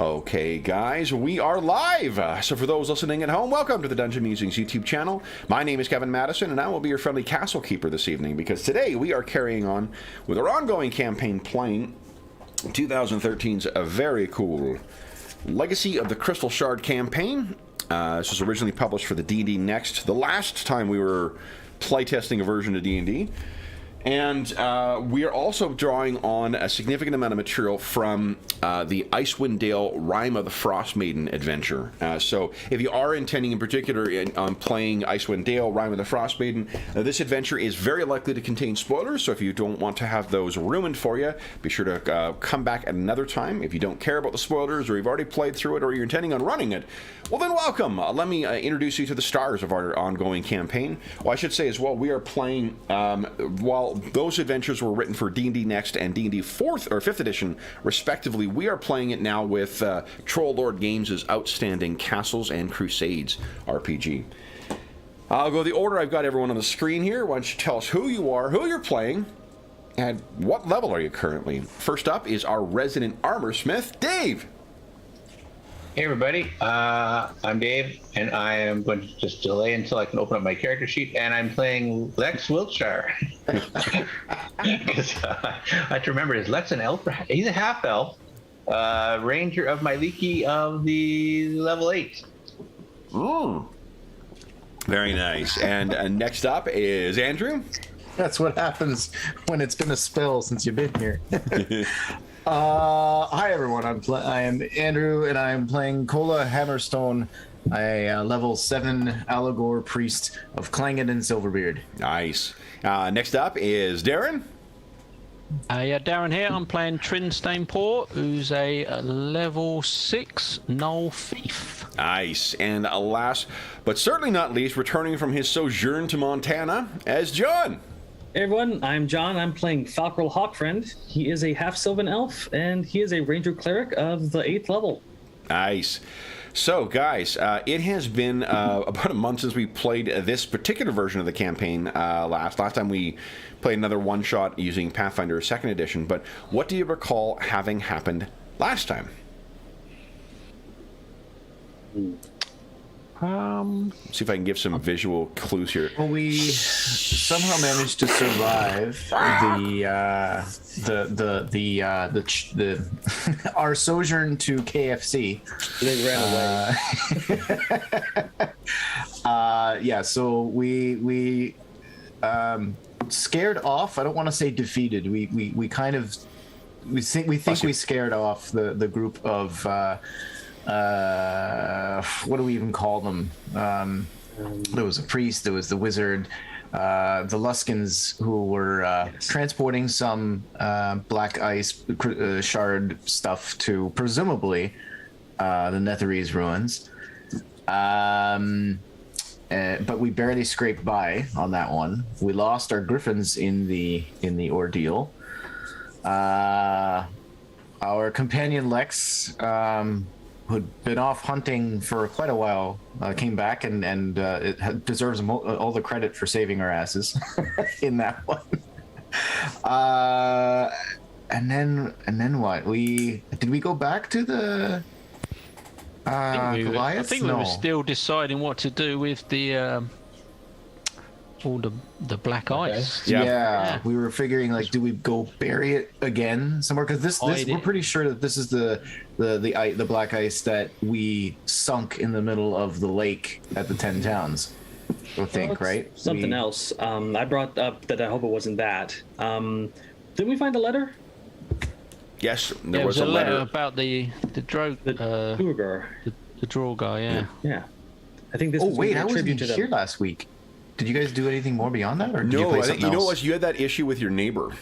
Okay, guys, we are live. So for those listening at home, welcome to the Dungeon Musings YouTube channel. My name is Kevin Madison, and I will be your friendly castle keeper this evening, because today we are carrying on with our ongoing campaign playing 2013's a very cool Legacy of the Crystal Shard campaign. This was originally published for the D&D Next, the last time we were playtesting a version of D&D. And we are also drawing on a significant amount of material from the Icewind Dale Rime of the Frost Maiden adventure. So if you are intending in particular on playing Icewind Dale Rime of the Frost Maiden, this adventure is very likely to contain spoilers, so if you don't want to have those ruined for you, be sure to come back at another time. If you don't care about the spoilers, or you've already played through it, or you're intending on running it, well then welcome. Let me introduce you to the stars of our ongoing campaign. Well, I should say as well, we are playing, while those adventures were written for D&D Next and D&D 4th or 5th edition respectively, we are playing it now with Troll Lord Games' outstanding Castles and Crusades RPG. I'll go the order. I've got everyone on the screen here. Why don't you tell us who you are, who you're playing, and what level are you currently? First up is our resident armor smith, Dave. Hey everybody, I'm Dave, and I am going to just delay until I can open up my character sheet, and I'm playing Lex Wiltshire. Because I have to remember, is Lex an elf? He's a half-elf, ranger of Myliki of the level 8. Ooh. Very nice. And next up is Andrew. That's what happens when it's been a spell since you've been here. Hi everyone, I am Andrew, and I am playing Kola Hammerstone, a level 7 Allegor priest of Clangin and Silverbeard. Nice. Next up is Darren. Yeah, Darren here. I'm playing Trin Stainport, who's a level 6 Gnoll Thief. Nice. And last, but certainly not least, returning from his sojourn to Montana, as John. Hey everyone, I'm John. I'm playing Falkrel Hawkfriend. He is a half-sylvan elf, and he is a ranger cleric of the 8th level. Nice. So, guys, it has been about a month since we played this particular version of the campaign last time we played another one-shot using Pathfinder 2nd edition, but what do you recall having happened last time? See if I can give some visual clues here. Well, we somehow managed to survive our sojourn to KFC. They ran away. Yeah, so we scared off. I don't want to say defeated. We think we scared off the group of. What do we even call them? There was a priest, there was the wizard, the Luskins, who were transporting some black ice shard stuff to presumably the Netherese ruins. But we barely scraped by on that one. We lost our griffins in the ordeal. Our companion Lex, who'd been off hunting for quite a while, came back and it deserves all the credit for saving our asses in that one. And then what? Did we go back to the Goliath? I think we were still deciding what to do with the all the black ice. Yeah, we were figuring, like, do we go bury it again somewhere? Because this we're pretty sure that this is the black ice that we sunk in the middle of the lake at the 10 Towns. I think, right? Something else. I brought up that I hope it wasn't that. Didn't we find a letter? Yes, there was a letter about the Drogar. The Drogar, yeah. I think this. Oh wait, I wasn't here last week. Did you guys do anything more beyond that, or did you play something else? You know what? You had that issue with your neighbor.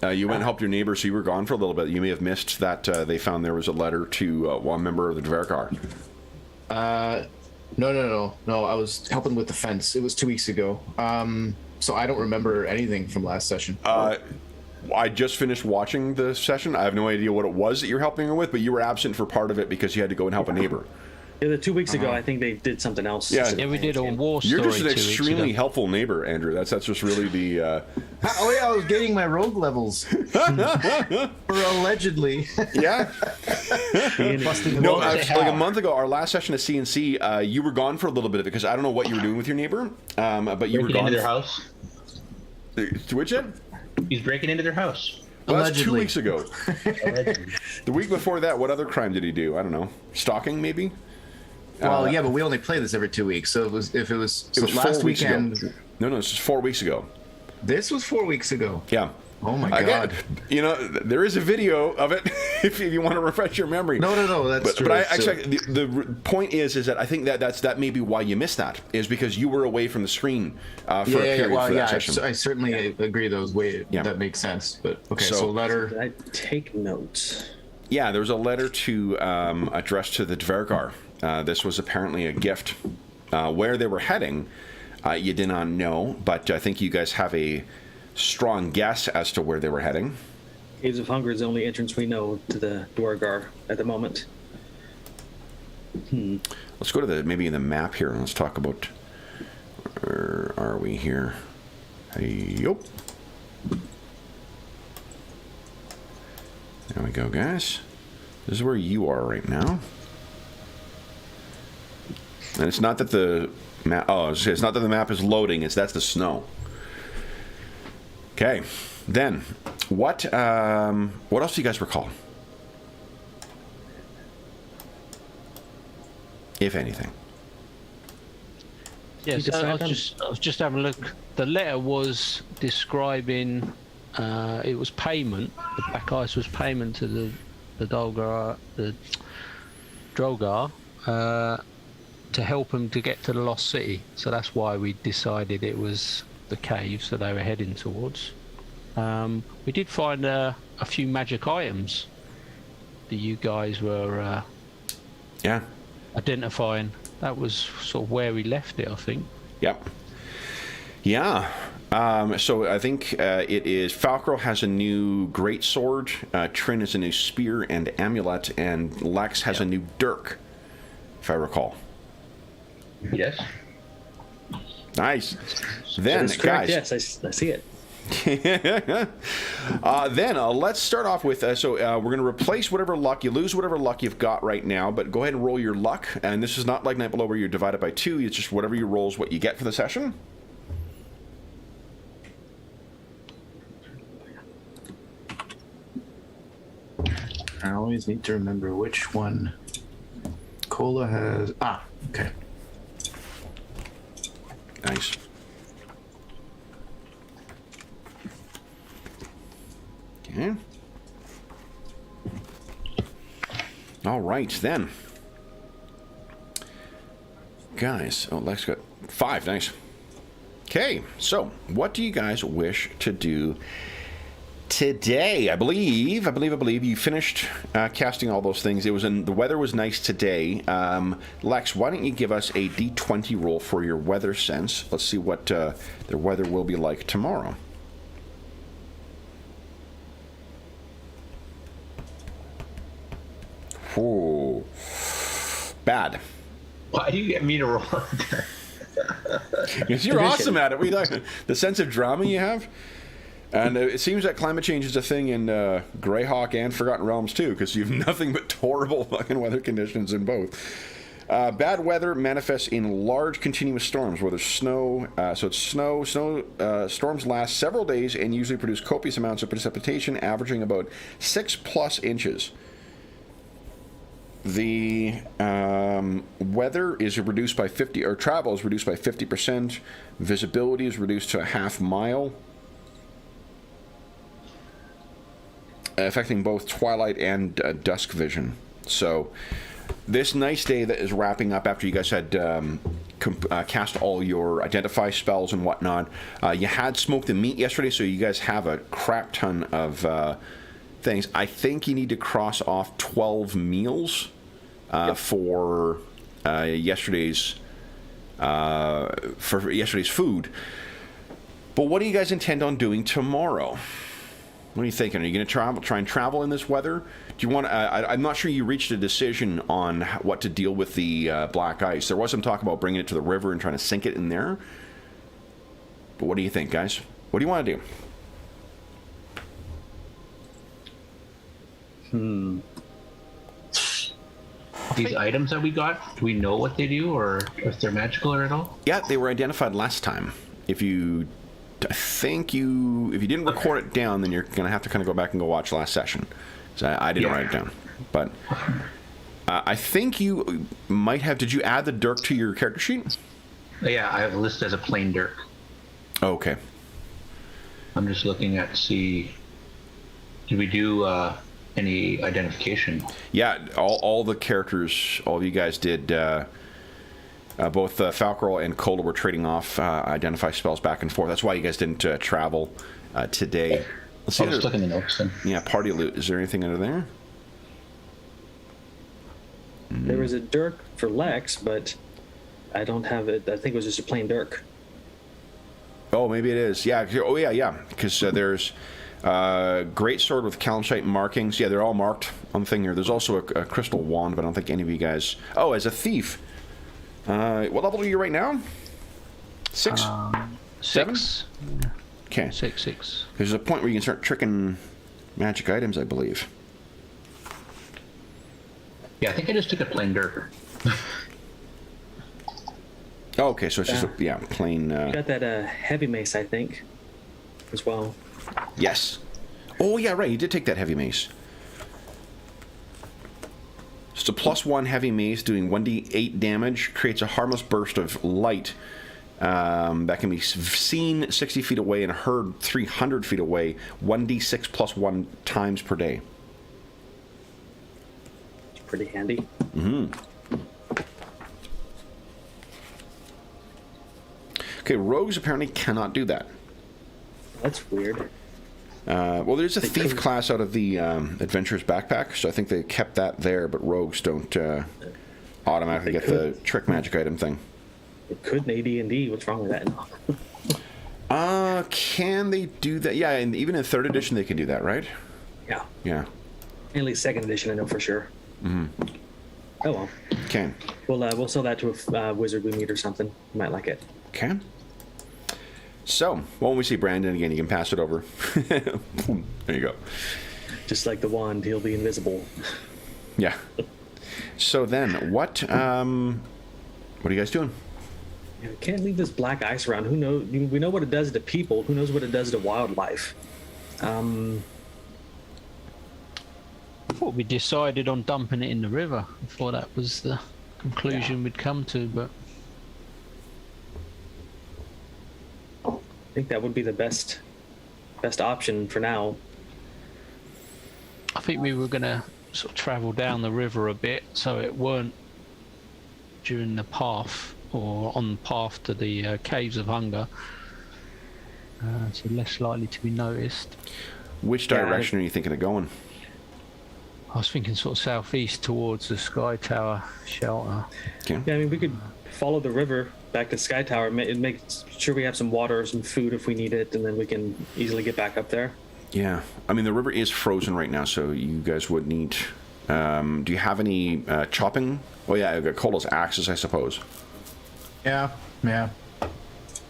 You went and helped your neighbor, so you were gone for a little bit. You may have missed that they found there was a letter to one member of the Dverkar. No. I was helping with the fence. It was 2 weeks ago. So I don't remember anything from last session. I just finished watching the session. I have no idea what it was that you're helping her with, but you were absent for part of it because you had to go and help a neighbor. Yeah, the 2 weeks ago, I think they did something else. Yeah. Yeah, we did a war story. You're just an 2 weeks extremely ago. helpful neighbor, Andrew. That's just really the. Oh yeah, I was getting my rogue levels. Or allegedly. Yeah. Busting the No, walls. like a month ago, our last session of CNC, you were gone for a little bit of it because I don't know what you were doing with your neighbor, but you were Breaking gone. into their house. Which it? He's breaking into their house. Well, that's 2 Allegedly. weeks ago. The week before that, what other crime did he do? I don't know. Stalking, maybe? Well, yeah, but we only play this every 2 weeks. So it was It was last 4 weeks weekend. ago. No, it's just 4 weeks ago. This was 4 weeks ago. Yeah. Oh my Again, god. you know, there is a video of it if you want to refresh your memory. No, that's true. But I So- actually, the point is that I think that may be why you missed that, is because you were away from the screen for a period for that session. I certainly agree. Yeah. That makes sense. But okay, So- so letter. Did I take notes? Yeah, there was a letter to addressed to the Dvergar. This was apparently a gift. Where they were heading, you did not know, but I think you guys have a strong guess as to where they were heading. Caves of Hunger is the only entrance we know to the Dwargar at the moment. Let's go to maybe the map here and let's talk about where are we here. Hey, yo. There we go, guys. This is where you are right now. And it's not that the map. Oh, it's not that the map is loading. That's the snow. Okay. Then, what else do you guys recall? If anything. Yes, You decide I them? was just having a look. The letter was describing it was payment. The black ice was payment to the Drogar to help them to get to the Lost City. So that's why we decided it was the caves that they were heading towards. We did find a few magic items that you guys were Yeah. identifying. That was sort of where we left it, I think. Yep. Yeah. So I think it is Falcro has a new great sword, Trin has a new spear and amulet, and Lex has a new dirk, if I recall. Yes. Nice. That Then, is correct. guys, Yes, I see it. let's start off with we're going to replace whatever luck you lose, whatever luck you've got right now, but go ahead and roll your luck. And this is not like Night Below where you're divided by 2. It's just whatever you roll is what you get for the session. I always need to remember which one Cola has. Okay. Nice. Okay. All right, then. Guys, Lex got 5. Nice. Okay, so what do you guys wish to do today? I believe you finished casting all those things. The weather was nice today. Lex, why don't you give us a D20 roll for your weather sense? Let's see what the weather will be like tomorrow. Ooh, bad. Why do you get me to roll? Because you're awesome at it. What are you talking? The sense of drama you have. And it seems that climate change is a thing in Greyhawk and Forgotten Realms too, because you have nothing but horrible fucking weather conditions in both. Bad weather manifests in large continuous storms where there's snow. So it's snow. Storms last several days and usually produce copious amounts of precipitation, averaging about 6+ inches. The weather is reduced by 50, or travel is reduced by 50%. Visibility is reduced to a half mile, affecting both twilight and dusk vision. So, this nice day that is wrapping up after you guys had cast all your identify spells and whatnot. You had smoked the meat yesterday, so you guys have a crap ton of things. I think you need to cross off 12 meals for yesterday's food. But what do you guys intend on doing tomorrow? What are you thinking? Are you going to try and travel in this weather? Do you want? I'm not sure you reached a decision on what to deal with the black ice. There was some talk about bringing it to the river and trying to sink it in there. But what do you think, guys? What do you want to do? These items that we got, do we know what they do or if they're magical or at all? Yeah, they were identified last time. If you didn't record it down, then you're going to have to kind of go back and go watch last session. So I didn't write it down. But I think you might have. Did you add the dirk to your character sheet? Yeah, I have it listed as a plain dirk. Oh, okay. I'm just looking at did we do any identification? Yeah, all the characters, all of you guys did. Both Falcarol and Cola were trading off identify spells back and forth. That's why you guys didn't travel today. Let's see. I'll just look in the notes then. Yeah, party loot. Is there anything under there? There was a dirk for Lex, but I don't have it. I think it was just a plain dirk. Oh, maybe it is. Yeah. Oh, yeah. Because there's great sword with calcite markings. Yeah, they're all marked on the thing here. There's also a crystal wand, but I don't think any of you guys. Oh, as a thief. What level are you right now? 6? 6. Okay. 6. There's a point where you can start tricking magic items, I believe. Yeah, I think I just took a plain dirk. Oh, okay, so it's just a plain. Got that heavy mace, I think, as well. Yes. Oh yeah, right. You did take that heavy mace. It's a +1 heavy mace doing 1d8 damage. Creates a harmless burst of light that can be seen 60 feet away and heard 300 feet away. 1d6 +1 times per day. It's pretty handy. Mm-hmm. Okay, rogues apparently cannot do that. That's weird. Well, there's a thief class out of the adventurer's backpack, so I think they kept that there, but rogues don't automatically get the trick magic item thing. It could in AD&D. What's wrong with that? Can they do that? Yeah, and even in 3rd edition they can do that, right? Yeah. Yeah. At least 2nd edition, I know for sure. Mm-hmm. Oh well. Okay. We'll sell that to a wizard we meet or something. You might like it. Okay. So, when we see Brandon again, you can pass it over. There you go. Just like the wand, he'll be invisible. Yeah. So then, what are you guys doing? Yeah, we can't leave this black ice around. Who knows? We know what it does to people. Who knows what it does to wildlife? I thought we decided on dumping it in the river. I thought that was the conclusion we'd come to, but I think that would be the best option for now. I think we were going to sort of travel down the river a bit, so it weren't during the path or on the path to the Caves of Hunger, so less likely to be noticed. Which direction are you thinking of going? I was thinking sort of southeast towards the Sky Tower shelter. Okay. Yeah, I mean, we could follow the river back to Sky Tower, make sure we have some water or some food if we need it, and then we can easily get back up there. Yeah. I mean, the river is frozen right now, so you guys would need... do you have any chopping? Oh, yeah, I've got Cola's axes, I suppose. Yeah.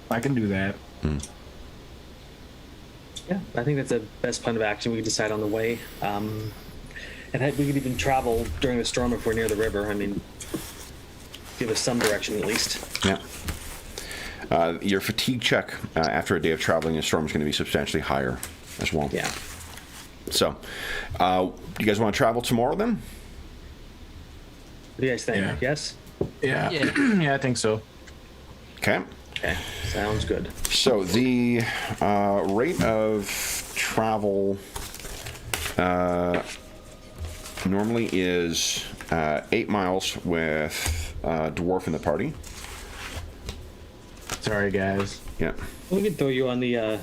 I can do that. Yeah, I think that's the best plan of action. We can decide on the way. And we could even travel during the storm if we're near the river. I mean, give us some direction at least. Yeah. Your fatigue check after a day of traveling in a storm is going to be substantially higher as well. Yeah. So, you guys want to travel tomorrow then? What do you guys think? Yeah. Yes? Yeah. Yeah, I think so. Okay. Okay, sounds good. So the rate of travel normally is 8 miles with dwarf in the party. Sorry, guys. Yeah. We could throw you on the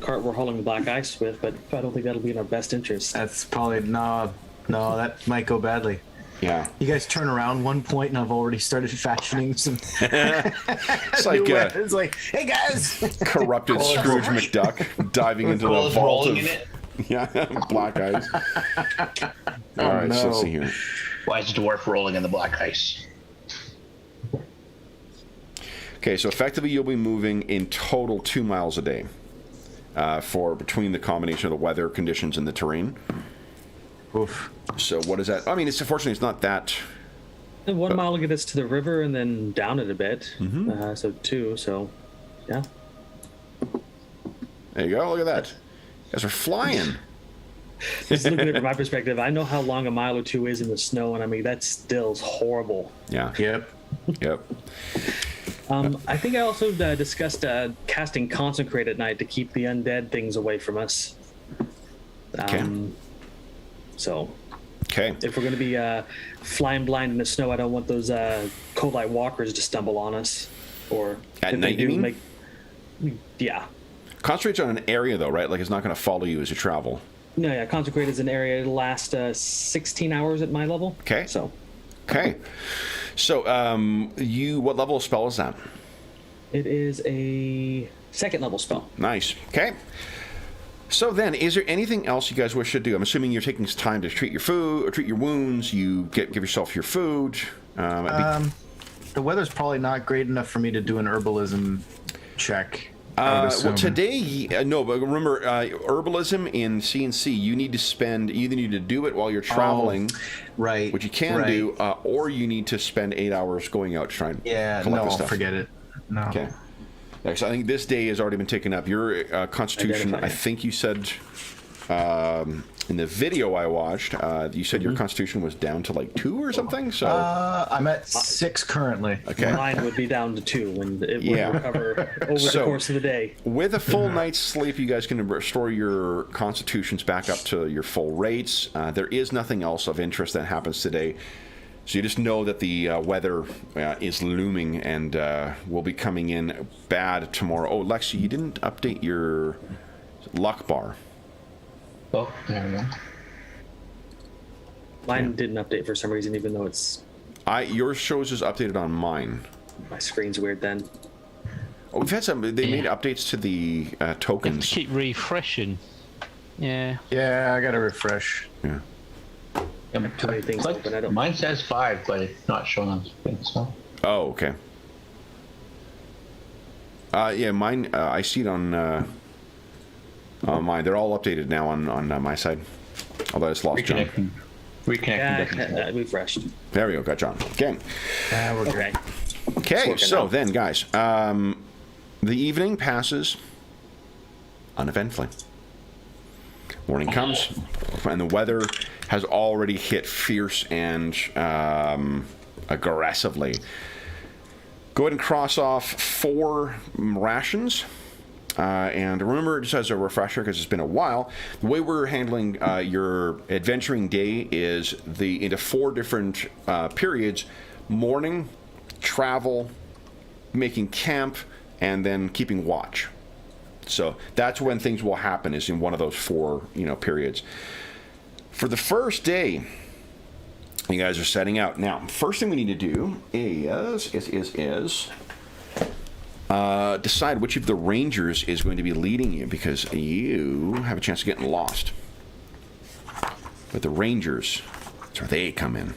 cart we're hauling the black ice with, but I don't think that'll be in our best interest. That's probably no. That might go badly. Yeah. You guys turn around one point, and I've already started fashioning some. It's like new weapons. Like, hey guys, corrupted Scrooge McDuck diving into the Cole's vault rolling of in it. yeah, black ice. All right, so let's see here. Why is the dwarf rolling in the black ice? Okay, so effectively you'll be moving in total 2 miles a day for between the combination of the weather conditions and the terrain. Oof. So what is that? I mean, it's unfortunately it's not that. And 1 mile will get us to the river and then down it a bit. So 2, so yeah. There you go. Look at that. You guys are flying. Just looking at it from my perspective, I know how long a mile or 2 is in the snow, and I mean, that still is horrible. Yeah. Yep. Yep. I think I also discussed casting Consecrate at night to keep the undead things away from us. Okay. So Okay. if we're going to be flying blind in the snow, I don't want those cold light walkers to stumble on us. Or At if night, they you do, mean? Yeah. Concentrates on an area though, right? Like it's not going to follow you as you travel. No, yeah. Consecrate is an area. It'll last 16 hours at my level. Okay. So Okay. So what level of spell is that? it is a 2nd level spell. Nice. Okay. So then, is there anything else you guys wish to do? I'm assuming you're taking time to treat your food, or treat your wounds. You give yourself your food. The weather's probably not great enough for me to do an herbalism check. I would Well, assume. today, no, but remember, herbalism in C&C, you need to spend, you either need to do it while you're traveling, right, which you can do, or you need to spend 8 hours going out to try and collect the stuff. forget it. No. Okay. Yeah, so I think this day has already been taken up. Your constitution, Identify. I think you said in the video I watched, you said your constitution was down to like 2 or something. So I'm at 6 currently. okay. Mine would be down to 2, and it would Yeah. recover over So- the course of the day. With a full night's sleep, you guys can restore your constitutions back up to your full rates. There is nothing else of interest that happens today. So you just know that the weather is looming and will be coming in bad tomorrow. Oh, Lexi, you didn't update your luck bar. Oh, there we go. Mine didn't update for some reason, even though it's Yours shows is updated on mine. my screen's weird. Then Oh, we've had some. They made updates to the You have to tokens. keep refreshing. Yeah. Yeah, I gotta refresh. Yeah. too many things Like, open. I don't. mine says 5, but it's not showing on screen. So Oh, okay. Yeah, mine. I see it on mine. They're all updated now on my side. Although I just lost John. reconnecting Yeah, doesn't refreshed. There we go. Got John. Okay. We're good. Okay. Okay. working So out. then, guys, the evening passes uneventfully. Morning comes, and the weather has already hit fierce and aggressively. Go ahead and cross off 4 rations. And remember, just as a refresher, because it's been a while, the way we're handling your adventuring day is into 4 different periods: morning, travel, making camp, and then keeping watch. So that's when things will happen, is in one of those 4 periods. For the first day, you guys are setting out. Now, first thing we need to do is decide which of the rangers is going to be leading you, because you have a chance of getting lost. But the rangers, that's where they come in.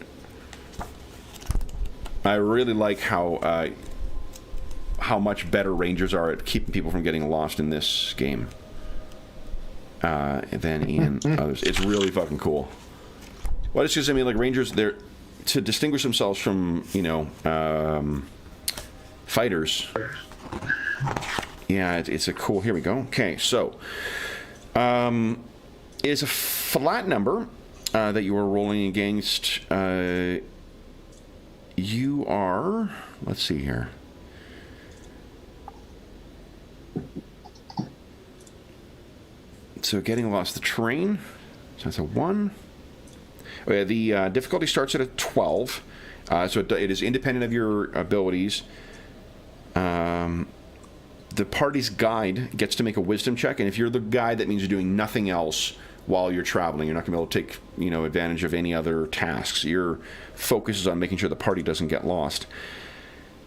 I really like how much better rangers are at keeping people from getting lost in this game than in others. It's really fucking cool. Well, it's just, I mean, like, rangers, they're to distinguish themselves from, fighters. Yeah, it's a cool. Here we go. Okay, so it's a flat number that you are rolling against. You are. Let's see here. So getting lost, the terrain. So that's a 1. Okay, the difficulty starts at a 12. So it is independent of your abilities. The party's guide gets to make a wisdom check, and if you're the guide, that means you're doing nothing else while you're traveling. You're not going to be able to take, advantage of any other tasks. Your focus is on making sure the party doesn't get lost.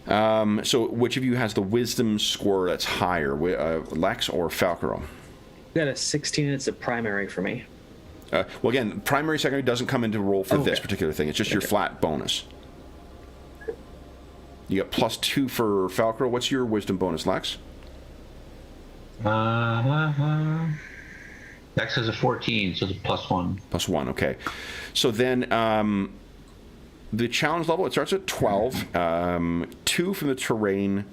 So which of you has the wisdom score that's higher, Lex or Falcaro? Got a 16. It's a primary for me. Well, again, primary, secondary doesn't come into roll for this particular thing. It's just your flat bonus. You got +2 for Falcaro. What's your wisdom bonus, Lex? Lex has a 14, so it's a +1. +1, okay. So then the challenge level, it starts at 12, 2 from the terrain,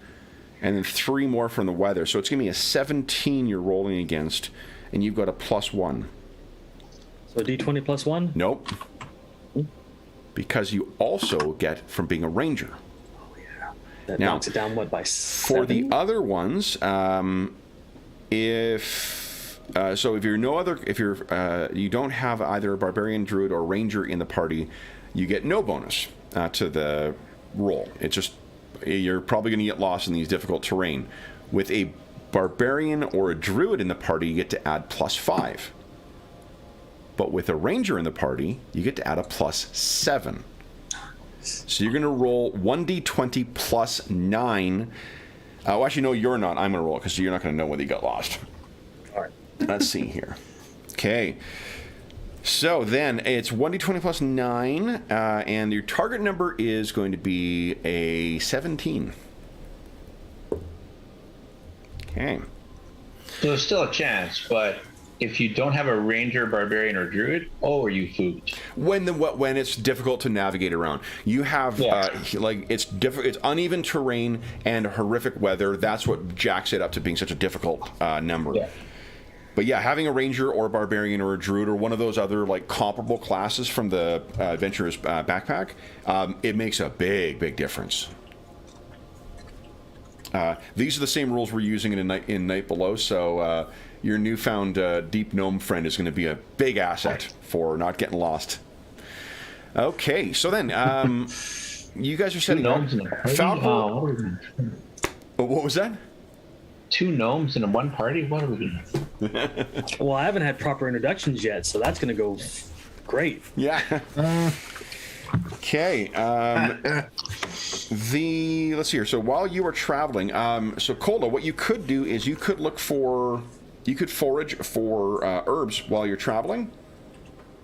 and then 3 more from the weather. So it's going to be a 17 you're rolling against, and you've got a +1. So a D20 +1? Nope. Because you also get from being a ranger. Oh, yeah. That Now, knocks it down, what, by 7? For the other ones, if you don't have either a barbarian, druid, or ranger in the party, you get no bonus to the roll. It's just you're probably going to get lost in these difficult terrain. With a barbarian or a druid in the party, you get to add +5. But with a ranger in the party, you get to add a +7. So you're going to roll 1d20 +9. Well, actually, no, you're not. I'm going to roll it because you're not going to know whether you got lost. All right. Let's see here. Okay. So then it's 1d20 +9, and your target number is going to be a 17. Okay. So there's still a chance, but if you don't have a ranger, barbarian, or druid, are you fooped? When it's difficult to navigate around, you have it's uneven terrain and horrific weather. That's what jacks it up to being such a difficult number. Yeah. But yeah, having a ranger or a barbarian or a druid or one of those other comparable classes from the adventurer's backpack, it makes a big difference. These are the same rules we're using in Night Below, so your newfound deep gnome friend is going to be a big asset for not getting lost. Okay, so then you guys are setting up. Falcor. What was that? 2 gnomes in one party? What are we going to do? Well, I haven't had proper introductions yet, so that's going to go great. Yeah. Okay. Let's see here. So while you were traveling, so Kola, what you could do is you could forage for herbs while you're traveling,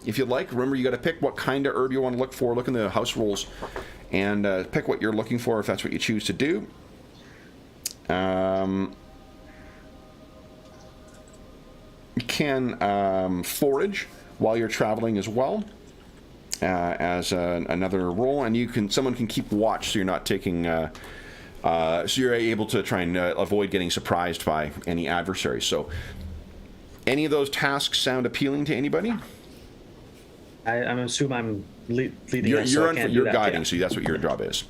if you'd like. Remember, you got to pick what kind of herb you want to look for. Look in the house rules and pick what you're looking for if that's what you choose to do. You can forage while you're traveling as well. As another roll, and someone can keep watch, so you're not taking. So you're able to try and avoid getting surprised by any adversaries. So, any of those tasks sound appealing to anybody? I'm assuming I'm leading. You're guiding, so that's what your job is.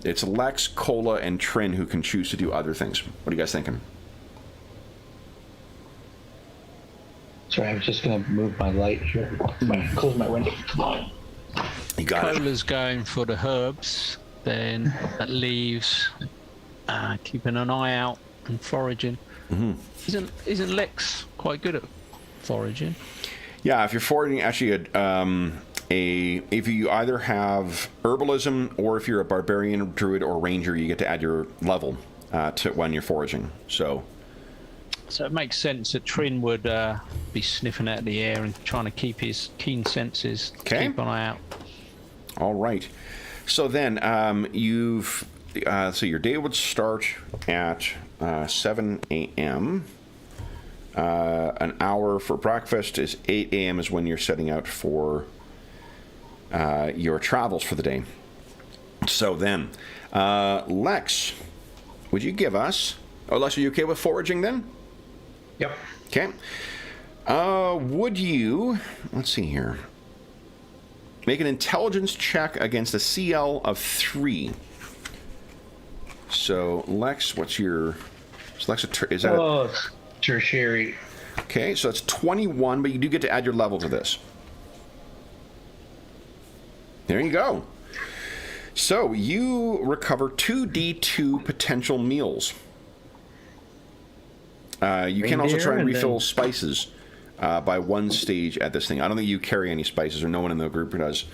It's Lex, Kola, and Trin who can choose to do other things. What are you guys thinking? Sorry, I was just going to move my light here. Close my window. You got it. Cola's going for the herbs, then that leaves keeping an eye out and foraging. Mm-hmm. Isn't Lex quite good at foraging? Yeah, if you're foraging, actually, if you either have herbalism or if you're a barbarian, druid, or ranger, you get to add your level to when you're foraging. So it makes sense that Trin would be sniffing out the air and trying to keep his keen senses, keep an eye out. All right. So then so your day would start at 7 a.m. An hour for breakfast is 8 a.m. is when you're setting out for your travels for the day. So then, Lex, would you give us... Lex, are you okay with foraging then? Yep. Okay. Would you... Let's see here. Make an intelligence check against a CL of 3. So, Lex, what's your... is that tertiary. Okay, so that's 21, but you do get to add your level to this. There you go. So, you recover 2d2 potential meals. You can also try and refill spices by 1 stage at this thing. I don't think you carry any spices, or no one in the group does.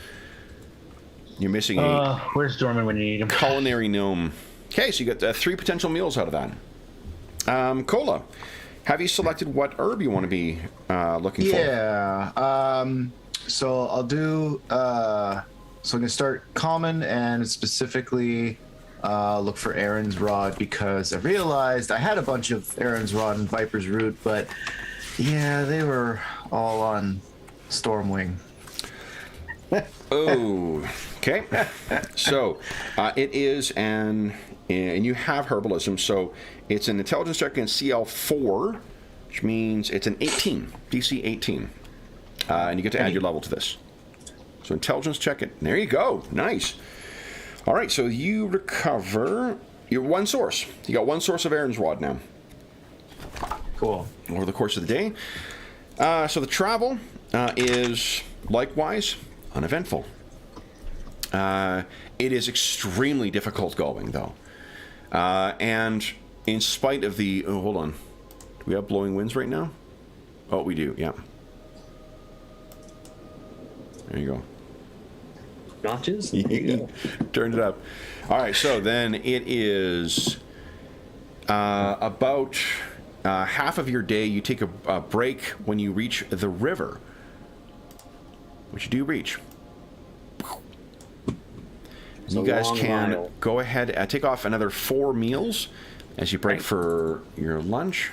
You're missing a Where's Dorman when you need him? culinary gnome. Okay, so you got 3 potential meals out of that. Cola, have you selected what herb you want to be looking for? Yeah. So I'll do. So I'm gonna start common and specifically look for Aaron's Rod, because I realized I had a bunch of Aaron's Rod and Viper's Root, but yeah, they were all on Stormwing. Oh, okay. So it is and you have herbalism, so it's an intelligence check against CL4, which means it's an 18, DC 18, and you get to add your level to this. So intelligence check it. There you go. Nice. All right, so you recover your 1 source. You got 1 source of Aaron's Rod now. Cool. Over the course of the day. So the travel is likewise uneventful. It is extremely difficult going, though. And in spite of the... Oh, hold on. Do we have blowing winds right now? Oh, we do, yeah. There you go. Notches? There you go. Turned it up. All right, so then it is about half of your day. You take a break when you reach the river, which you do reach. It's You a guys long can mile. go ahead and take off another 4 meals as you break Right. for your lunch.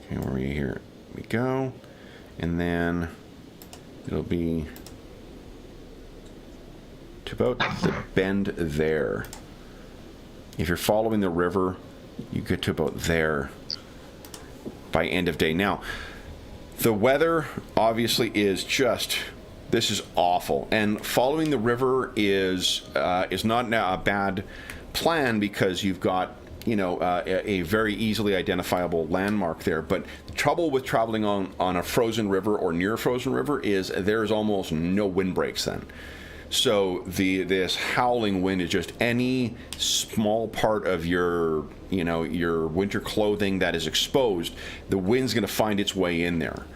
Okay, where are we here? We go. And then it'll be to about the bend there. If you're following the river, you get to about there by end of day. Now, the weather obviously is just, this is awful, and following the river is not now a bad plan, because you've got, you know, a very easily identifiable landmark there. But the trouble with traveling on a frozen river or near a frozen river is there's almost no wind breaks then. So this howling wind is just any small part of your, you know, your winter clothing that is exposed, the wind's going to find its way in there.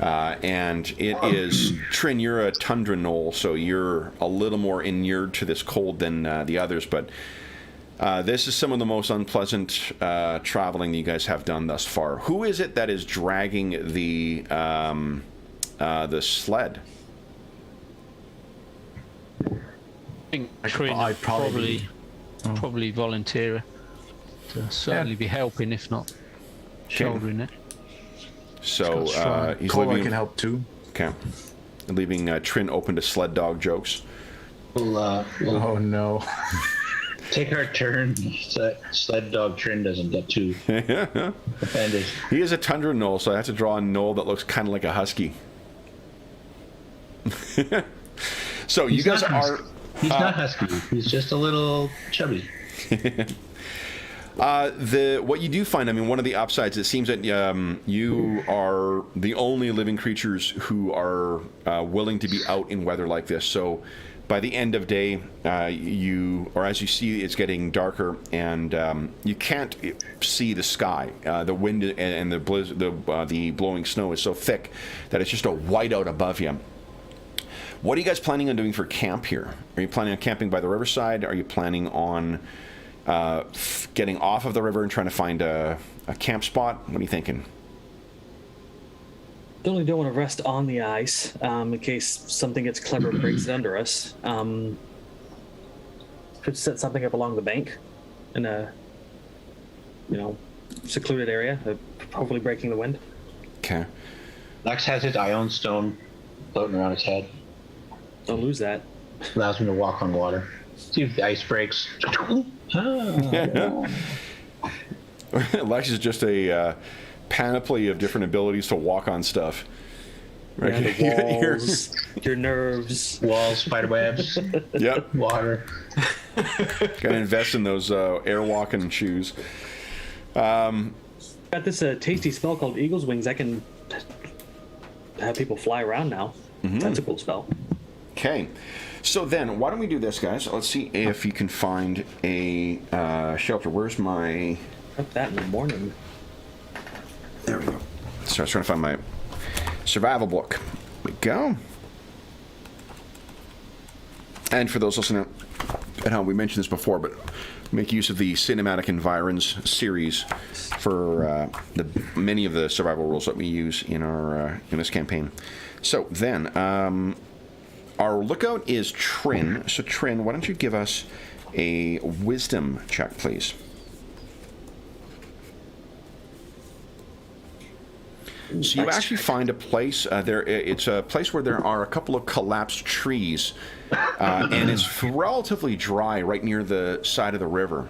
And it is, Trin, you're a tundra knoll, so you're a little more inured to this cold than the others, but this is some of the most unpleasant traveling that you guys have done thus far. Who is it that is dragging the sled? I think Trin I'd probably probably volunteer to certainly be helping, if not shouldering it. So he's Cola leaving. can help too. Okay, leaving Trin open to sled dog jokes. We'll Oh no. take our turn so that sled dog Trin doesn't get too offended. He is a tundra knoll, so I have to draw a knoll that looks kind of like a husky. So you guys are. He's not husky. He's just a little chubby. What you do find, I mean, one of the upsides, it seems that you are the only living creatures who are willing to be out in weather like this. So by the end of day, as you see, it's getting darker, and you can't see the sky. The wind and the blowing snow is so thick that it's just a whiteout above you. What are you guys planning on doing for camp here? Are you planning on camping by the riverside? Are you planning on getting off of the river and trying to find a camp spot? What are you thinking? Definitely don't want to rest on the ice in case something gets clever and breaks it under us. Could set something up along the bank in a, secluded area, hopefully breaking the wind. Okay. Lex has his ion stone floating around his head. Don't lose that. Allows him to walk on water. See if the ice breaks. Lex is just a panoply of different abilities to walk on stuff. Right? Yeah, the walls, your nerves. Walls, spider webs, Yep. water. Gotta invest in those airwalking shoes. Got this tasty spell called Eagle's Wings. I can have people fly around now. That's a cool spell. Okay. So then, why don't we do this, guys? Let's see if you can find a shelter. Where's my Up that in the morning. There we go. So I was trying to find my survival book. There we go. And for those listening at home, we mentioned this before, but make use of the Cinematic Environs series for many of the survival rules that we use in our in this campaign. So then, our lookout is Trin. So Trin, why don't you give us a wisdom check, please? So you actually find a place it's a place where there are a couple of collapsed trees, and it's relatively dry right near the side of the river.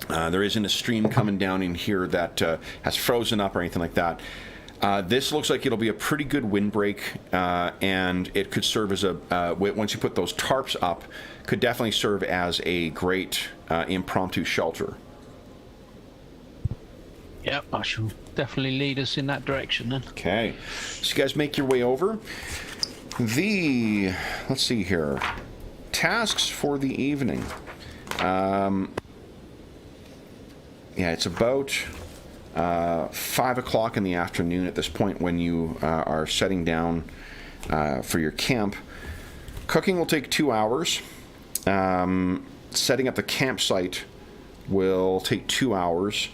There isn't a stream coming down in here that has frozen up or anything like that. This looks like it'll be a pretty good windbreak, and it could serve as a once you put those tarps up, could definitely serve as a great impromptu shelter. Yep, I shall definitely lead us in that direction then. Okay, so you guys make your way over. Let's see here, tasks for the evening. Yeah, it's about 5 o'clock in the afternoon at this point when you are setting down for your camp. Cooking will take 2 hours. Setting up the campsite will take 2 hours.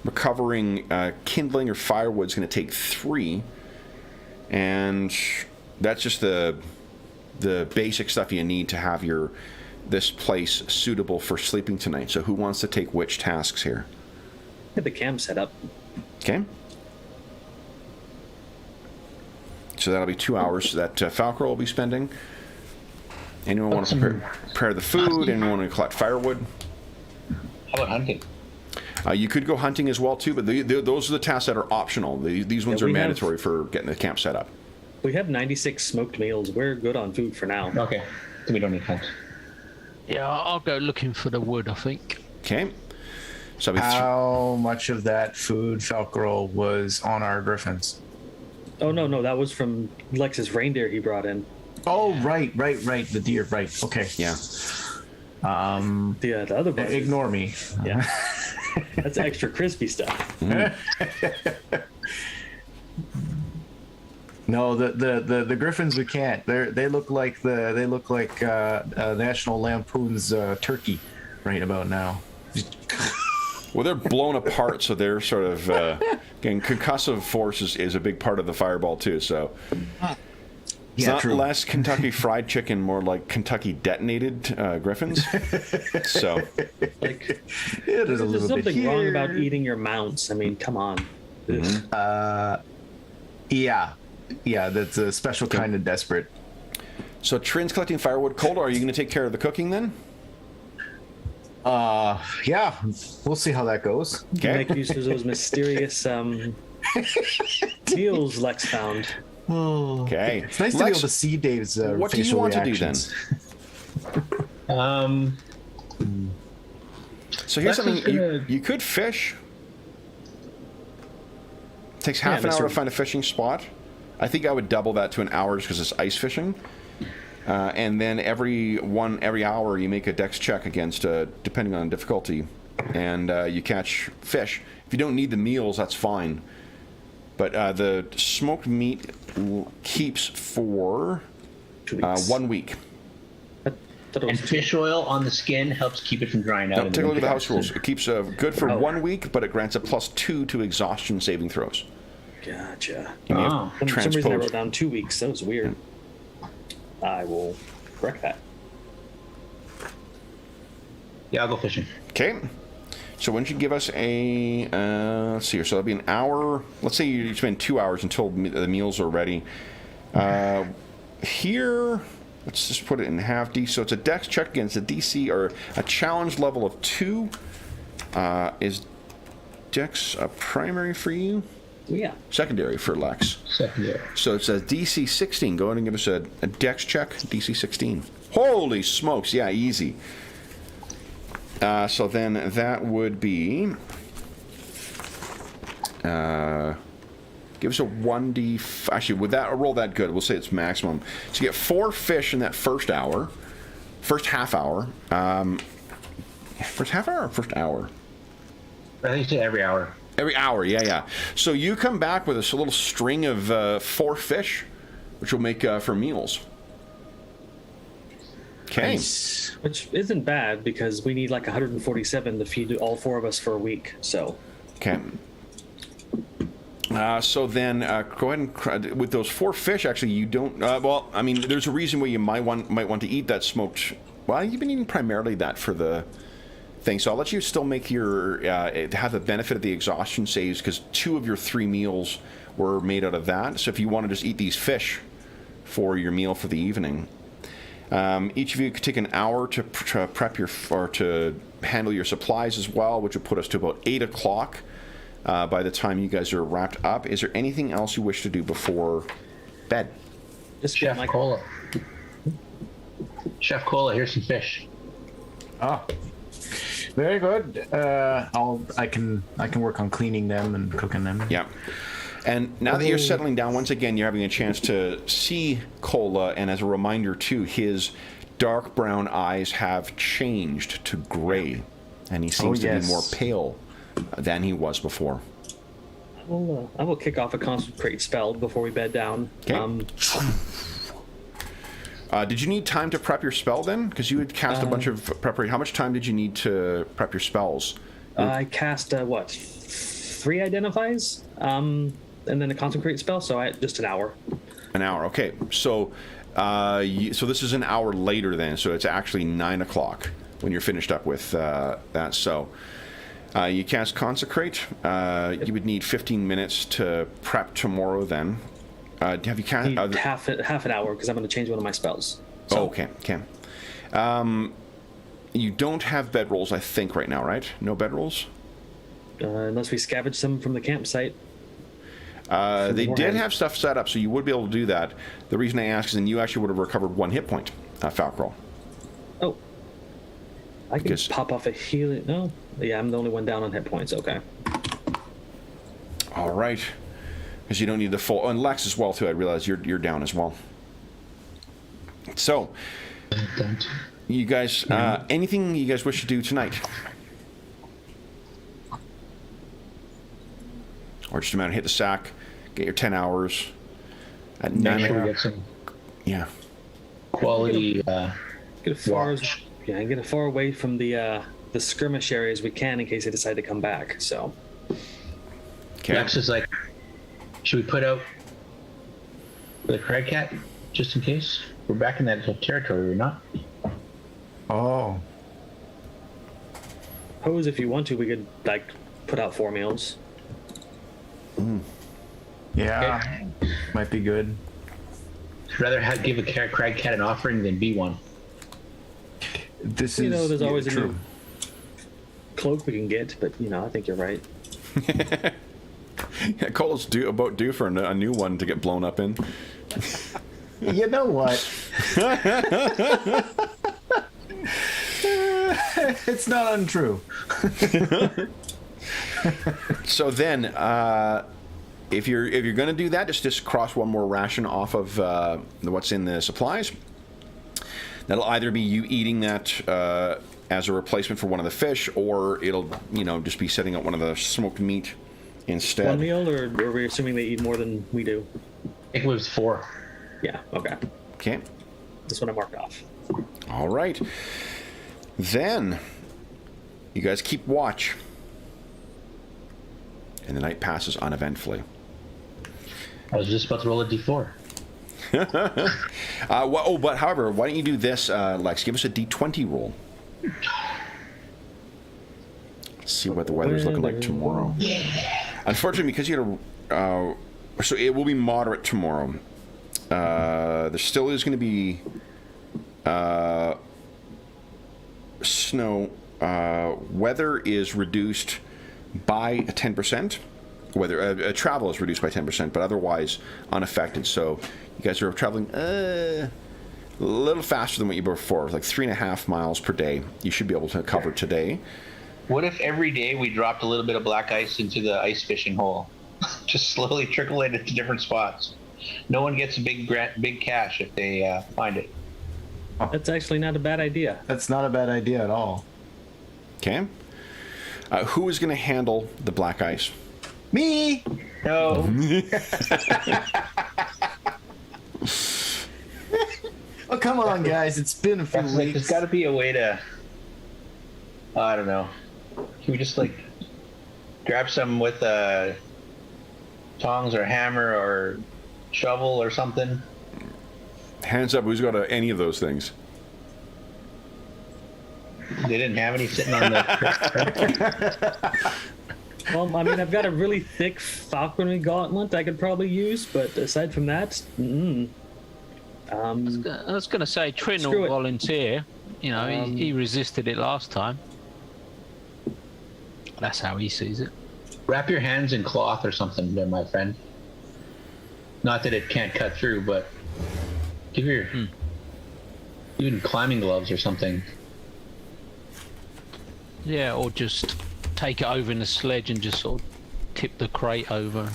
Recovering kindling or firewood is going to take 3, and that's just the basic stuff you need to have this place suitable for sleeping tonight. So who wants to take which tasks here? Get the camp set up. Okay. So that'll be 2 hours that Falcor will be spending. Anyone want to prepare the food? Anyone want to collect firewood? How about hunting? You could go hunting as well too, but those are the tasks that are optional. These ones are mandatory for getting the camp set up. We have 96 smoked meals. We're good on food for now. Okay, so we don't need hunt. Yeah, I'll go looking for the wood, I think. Okay. So how much of that food, Falcor, was on our griffins? Oh, no, that was from Lex's reindeer he brought in. Oh, right. The deer, right. Okay. Yeah. The other bunch. Ignore me. Yeah. That's extra crispy stuff. No, the griffins we can't. They look like National Lampoon's turkey right about now. Well, they're blown apart, so they're sort of again, concussive force is a big part of the fireball too. So it's not less Kentucky Fried Chicken, more like Kentucky detonated griffins. So Like, there's something wrong about eating your mounts. I mean, come on. Yeah, that's a special kind of desperate. So Trin's collecting firewood. Cold, are you going to take care of the cooking then? Yeah, we'll see how that goes. Okay. Make use of those mysterious meals Lex found. Okay. It's nice to be able to see Dave's what do you facial want reactions. to do then? So here's Lex is something gonna- you could fish. Takes half an hour to find a fishing spot. I think I would double that to an hour just because it's ice fishing. And then every hour you make a dex check against, depending on difficulty, and you catch fish. If you don't need the meals, that's fine. But the smoked meat keeps for 2 weeks. 1 week. And fish oil on the skin helps keep it from drying out. Now, take a look at the house rules. It keeps good for 1 week, but it grants a +2 to exhaustion saving throws. Gotcha. Give me a Oh. For some reason I transpose. wrote down 2 weeks. That was weird. I will correct that. Yeah, I'll go fishing. Okay. So when you give us a, let's see here, so that'll be an hour. Let's say you spend 2 hours until the meals are ready. Here, let's just put it in half D. So it's a dex check against a DC or a challenge level of 2. Is dex a primary for you? Yeah. Secondary for Lex. Secondary. So it's a DC 16. Go ahead and give us a dex check, DC 16. Holy smokes, yeah, easy. So then that would be... give us a 1D... Actually, would that roll that good? We'll say it's maximum. So you get 4 fish in that first hour. First half hour. First half hour or first hour? I think it's every hour. Every hour, yeah. So you come back with a little string of 4 fish, which will make for meals. Okay. Nice. Which isn't bad because we need like 147 to feed all 4 of us for a week. So. Okay. So then, go ahead and with those 4 fish. Actually, you don't. Well, I mean, there's a reason why you might want to eat that smoked. Well, you've been eating primarily that for the thing. So I'll let you still make your have the benefit of the exhaustion saves because 2 of your 3 meals were made out of that. So if you want to just eat these fish for your meal for the evening, each of you could take an hour to prep your or to handle your supplies as well, which would put us to about 8 o'clock. By the time you guys are wrapped up, is there anything else you wish to do before bed? Just Chef like Cola. Chef Cola, here's some fish. Oh, very good. I can work on cleaning them and cooking them. Yeah. And now that you're settling down, once again, you're having a chance to see Cola, and as a reminder, too, his dark brown eyes have changed to gray, and he seems to be more pale than he was before. I will kick off a consecrate spell before we bed down. Okay. Did you need time to prep your spell then? Because you had cast a bunch of preparation. How much time did you need to prep your spells? I cast 3 identifies, and then a consecrate spell. So just an hour. An hour. Okay. So, so this is an hour later then. So it's actually 9 o'clock when you're finished up with that. So. You cast Consecrate. You would need 15 minutes to prep tomorrow then. Have you cast... half an hour because I'm going to change one of my spells. So. Oh, okay. You don't have bedrolls, I think, right now, right? No bedrolls? Unless we scavenge some from the campsite. They did have stuff set up, so you would be able to do that. The reason I ask is then you actually would have recovered 1 hit point, Falcroll. Oh. I can pop off a healing... No. Yeah, I'm the only one down on hit points. Okay. All right. Because you don't need the full... Oh, and Lex as well, too. I realize you're down as well. So, you guys... anything you guys wish to do tonight? Or just a matter of hit the sack, get your 10 hours at 9 Make sure we o'clock. get some Yeah. quality Get as far as get as far away from the skirmish area as we can in case they decide to come back. So. Okay. Lex is like, should we put out the Crag Cat just in case? We're back in that territory, we're not? Oh. Suppose if you want to, we could put out 4 meals. Yeah. Okay. Might be good. I'd rather give a Crag Cat an offering than be one. This is There's always a true. new cloak we can get, but I think you're right. Yeah, Cole's due for a new one to get blown up in. You know what? It's not untrue. So then, if you're going to do that, just cross one more ration off of what's in the supplies. That'll either be you eating that as a replacement for one of the fish, or it'll just be setting up one of the smoked meat instead. 1 meal, or are we assuming they eat more than we do? I think it was 4. Yeah. Okay. Okay. That's what I marked off. All right. Then you guys keep watch, and the night passes uneventfully. I was just about to roll a d4. But however, why don't you do this, Lex? Give us a d20 roll. Let's see what the weather's looking like tomorrow. Unfortunately, because you had so it will be moderate tomorrow. There still is going to be snow. Weather is reduced by 10%. Weather travel is reduced by 10%, but otherwise unaffected. So you guys are traveling a little faster than what you were before, like 3.5 miles per day. You should be able to cover today. What if every day we dropped a little bit of black ice into the ice fishing hole? Just slowly trickle it into different spots. No one gets a big cash if they find it. That's actually not a bad idea. That's not a bad idea at all. Okay. Who is going to handle the black ice? Me. No. Oh, come on, guys. It's been a few That's like, weeks. there's got to be a way to. I don't know. Can we just like grab some with tongs or hammer or shovel or something? Hands up, who's got any of those things? They didn't have any sitting on the. Well, I mean, I've got a really thick falconry gauntlet I could probably use, but aside from that, I was going to say Trin Screw will it. volunteer. You know, he resisted it last time. That's how he sees it. Wrap your hands in cloth or something there, my friend. Not that it can't cut through, but give your even climbing gloves or something. Yeah, or just take it over in the sledge and just sort of tip the crate over.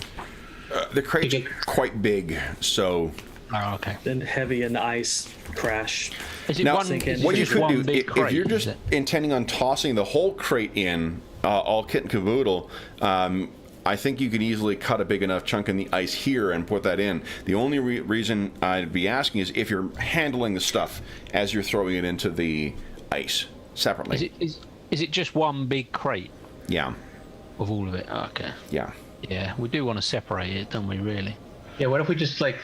The crate's quite big, so... Oh, okay. then heavy and ice crash. Is it Now, one? thinking- Is what it you just could one do, big if crate, you're is just it? intending on tossing the whole crate in, all kit and caboodle, I think you could easily cut a big enough chunk in the ice here and put that in. The only reason I'd be asking is if you're handling the stuff as you're throwing it into the ice separately. Is it just one big crate Yeah, of all of it? Oh, okay. yeah. Yeah, we do want to separate it, don't we? Really? Yeah, what if we just like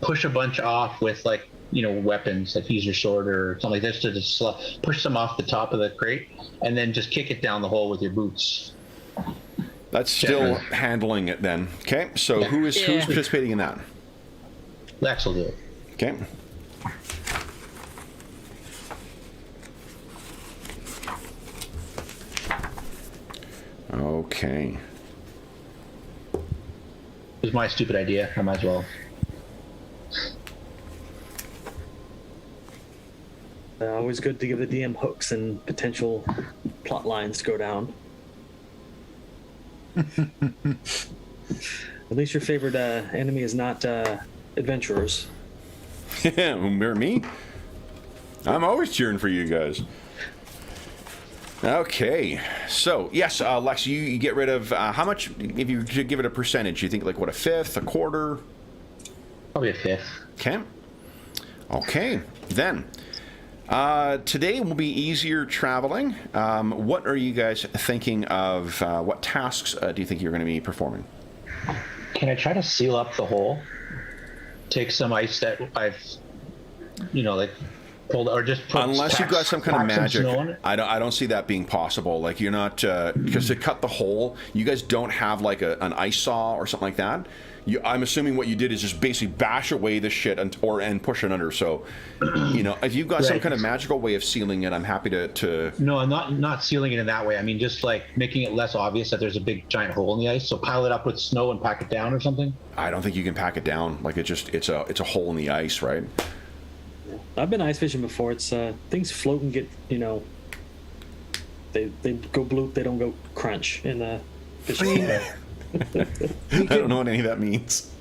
push a bunch off with like, you know, weapons, like use your sword or something like this to just push them off the top of the crate and then just kick it down the hole with your boots. That's still Generally. handling it then. Okay, so Yeah. who's Yeah. participating in that? Lex will do it. Okay. Okay. It was my stupid idea. I might as well. Always good to give the DM hooks and potential plot lines to go down. At least your favorite enemy is not adventurers. Me? I'm always cheering for you guys. Okay, so yes, Lex, you get rid of how much? If you should give it a percentage, you think like what, a fifth, a quarter? Probably a fifth. Okay. Okay, then. Today will be easier traveling. What are you guys thinking of? What tasks do you think you're going to be performing? Can I try to seal up the hole? Take some ice that I've, you know, like pulled, or just put Unless you've got some kind of pack some magic, snow on it? I don't see that being possible. Like you're not because to cut the hole, you guys don't have like an ice saw or something like that. I'm assuming what you did is just basically bash away the shit and push it under. So, you know, if you've got some Right. kind of magical way of sealing it, I'm happy to. No, I'm not sealing it in that way. I mean, just like making it less obvious that there's a big giant hole in the ice. So pile it up with snow and pack it down or something. I don't think you can pack it down. Like it's a hole in the ice, right? I've been ice fishing before. It's things float and get, you know, they go bloop, they don't go crunch in the fishing. I don't know what any of that means.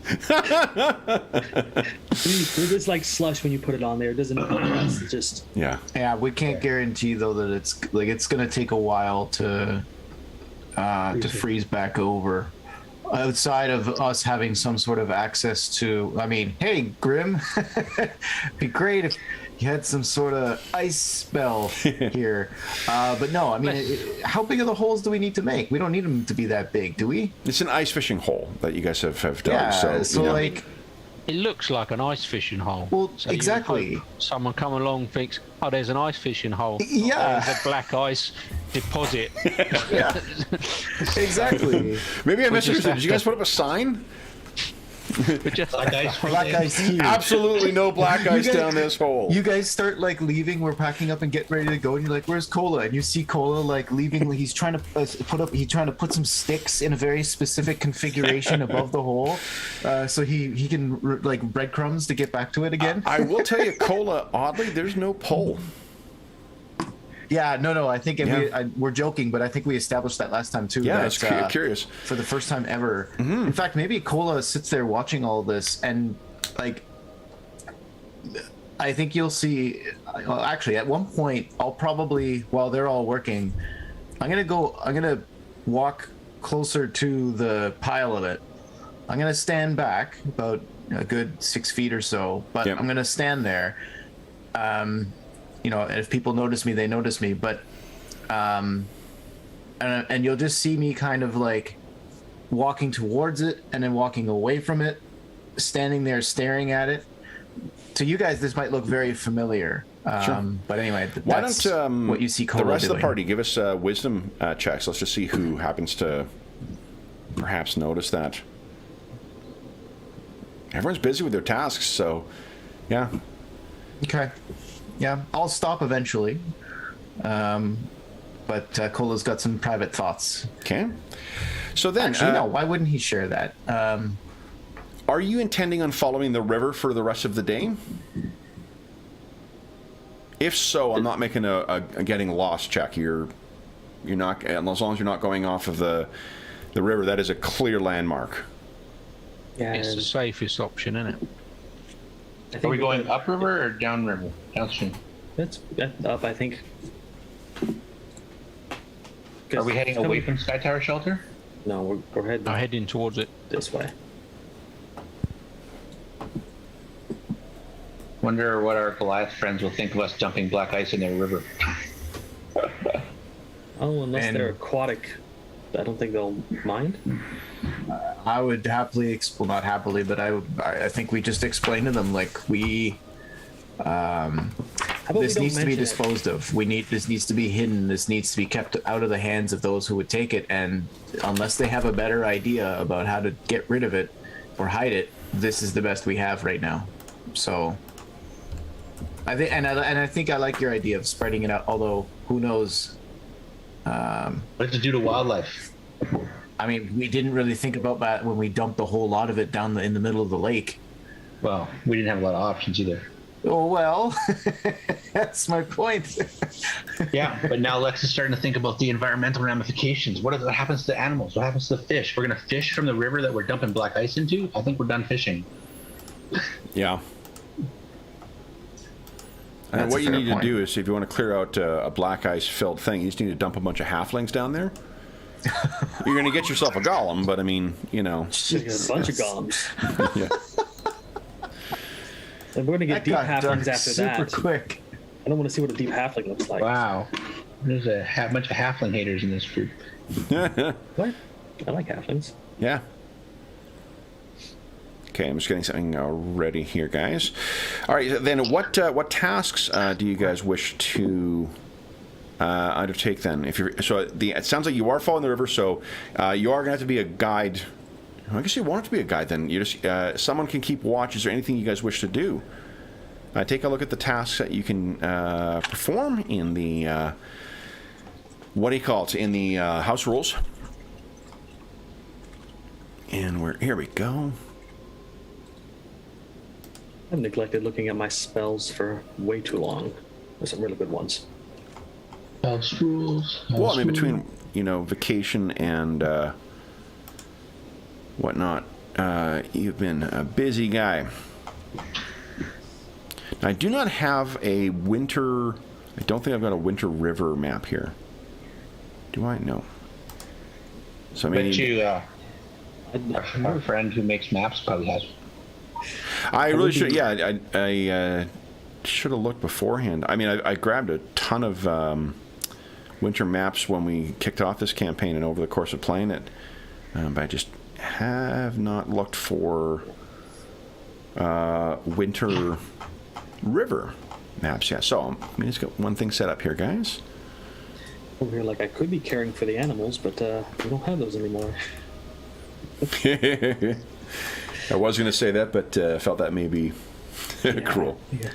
It's like slush when you put it on there. It doesn't compress. It just Yeah. Yeah, we can't guarantee though that it's going to take a while to freeze back over. Outside of us having some sort of access to, I mean, hey Grim, be great if you had some sort of ice spell here. But no, I mean, how big of the holes do we need to make? We don't need them to be that big, do we? It's an ice fishing hole that you guys have dug. Yeah, so you know. like, It looks like an ice fishing hole. Well, So you exactly. hope someone come along and thinks, oh, there's an ice fishing hole. Yeah. There's a black ice deposit. yeah, exactly. Maybe I we just misunderstood. have Did you guys to- put up a sign? But just Black ice. Black ice here. Absolutely no black ice guys- down this hole. You guys start like leaving. We're packing up and getting ready to go, and you're like, "Where's Cola?" And you see Cola like leaving. He's trying to He's trying to put some sticks in a very specific configuration above the hole, so he can like breadcrumbs to get back to it again. I will tell you, Cola, oddly, there's no pull. Yeah, no. I think Yeah. we're joking, but I think we established that last time too. Yeah, I that, was curious. for the first time ever. In fact, maybe Cola sits there watching all this, and like, I think you'll see. Well, actually, at one point, I'll probably, while they're all working, I'm gonna walk closer to the pile of it. I'm gonna stand back about a good 6 feet or so, but Yep. I'm gonna stand there. If people notice me, they notice me. But and you'll just see me kind of like walking towards it and then walking away from it, standing there staring at it. To you guys, this might look very familiar. Sure. But anyway, Why that's don't what you see the Cola rest of the doing. party give us wisdom checks? Let's just see who happens to perhaps notice that. Everyone's busy with their tasks, so yeah. Okay. Yeah, I'll stop eventually. But Cola's got some private thoughts. Okay. So then, Actually, no, why wouldn't he share that? are you intending on following the river for the rest of the day? If so, I'm not making a getting lost check. You're not, as long as you're not going off of the river. That is a clear landmark. Yeah, It's the safest option, isn't it? I think Are we we're going gonna- upriver or downriver? Downstream. That's up, I think. Are we heading away from Sky Tower Shelter? No, we're heading I'm heading towards it. this way. Wonder what our Goliath friends will think of us dumping black ice in their river. Oh, unless And- they're aquatic, I don't think they'll mind. I would happily, not happily, but I think we just explain to them like How about this we don't needs to be mention it? disposed of. This needs to be hidden. This needs to be kept out of the hands of those who would take it. And unless they have a better idea about how to get rid of it or hide it, this is the best we have right now. So I think, and I think I like your idea of spreading it out. Although who knows? What does it do to wildlife? I mean, we didn't really think about that when we dumped the whole lot of it down in the middle of the lake. Well, we didn't have a lot of options either. Oh well, that's my point. Yeah, but now Lex is starting to think about the environmental ramifications. What happens to the animals? What happens to the fish? We're going to fish from the river that we're dumping black ice into? I think we're done fishing. Yeah. And That's what a you fair need point. to do is, if you want to clear out a black ice filled thing, you just need to dump a bunch of halflings down there. You're going to get yourself a golem, but I mean, you know. Just a bunch of golems. Yeah. And we're gonna get deep got dark halflings after super that. quick. I don't want to see what a deep halfling looks like. Wow. There's a bunch of halfling haters in this group. What? I like halflings. Yeah. Okay, I'm just getting something ready here, guys. All right, then what tasks do you guys wish to undertake then? If you're it sounds like you are following the river, so you are going to have to be a guide. I guess you won't have to be a guide then. You just someone can keep watch. Is there anything you guys wish to do? Take a look at the tasks that you can perform in the what do you call it? In the house rules. And here we go. I've neglected looking at my spells for way too long. There's some really good ones. House rules. Well, I mean, between vacation and whatnot, you've been a busy guy. I do not have a winter. I don't think I've got a winter river map here. Do I? No. So Bet maybe you, our friend who makes maps probably has. I really should. Yeah, I should have looked beforehand. I mean, I grabbed a ton of winter maps when we kicked off this campaign and over the course of playing it, but I just have not looked for winter river maps yet. So I mean, let's get one thing set up here, guys. Over here, like I could be caring for the animals, but we don't have those anymore. I was going to say that, but felt that may be cruel. Yeah.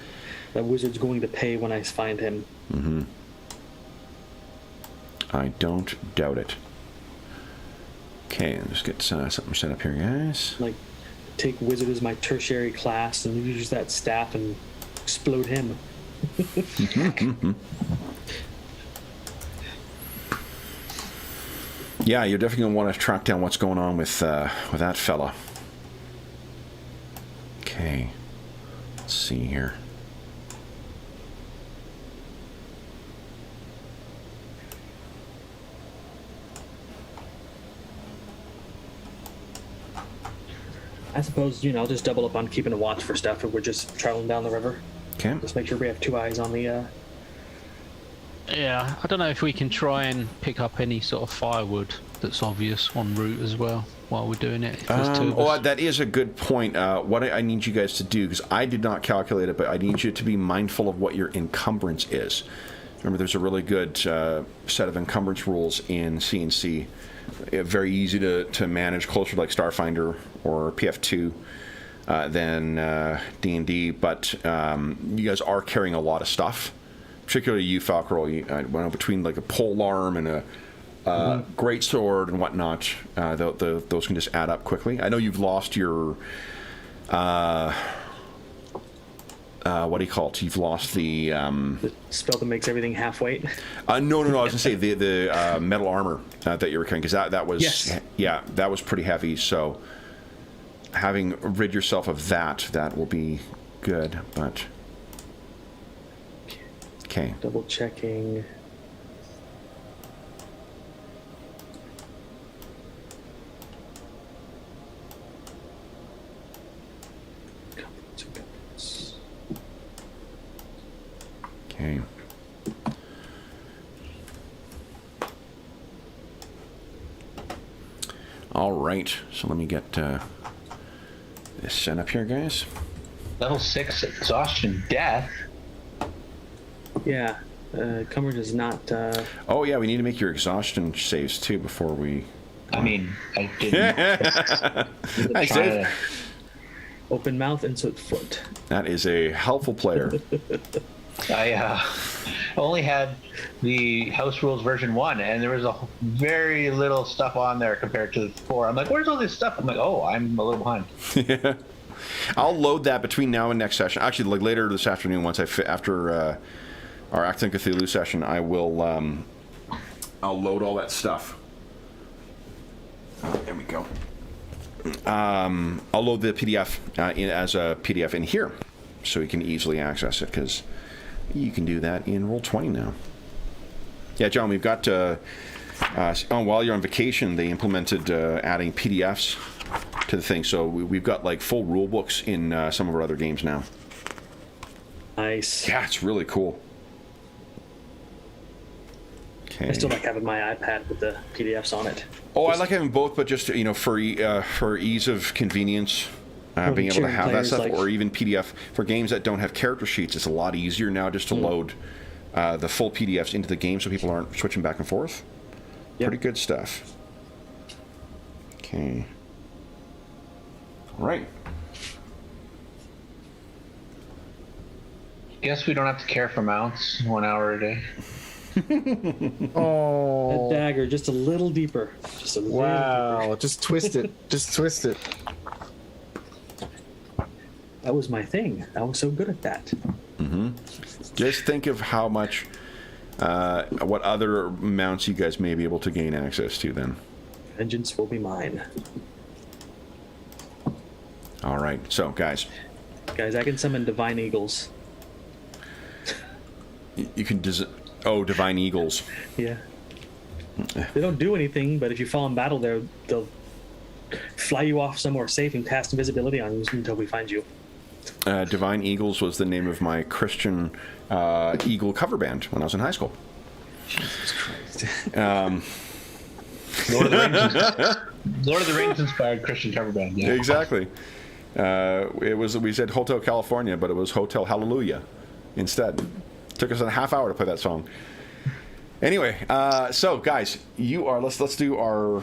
That wizard's going to pay when I find him. Mm-hmm. I don't doubt it. Okay, let's get something set up here, guys. Like, take wizard as my tertiary class and use that staff and explode him. Yeah, you're definitely going to want to track down what's going on with that fella. Okay, let's see here. I suppose, I'll just double up on keeping a watch for stuff if we're just traveling down the river. Okay. Just make sure we have 2 eyes on the. Yeah, I don't know if we can try and pick up any sort of firewood that's obvious en route as well while we're doing it. If there's 2 of us. That is a good point. What I need you guys to do, because I did not calculate it, but I need you to be mindful of what your encumbrance is. Remember, there's a really good set of encumbrance rules in C&C. Very easy to manage, closer to like Starfinder or PF2 than D&D, but you guys are carrying a lot of stuff. Particularly you, Falcarol, between like a polearm and a great sword and whatnot. Those can just add up quickly. I know you've lost your what do you call it? You've lost the spell that makes everything half weight. No. I was gonna say the metal armor that you were carrying, because that was that was pretty heavy. So having rid yourself of that will be good. But okay, Double checking. okay. All right. So let me get this set up here, guys. Level 6 exhaustion death. Yeah, Cumber does not. Oh yeah, we need to make your exhaustion saves too before we. I mean, I didn't. Nice save. Open mouth, insert foot. That is a helpful player. I only had the House Rules version 1, and there was very little stuff on there compared to 4. I'm like, where's all this stuff? I'm like, oh, I'm a little behind. Yeah. I'll load that between now and next session. Actually, like later this afternoon, once after our Acts in Cthulhu session, I will I'll load all that stuff. There we go. I'll load the PDF as a PDF in here, so you can easily access it, because you can do that in Roll20 now. Yeah, John, we've got while you're on vacation, they implemented adding PDFs to the thing, so we've got like full rule books in some of our other games now. Nice. Yeah, it's really cool. Okay. I still like having my iPad with the PDFs on it. Oh, I like having both, but just for ease of convenience, being able to have that stuff, or even PDF for games that don't have character sheets. It's a lot easier now just to load the full PDFs into the game, so people aren't switching back and forth. Yep. Pretty good stuff. Okay. All right. Guess we don't have to care for mounts 1 hour a day. Oh, A dagger, just a little deeper. Just a little deeper. Just twist it. Just twist it. That was my thing. I was so good at that. Mm-hmm. Just think of how much, what other mounts you guys may be able to gain access to then. Vengeance will be mine. All right, so guys. Guys, I can summon divine eagles. You can divine eagles. Yeah. They don't do anything, but if you fall in battle, they'll fly you off somewhere safe and cast invisibility on you until we find you. Divine Eagles was the name of my Christian Eagle cover band when I was in high school. Jesus Christ. Lord of the Rings inspired Christian cover band. Yeah. Exactly. We said Hotel California, but it was Hotel Hallelujah instead. Took us a half hour to play that song. Anyway, so guys, let's do our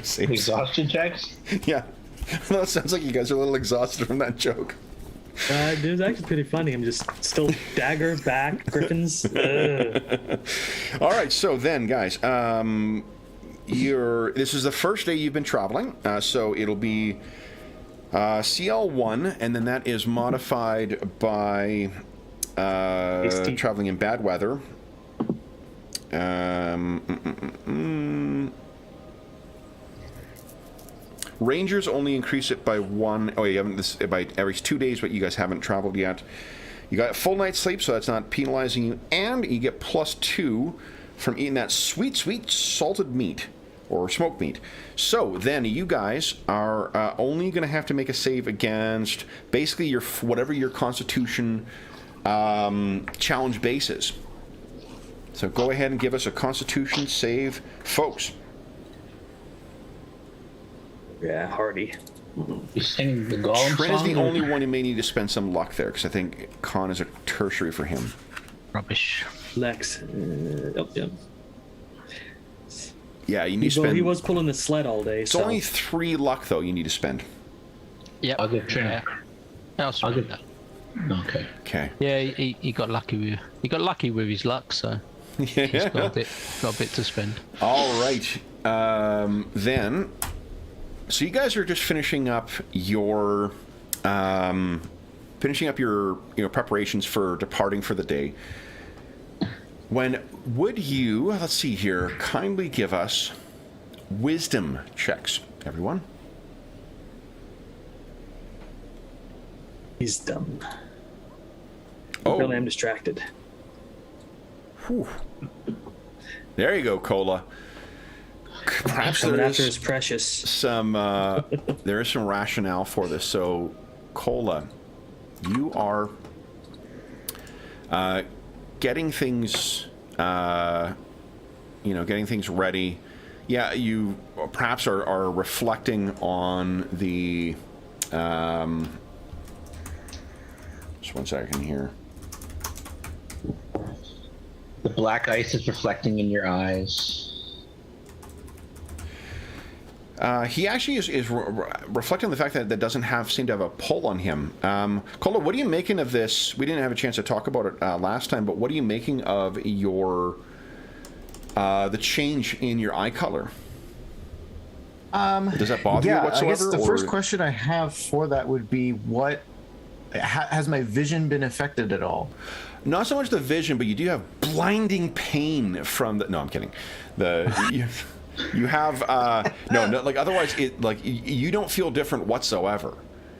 saves. Exhaustion checks? Yeah. Well, it sounds like you guys are a little exhausted from that joke. It was actually pretty funny. I'm just still dagger, back, griffins. All right, so then, guys, this is the first day you've been traveling, so it'll be CL1, and then that is modified by traveling in bad weather. Rangers only increase it by 1. Oh, you haven't by every 2 days, but you guys haven't traveled yet. You got a full night's sleep, so that's not penalizing you, and you get +2 from eating that sweet, sweet salted meat or smoke meat. So then you guys are only going to have to make a save against basically your whatever your Constitution challenge base is. So go ahead and give us a Constitution save, folks. Yeah, hardy. You sing the Gollum Trin is song? the only one you may need to spend some luck there, because I think Con is a tertiary for him. Rubbish. Lex. Yep. Yeah, you need to spend... He was pulling the sled all day, It's so... only 3 luck, though, you need to spend. Yep. I'll give Trin. Yeah. I'll spend that. Okay. Okay. Yeah, he got lucky with his luck, so he's got a bit to spend. All right. Then, so you guys are just finishing up your preparations for departing for the day. When would you, let's see here, kindly give us wisdom checks, everyone? He's dumb. Oh, Really, I'm distracted. whew. There you go, Cola. Perhaps Coming there after is his precious. some there is some rationale for this. So, Cola, you are getting things getting things ready. Yeah, you perhaps are reflecting on the just one second here. The black ice is reflecting in your eyes. He actually is reflecting on the fact that that doesn't seem to have a pull on him. Cola, what are you making of this? We didn't have a chance to talk about it last time, but what are you making of your the change in your eye color? Does that bother you whatsoever? I guess the or? first question I have for that would be, what has my vision been affected at all? Not so much the vision, but you do have blinding pain from the... No, I'm kidding. You have no, like otherwise it like you don't feel different whatsoever.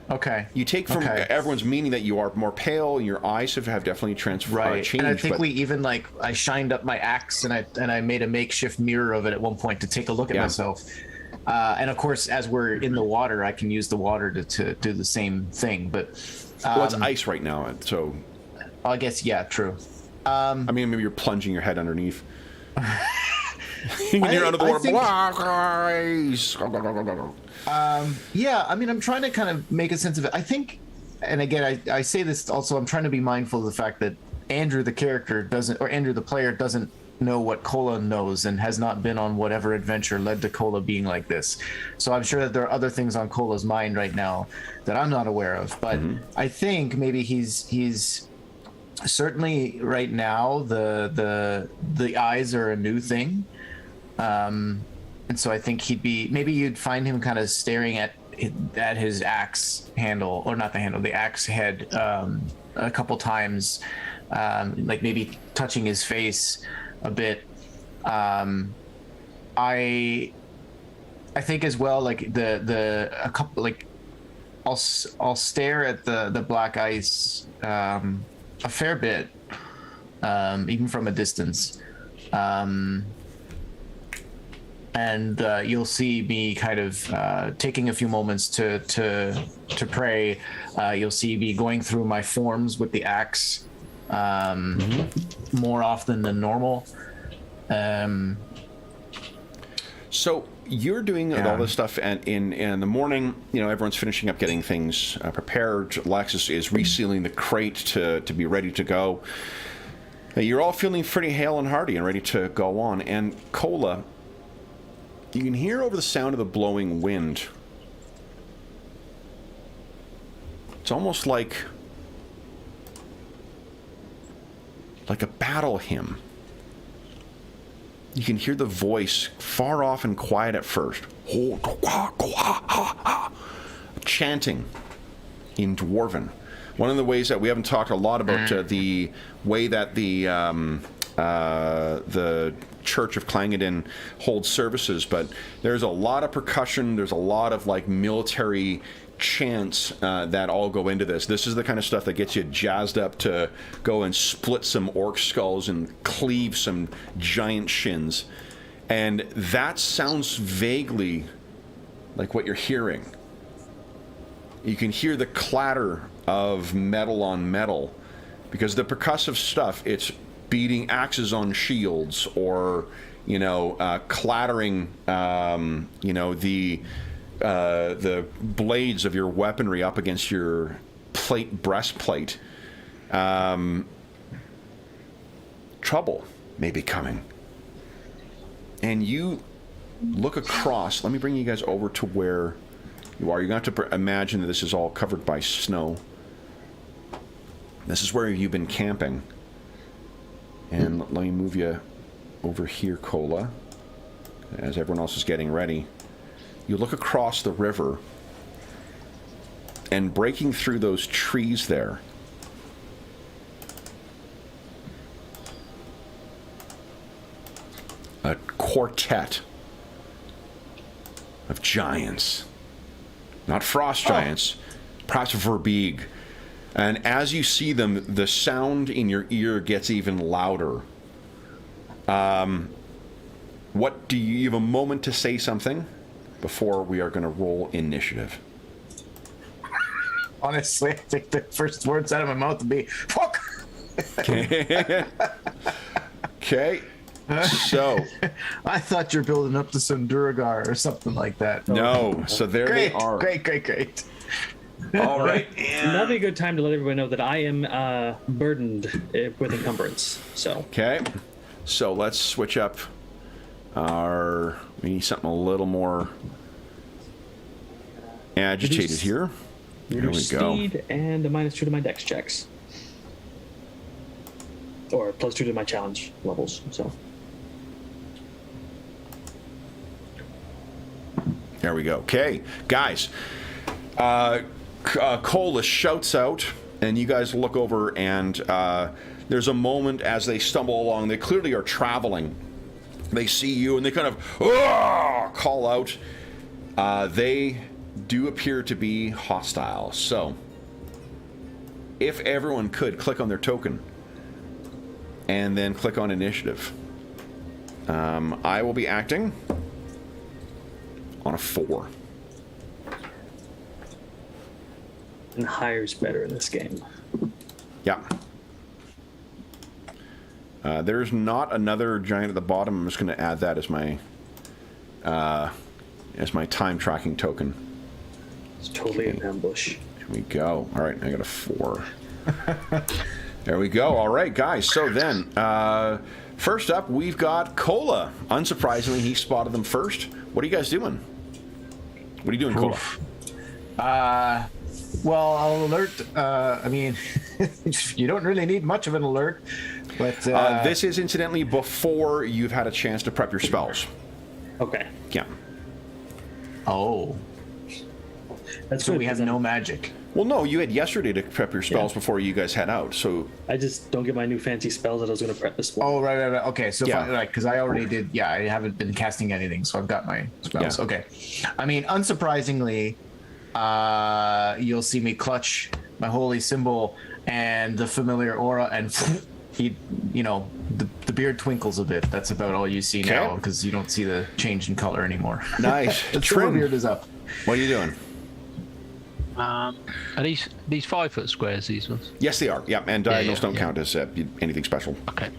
Okay. You take from everyone's meaning that you are more pale and your eyes have definitely changed. And I think we even I shined up my axe and I made a makeshift mirror of it at one point to take a look at myself. And of course, as we're in the water, I can use the water to do the same thing. But well, it's ice right now, so I guess true. I mean, maybe you're plunging your head underneath. You're under the water. Black ice. Yeah, I mean, I'm trying to kind of make a sense of it. I think, and again, I say this also, I'm trying to be mindful of the fact that Andrew, the character, doesn't, or Andrew, the player, doesn't know what Cola knows and has not been on whatever adventure led to Cola being like this. So I'm sure that there are other things on Cola's mind right now that I'm not aware of. But I think maybe he's certainly right now the eyes are a new thing. And so I think maybe you'd find him kind of staring at his axe handle, or not the handle, the axe head, a couple times, like maybe touching his face a bit. I think as well, like a couple, like I'll stare at the black ice a fair bit, even from a distance. And you'll see me kind of taking a few moments to pray. You'll see me going through my forms with the axe more often than normal. So you're doing all this stuff, and in the morning, everyone's finishing up getting things prepared. Lex is resealing the crate to be ready to go. You're all feeling pretty hale and hearty and ready to go on. And Cola, you can hear over the sound of the blowing wind. It's almost like a battle hymn. You can hear the voice far off and quiet at first, chanting in Dwarven. One of the ways that we haven't talked a lot about the way that the Church of Clangeddin holds services, but there's a lot of percussion. There's a lot of military chants that all go into this. This is the kind of stuff that gets you jazzed up to go and split some orc skulls and cleave some giant shins. And that sounds vaguely like what you're hearing. You can hear the clatter of metal on metal, because the percussive stuff, it's beating axes on shields, or, you know, clattering, you know, the blades of your weaponry up against your breastplate. Trouble may be coming. And you look across. Let me bring you guys over to where you are. You're going to have to imagine that this is all covered by snow. This is where you've been camping. And let me move you over here, Cola, as everyone else is getting ready. You look across the river, and breaking through those trees there, a quartet of giants. Not frost giants, perhaps verbeeg. And as you see them, the sound in your ear gets even louder. What do you have a moment to say something before we are going to roll initiative? Honestly, I think the first words out of my mouth would be, fuck! Okay. So. I thought you're building up to some Duragar or something like that. No. So there Great, they are. great. All right. That'd be a good time to let everybody know that I am burdened with encumbrance. So. Okay. So let's switch up our... We need something a little more agitated here. Here we go. Speed and a -2 to my dex checks. Or +2 to my challenge levels, so. There we go. Okay, guys. Cola shouts out, and you guys look over, and there's a moment as they stumble along. They clearly are traveling. They see you, and they kind of call out. They do appear to be hostile. So, if everyone could click on their token, and then click on initiative. I will be acting on a 4. And higher's better in this game. Yeah. There's not another giant at the bottom. I'm just going to add that as my time tracking token. It's totally an ambush. Here we go. All right, I got a 4. There we go. All right, guys. So then, first up, we've got Cola. Unsurprisingly, he spotted them first. What are you guys doing? What are you doing, Cola? Well, I'll alert. I mean, you don't really need much of an alert, but this is incidentally before you've had a chance to prep your spells. Okay. Yeah. Oh, That's so good, we have 'cause no magic. Well, no, you had yesterday to prep your spells before you guys head out. So I just don't get my new fancy spells that I was going to prep this morning. Oh, right. Okay, so Yeah. right, because I already did. Yeah, I haven't been casting anything, so I've got my spells. Yeah. Okay. I mean, unsurprisingly, you'll see me clutch my holy symbol and the familiar aura, and he, the beard twinkles a bit. That's about all you see now, because you don't see the change in color anymore. nice. The Trim. beard is up. What are you doing? Are these 5 foot squares, these ones? Yes, they are. Yeah, and diagonals don't yeah. count as anything special. Okay.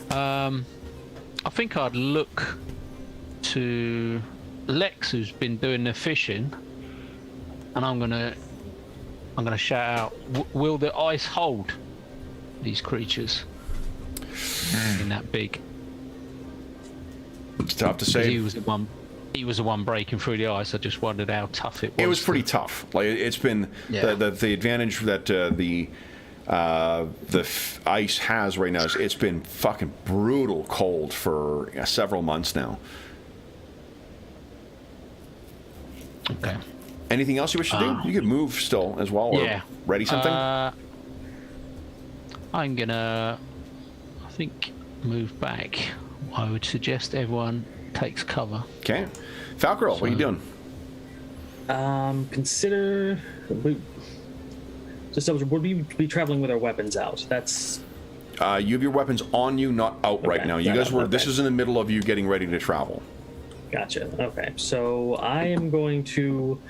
I think I'd look to Lex, who's been doing the fishing, and I'm gonna shout out: will the ice hold these creatures in that big? It's tough to 'Cause say. He was the one breaking through the ice. I just wondered how tough it was. It was pretty tough. Like it's been the advantage that the ice has right now is it's been fucking brutal cold for several months now. Okay. Anything else you wish to do? You could move still as well. Or ready something? I'm gonna, I think, move back. I would suggest everyone takes cover. Okay. Falcarol, what are you doing? Would we be traveling with our weapons out? That's You have your weapons on you, not out right Okay, now. You right guys on, were. okay. This is in the middle of you getting ready to travel. Gotcha. Okay, so I am going to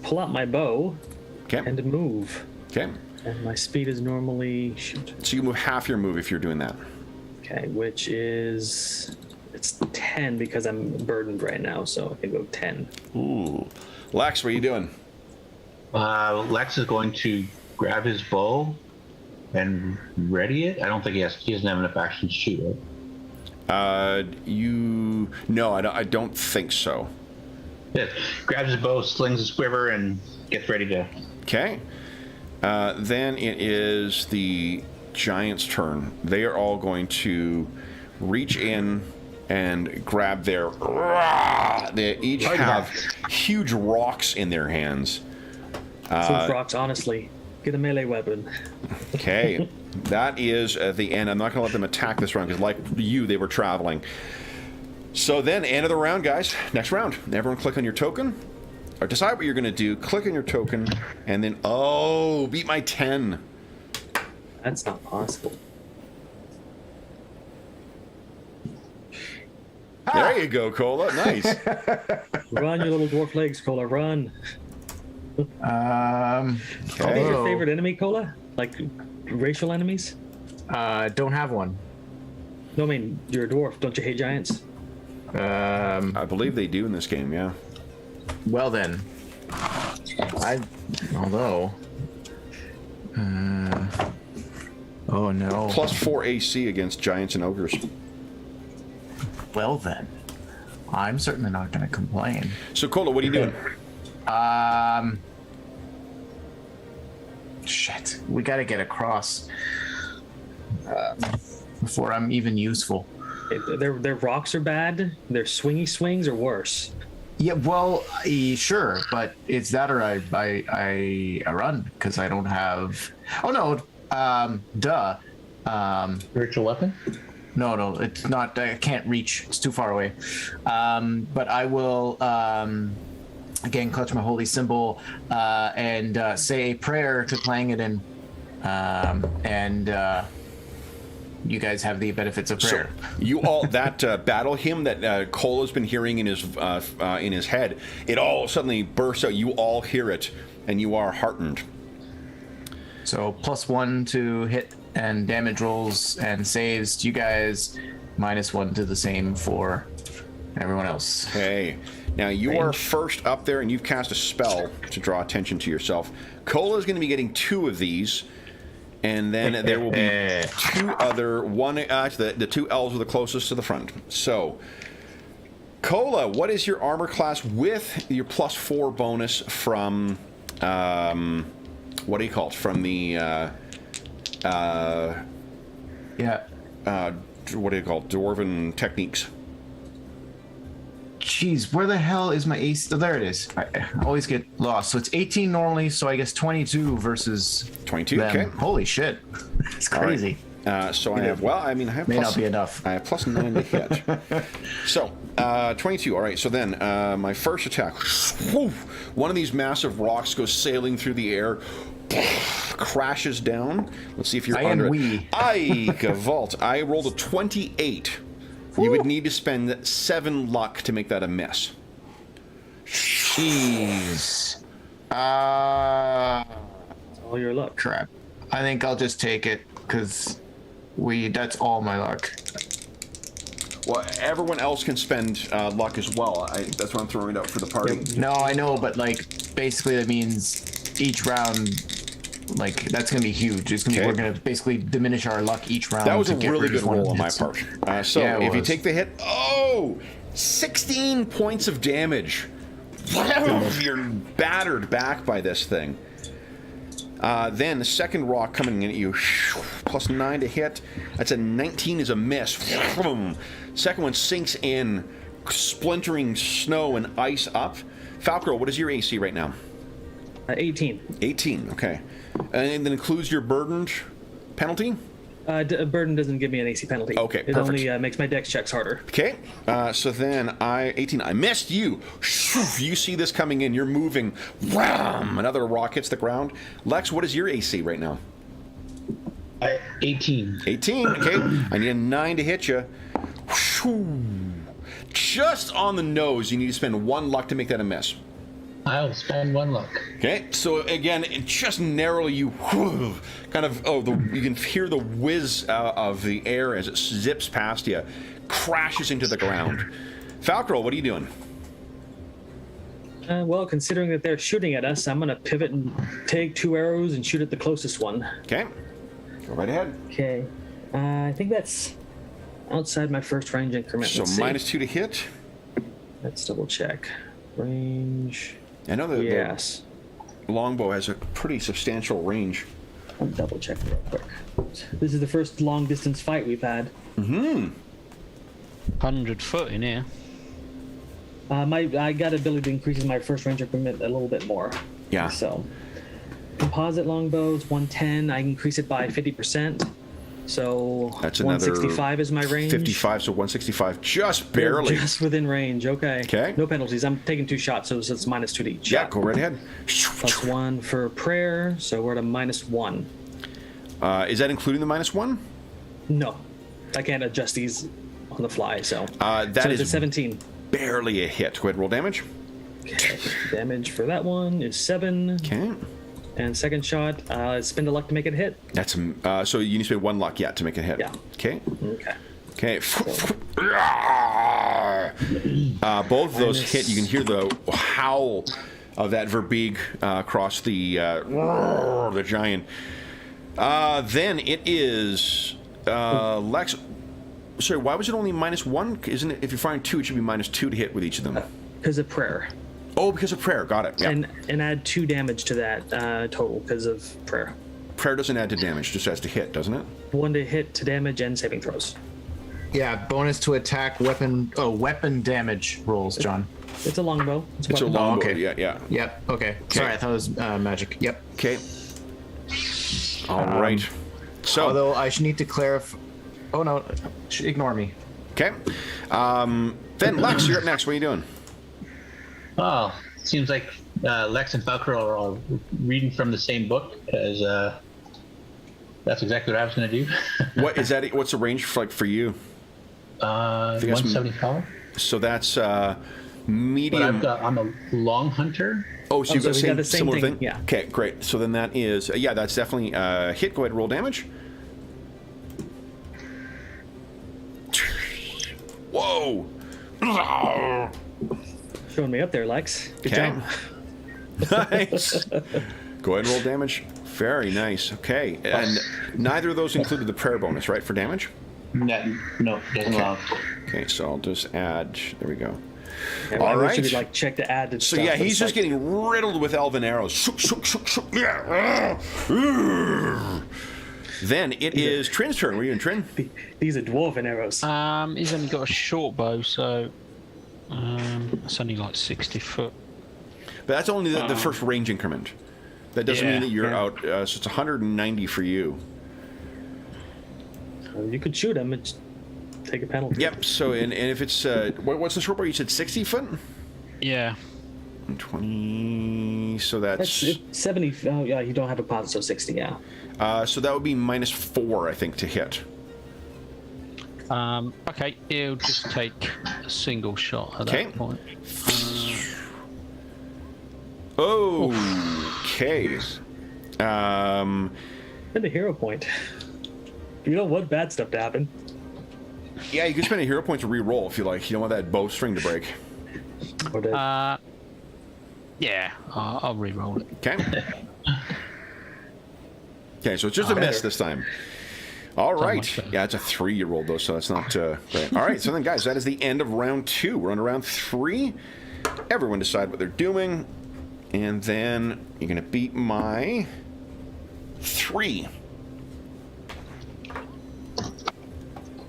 pull out my bow Okay. and move. Okay. And my speed is normally So you move half your move if you're doing that. okay, which is it's 10 because I'm burdened right now, so I can go 10. Ooh. Lex, what are you doing? Lex is going to grab his bow and ready it. I don't think he doesn't have enough action to shoot it. No, I don't think so. Yes. Grabs his bow, slings his quiver, and gets ready to. Okay. Then it is the giant's turn. They are all going to reach in and grab their. They each have huge rocks in their hands. Huge rocks, honestly. Get a melee weapon. Okay. That is at the end. I'm not going to let them attack this round because, like you, they were traveling. So then, end of the round, guys. Next round. Everyone click on your token. Or decide what you're going to do. Click on your token. And then, beat my 10. That's not possible. There you go, Cola. Nice. Run, your little dwarf legs, Cola, run. Um, Who's Okay. your favorite enemy, Cola? Like racial enemies? don't have one. No, I mean, you're a dwarf. Don't you hate giants? I believe they do in this game, yeah. Well then, although, oh no. Plus 4 AC against giants and ogres. Well then, I'm certainly not going to complain. So, Cola, what are you doing? Shit, we got to get across before I'm even useful. Their rocks are bad. Their swingy swings are worse. Yeah, well, sure, but it's that or I run because I don't have. Oh no, duh. Virtual weapon? No, it's not. I can't reach. It's too far away. But I will again clutch my holy symbol and say a prayer to Clangeddon, and you guys have the benefits of prayer. So, you all that battle hymn that Cola's been hearing in his head, it all suddenly bursts out. You all hear it, and you are heartened. So +1 to hit and damage rolls and saves to you guys, -1 to the same for everyone else. Okay. Now you are first up there, and you've cast a spell to draw attention to yourself. Cola is going to be getting 2 of these, and then there will be 2 other the 2 elves are the closest to the front. So, Cola, what is your armor class with your +4 bonus from what do you call it? From the what do you call it? Dwarven techniques. Jeez, where the hell is my ace? Oh, there it is. I always get lost. So it's 18 normally, so I guess 22 versus 22, them. okay. Holy shit. It's crazy. So I have, I have May plus, not be enough. I have +9 to hit. So, 22. All right, so then my first attack. Whew, one of these massive rocks goes sailing through the air, crashes down. Let's see if you're under it. I vault. I rolled a 28. You would need to spend 7 luck to make that a miss. Jeez. All your luck. Crap. I think I'll just take it because that's all my luck. Well, everyone else can spend luck as well. That's why I'm throwing it out for the party. No, I know, but basically that means each round, that's gonna be huge. It's gonna be, we're gonna basically diminish our luck each round. That was a really good roll on my part. So Yeah, if you take the hit, 16 points of damage. You're battered back by this thing. Then the second rock coming in at you, +9 to hit. That's a 19 is a miss. Second one sinks in, splintering snow and ice up. Falcro, what is your AC right now? 18. 18, okay. And that includes your burdened penalty? Burden doesn't give me an AC penalty. Okay, It perfect. only makes my dex checks harder. Okay, so then 18. I missed you. You see this coming in. You're moving. Wham! Another rock hits the ground. Lex, what is your AC right now? 18. 18. Okay, I need a 9 to hit you. Just on the nose. You need to spend 1 luck to make that a miss. I'll spend 1 luck. Okay, so again, it just narrowly you kind of you can hear the whiz of the air as it zips past you, crashes into the ground. Falcro, what are you doing? Well, considering that they're shooting at us, I'm going to pivot and take 2 arrows and shoot at the closest one. Okay, go right ahead. Okay. I think that's outside my first range increment. So Let's see. -2 to hit. Let's double check. Range. I know that Yes. the longbow has a pretty substantial range. I'll double check real quick. This is the first long distance fight we've had. 100 foot in here. I got ability to increase my first range increment a little bit more. Yeah. So, composite longbows 110. I increase it by 50%. So That's another 165 is my range. 55, so 165, just barely. Just within range. Okay. Okay. No penalties. I'm taking 2 shots, so it's -2 to each. Yeah, go right ahead. +1 for prayer, so we're at a -1. Is that including the -1? No, I can't adjust these on the fly. So That so is it's a 17. barely a hit. Go ahead, roll damage. Okay. Damage for that one is 7. Okay. And second shot, spend a luck to make it hit. That's so you need to spend 1 luck, to make it hit. Yeah. Okay. Okay. Okay. Both of those hit. You can hear the howl of that verbeeg across the giant. Then it is Lex. Sorry, why was it only -1? Isn't it? If you're firing 2, it should be -2 to hit with each of them. Because of prayer. Oh, because of prayer. Got it. Yeah. And add 2 damage to that total because of prayer. Prayer doesn't add to damage, just adds to hit, doesn't it? 1 to hit to damage and saving throws. Yeah, bonus to attack weapon damage rolls, John. It's a longbow. It's a weapon. longbow. okay. Yeah. Yep. Okay. Sorry, I thought it was magic. Yep. Okay. All right. So. Although I should need to clarify. Oh no, ignore me. Okay. Then Lex, you're up next. What are you doing? Oh, seems like Lex and Falcor are all reading from the same book, because that's exactly what I was going to do. What is that? What's the range for you? I think 175. So that's But medium. I'm a long hunter. Oh, so you've so got we the got the same same similar thing, thing? yeah. Okay, great. So then that is that's definitely hit. Go ahead, and roll damage. Whoa. Showing me up there, Lex. Good Okay. job. Nice. Go ahead and roll damage. Very nice. Okay, and neither of those included the prayer bonus, right, for damage? No, doesn't allow. Okay, so I'll just add. There we go. Yeah, All we right. should check to add. So yeah, he's just getting riddled with elven arrows. Shook, shook, shook, shook. Yeah. Then it is Trin's turn. What are you doing, Trin? These are dwarven arrows. He's only got a short bow, so it's only like 60 foot. But that's only the first range increment. That doesn't mean that you're out. So it's 190 for you. You could shoot him and just take a penalty. Yep. So and if it's what's the short bow? You said 60 foot. Yeah. 20. So that's It's 70. Oh, yeah, you don't have a pot, so 60. Yeah. so that would be -4, I think, to hit. Okay, he'll just take a single shot at Okay. that point. Okay. And a hero point. You don't want bad stuff to happen. Yeah, you can spend a hero point to re-roll if you like. You don't want that bowstring to break. Or to, Yeah, I'll re-roll it. Okay. Okay, so it's just a miss this time. All right. much better. Yeah, it's a 3 you rolled though, so that's not great. All right, so then guys, that is the end of round 2. We're on to round 3. Everyone decide what they're doing, and then you're gonna beat my 3.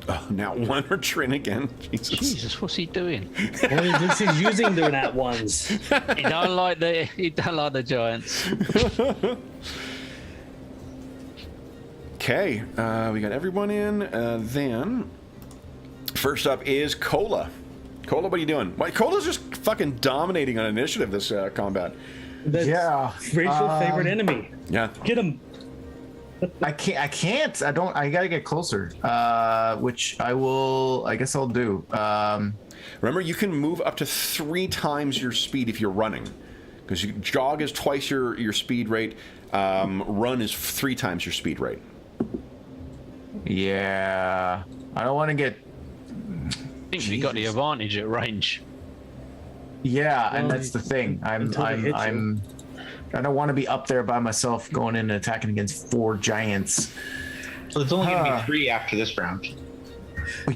Oh, now 1 for Trin again. Jesus. Jesus, what's he doing? this is using the nat ones. He don't like the giants. Okay, we got everyone in. Then, first up is Cola. Cola, what are you doing? Why, Cola's just fucking dominating on initiative this combat. That's Yeah, Rachel's favorite enemy. Yeah. Get him. I can't. I don't. I gotta get closer. Which I will. I guess I'll do. Remember, you can move up to 3 times your speed if you're running, because jog is twice your speed rate. Run is 3 times your speed rate. Yeah. I don't want to get. I think we got the advantage at range. Yeah, and Well, that's the thing. until they hit you. I don't want to be up there by myself going in and attacking against 4 giants. So it's only going to be 3 after this round.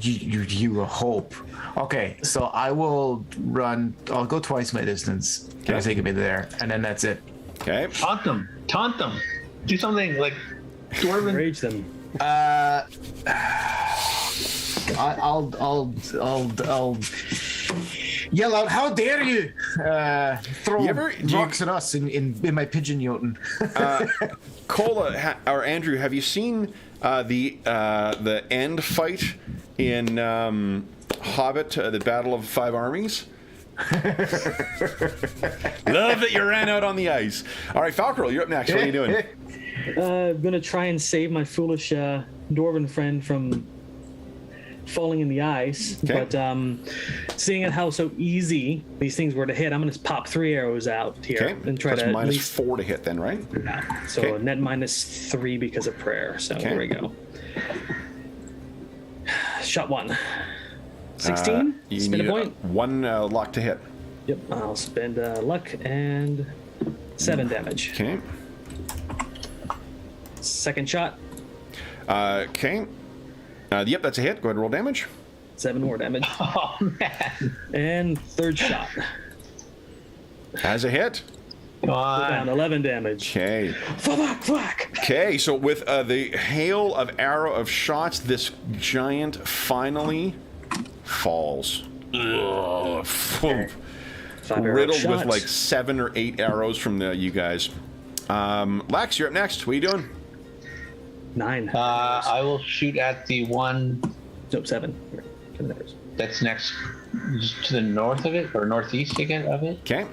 You hope. Okay, so I will run. I'll go twice my distance. Okay. It'll take me there, and then that's it. Okay. Taunt them. Taunt them. Do something like Dwarven. Rage them. I'll yell out, "How dare you!" Throw rocks at us in my pigeon Jotun. Cola or Andrew, have you seen the end fight in Hobbit, the Battle of 5 Armies? Love that you ran out on the ice. All right, Falcarol, you're up next. What are you doing? I'm gonna try and save my foolish dwarven friend from falling in the ice. Okay. But seeing how so easy these things were to hit, I'm gonna pop 3 arrows out here Okay, and try that's to at minus least 4 to hit then, right? So Okay. a net minus 3 because of prayer. So Okay. here we go. Shot 1. 16. You Spin need a point. 1 luck to hit. Yep. I'll spend luck and 7 damage. Okay. Second shot. Okay. Yep, that's a hit. Go ahead and roll damage. 7 more damage. Oh man. And third shot. As a hit. Come Down on. 11 damage. Okay. Thwack. Okay, so with the hail of shots, this giant finally falls. Ugh. 5 arrow Riddled with shots. like 7 or 8 arrows from you guys. Lex, you're up next. What are you doing? 9. I will shoot at the one Nope, 7. 7 arrows. that's next, just to the north of it, or northeast again of it. Okay.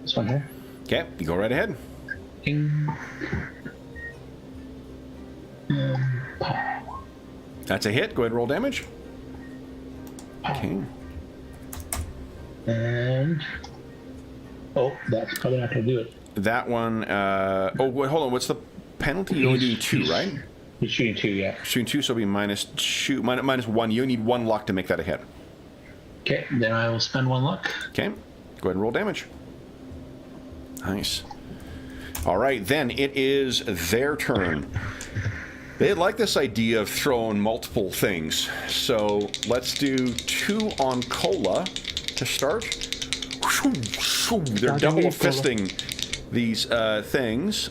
This one here. Okay, you go right ahead. Ding. That's a hit. Go ahead and roll damage. Okay. And that's probably not gonna do it. That one. Oh, wait, hold on. What's the penalty? You're only doing 2, right? You're shooting 2, yeah. Shooting 2, so it'll be minus 1. You need 1 luck to make that a hit. Okay, then I will spend 1 luck. Okay. Go ahead and roll damage. Nice. All right, then it is their turn. They like this idea of throwing multiple things. So let's do 2 on Cola to start. They're double fisting these things.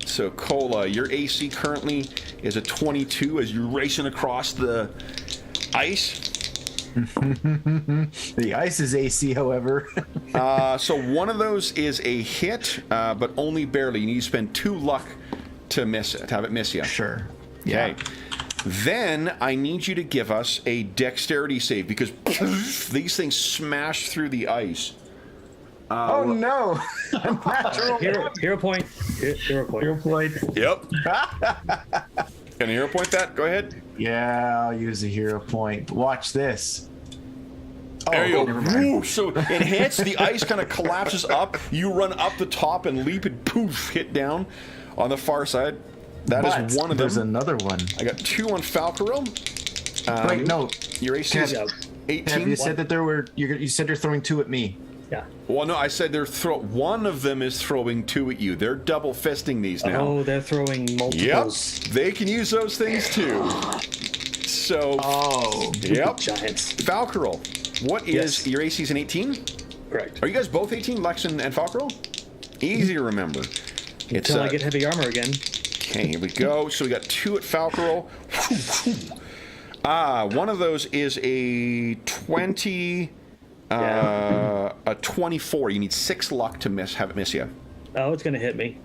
So Cola, your AC currently is a 22 as you're racing across the ice. The ice is AC, however. So one of those is a hit, but only barely. You need to spend 2 luck to miss it, have it miss you. Sure. Okay. Then I need you to give us a dexterity save because these things smash through the ice. Oh no! Hero point. Hero point. Hero point. Yep. Can I hero point that? Go ahead. Yeah, I'll use a hero point. Watch this. There you never go. mind. Woo, so it hits, the ice kind of collapses up. You run up the top and leap and poof, hit down on the far side. That is But one of them. There's another one. I got 2 on Falcaril. Wait, no. Your AC is Yeah. 18. Have you said that there were? You said you're throwing 2 at me. Yeah. Well, no, I said one of them is throwing 2 at you. They're double fisting these now. Oh, they're throwing Yep, multiples. they can use those things too. So, Oh. yep. Giants. Falcaril, what is Yes. your AC is an 18? Correct. Are you guys both 18, Lex and Falcaril? Easy to remember. It's Until I get heavy armor again. okay. Here we go. So we got 2 at Falcaril. One of those is a 20. A 24. You need 6 luck to have it miss you. Oh, it's gonna hit me.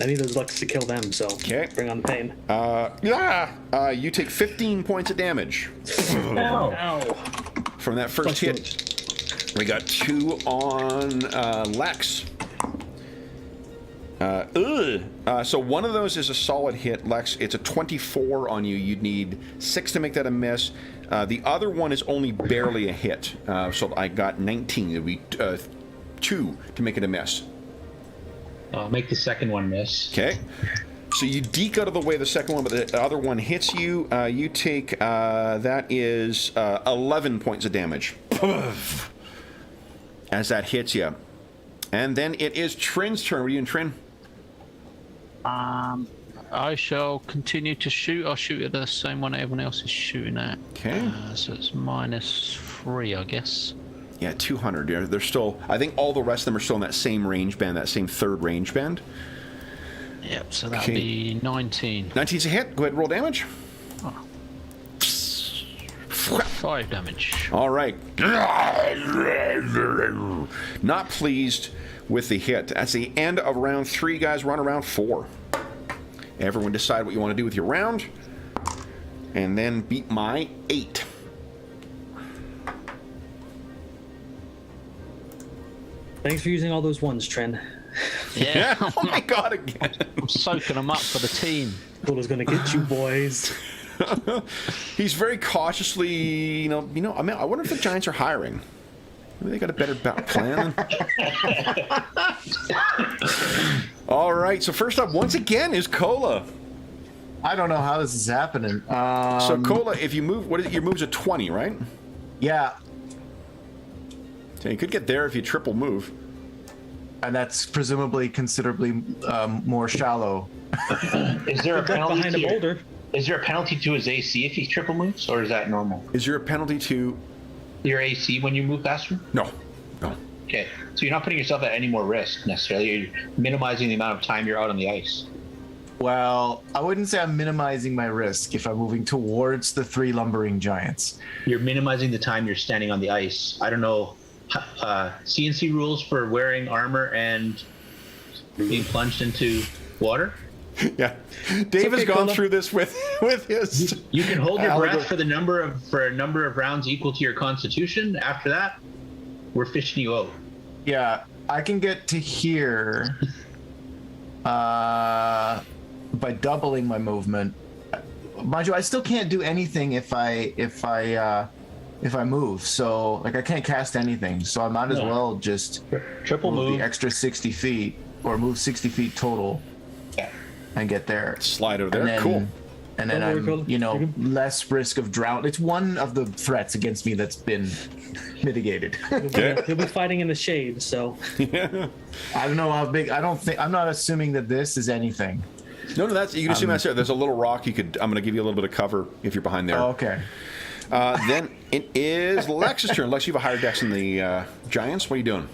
I need those lucks to kill them, so Okay. bring on the pain. You take 15 points of damage Ow. from that first Flex hit. We got 2 on Lex. So one of those is a solid hit, Lex. It's a 24 on you. You'd need 6 to make that a miss. The other one is only barely a hit. So I got 19. It would be 2 to make it a miss. I'll make the second one miss. Okay. So you deke out of the way the second one, but the other one hits you. You take, that is 11 points of damage. As that hits you. And then it is Trin's turn. What are you doing, Trin? I shall continue to shoot. I'll shoot at the same one everyone else is shooting at. Okay. So it's -3, I guess. Yeah, 200. Yeah, they're still, I think all the rest of them are still in that same range band, that same third range band. Yep, so that'll Okay. be 19. 19's a hit. Go ahead and roll damage. 5 damage. All right. Not pleased with the hit. That's the end of round 3, guys. We're on round 4. Everyone decide what you want to do with your round. And then beat my 8. Thanks for using all those ones, Tren. Yeah, Oh my god, again. I'm soaking them up for the team. Coola's gonna get you, boys. He's very cautiously, I mean, I wonder if the Giants are hiring. Maybe they got a better plan. All right, so first up, once again, is Cola. I don't know how this is happening. So Cola, if you move, your move's a 20, right? Yeah, So you could get there if you triple move. and that's presumably considerably more shallow. Is there a Duck penalty behind a to boulder. Is there a penalty to his AC if he triple moves, or is that normal? Is there a penalty to? Your AC when you move faster? No. Okay, so you're not putting yourself at any more risk necessarily. You're minimizing the amount of time you're out on the ice. Well, I wouldn't say I'm minimizing my risk if I'm moving towards the 3 lumbering giants. You're minimizing the time you're standing on the ice. I don't know. CNC rules for wearing armor and being plunged into water. Yeah, Dave has okay, gone Cola. through this with his. You can hold your Alligator. breath for a number of rounds equal to your constitution. After that, we're fishing you out. Yeah, I can get to here by doubling my movement. Mind you, I still can't do anything if I move. So like I can't cast anything. So I might as well just Triple move. the extra 60 feet or move 60 feet total Yeah. and get there. Slide over there. And then, Cool. And then Don't worry, I'm, Cola. you know, You're good. less risk of drown. It's one of the threats against me that's been mitigated. Okay. You'll be fighting in the shade, so Yeah. I don't know how big. I'm not assuming that this is anything. No, that's you can assume that's there. There's a little rock. I'm going to give you a little bit of cover if you're behind there. Oh, okay. Then it is Lex's turn. Lex, you have a higher dex than the Giants. What are you doing?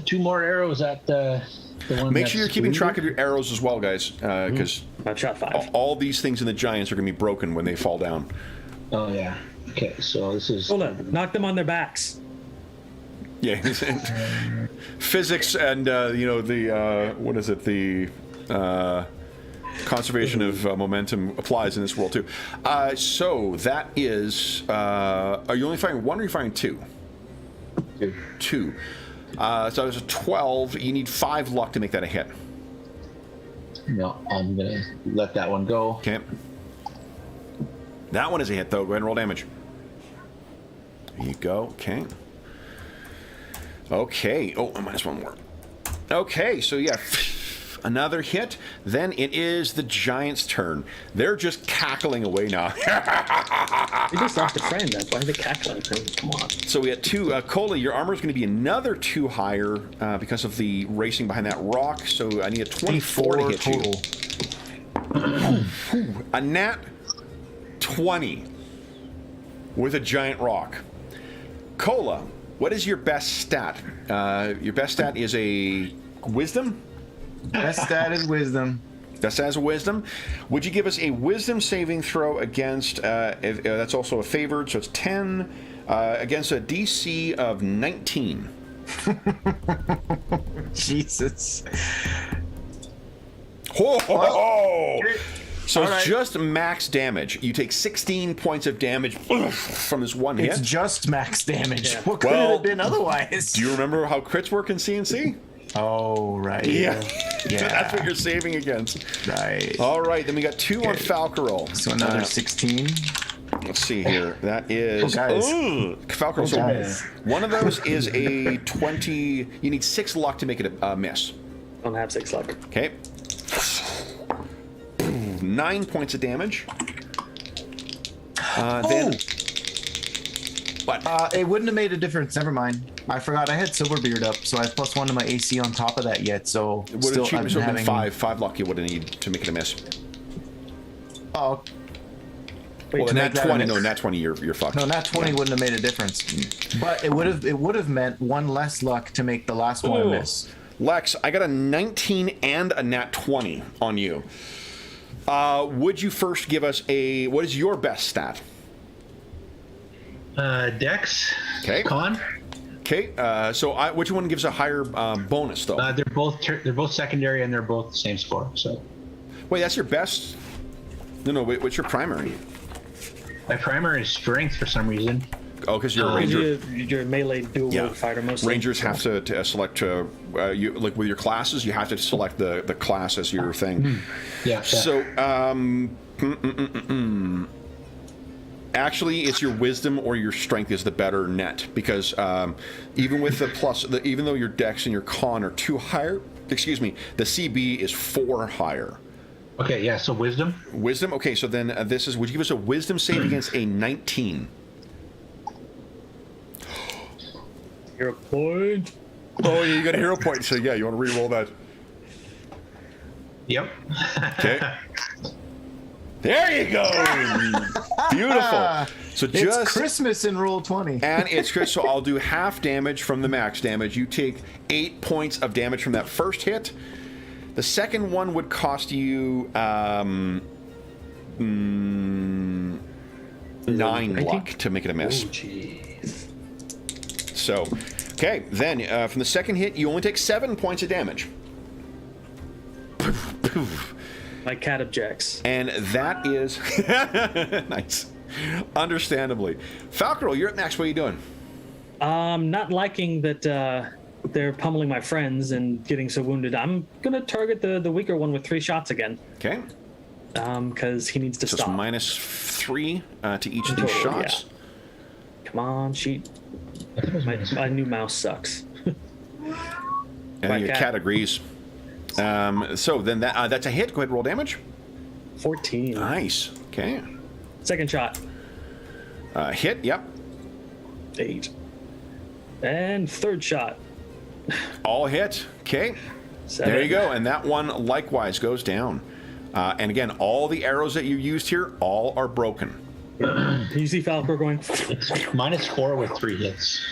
2 more arrows at the one. Make sure you're that's keeping blue. track of your arrows as well, guys, because I've shot 5. all these things in the Giants are going to be broken when they fall down. Oh yeah. Okay, so this is. Hold on, knock them on their backs. Yeah, physics and the what is it? The conservation of momentum applies in this world too. So that is. Are you only firing 1 or are you firing 2? 2. So it's a 12. You need 5 luck to make that a hit. No, I'm gonna let that one go. Okay. That one is a hit though. Go ahead and roll damage. There you go. Okay. Okay. Oh, minus 1 more. Okay, so yeah, another hit. Then it is the Giants' turn. They're just cackling away now. We just lost a friend. That's why the cackling thing. Come on. So we had 2. Cola, your armor is going to be another 2 higher because of the racing behind that rock. So I need a 24 to hit total. you. A nat 20 with a giant rock. Cola, what is your best stat? Your best stat is a wisdom? Best stat is wisdom. Best stat is a wisdom. Would you give us a wisdom saving throw against, that's also a favored, so it's 10, against a DC of 19. Jesus. Ho, ho, ho. So All it's right. just max damage. You take 16 points of damage from this one It's hit. just max damage. Yeah. What could it Well, have been otherwise? Do you remember how crits work in CNC? Oh, right. Yeah. Yeah. That's what you're saving against. Right. All right, then we got 2 on Falcarol. So another 16. Let's see here. That is... Oh, guys. Falcarol. So guys. one of those is a 20... You need 6 luck to make it a miss. I don't have 6 luck. Okay. 9 points of damage. Then... What? It wouldn't have made a difference. Never mind. I forgot I had Silverbeard up, so I have +1 to my AC on top of that yet. So It would have been 5 luck you would have needed to make it a miss. Oh, Well, to nat make that a 20, miss. no, nat 20, you're fucked. no, nat 20 wouldn't have made a difference. But it would have meant 1 less luck to make the last one a Ooh. miss. Lex, I got a 19 and a nat 20 on you. Would you first give us what is your best stat? Dex. Okay. Con. Okay, so which one gives a higher bonus, though? They're both secondary and they're both the same score. So Wait, that's your best? No, wait, what's your primary? my primary is strength for some reason. Oh, because you're a Because ranger. you're a melee dual wield fighter mostly. Rangers have to select, you like with your classes, you have to select the class as your thing. Yeah. So, actually, it's your wisdom or your strength is the better net, because even with the plus, even though your dex and your con are 2 higher, excuse me, the CB is 4 higher. Okay. Yeah. So wisdom. Wisdom. Okay, so then this is. Would you give us a wisdom save against a 19? Hero point. Oh, yeah, you got a hero point. So yeah, you want to re-roll that? Yep. Okay. There you go. Beautiful. So It's just Christmas in roll 20. and it's Chris. So I'll do half damage from the max damage. You take 8 points of damage from that first hit. The second one would cost you 9 luck to make it a miss. Oh, jeez. So, okay, then from the second hit, you only take 7 points of damage. My cat objects. And that is nice. Understandably. Falcarol, you're up next. What are you doing? Not liking that they're pummeling my friends and getting so wounded. I'm gonna target the weaker one with 3 shots again. Okay. Because he needs to So it's stop. -3 to each of these Total, shots. Come on, sheet. My new mouse sucks. And My your cat. cat agrees. So then that's a hit. Go ahead and roll damage. 14. Nice. Okay. Second shot. Hit. Yep. 8. And third shot. All hit. Okay. 7. There you go. And that one likewise goes down. And again, all the arrows that you used here, all are broken. You see Falcor going. It's -4 with 3 hits,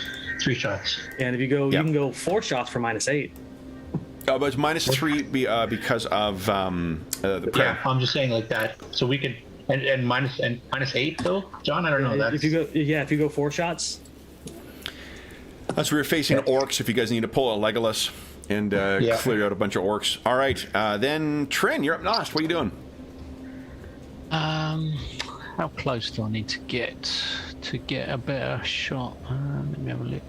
3 shots. And if you go, Yeah. you can go 4 shots for -8. But it's -3 because of the prayer. Yeah, I'm just saying like that. So we could and -8 though, John. I don't know. That's If you go 4 shots. So we're facing orcs. If you guys need to pull a Legolas and clear out a bunch of orcs. All right. Then Trin, you're up next. What are you doing? How close do I need to get a better shot? Let me have a look.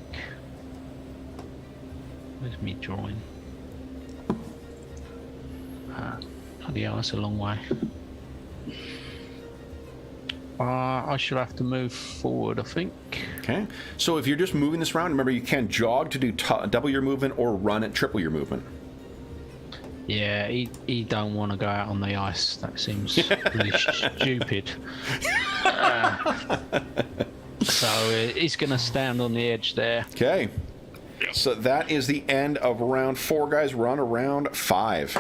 Where's me drawing? Bloody hell, that's a long way. I should have to move forward, I think. Okay. So if you're just moving this around, remember you can jog to do double your movement or run at triple your movement. Yeah, he don't want to go out on the ice. That seems really stupid. So he's going to stand on the edge there. Okay. So that is the end of round 4, guys. We're on to round 5.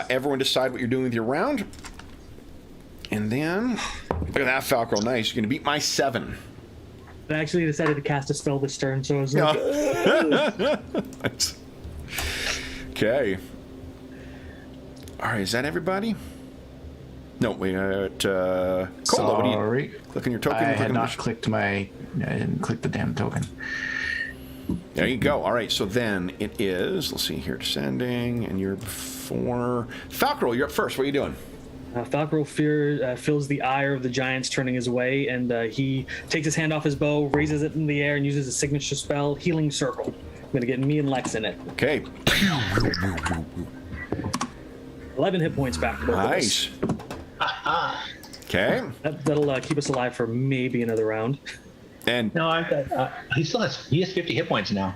Everyone decide what you're doing with your round. And then, look at that, Falco. Nice. You're going to beat my 7. I actually decided to cast a spell this turn, so I was like, Nice. Okay. All right, is that everybody? No, we got Cola. What do you Sorry. click on your token? I Click had on not the- clicked I didn't click the damn token. There you go. All right, so then it is, let's see here, descending, and you're before... Falcarol, you're up first. What are you doing? Falcor feels the ire of the giants turning his way, and he takes his hand off his bow, raises it in the air, and uses a signature spell, Healing Circle. I'm gonna get me and Lex in it. Okay. 11 hit points back. Both of us. Nice. Okay. That'll keep us alive for maybe another round. And No, I've got. He has 50 hit points now.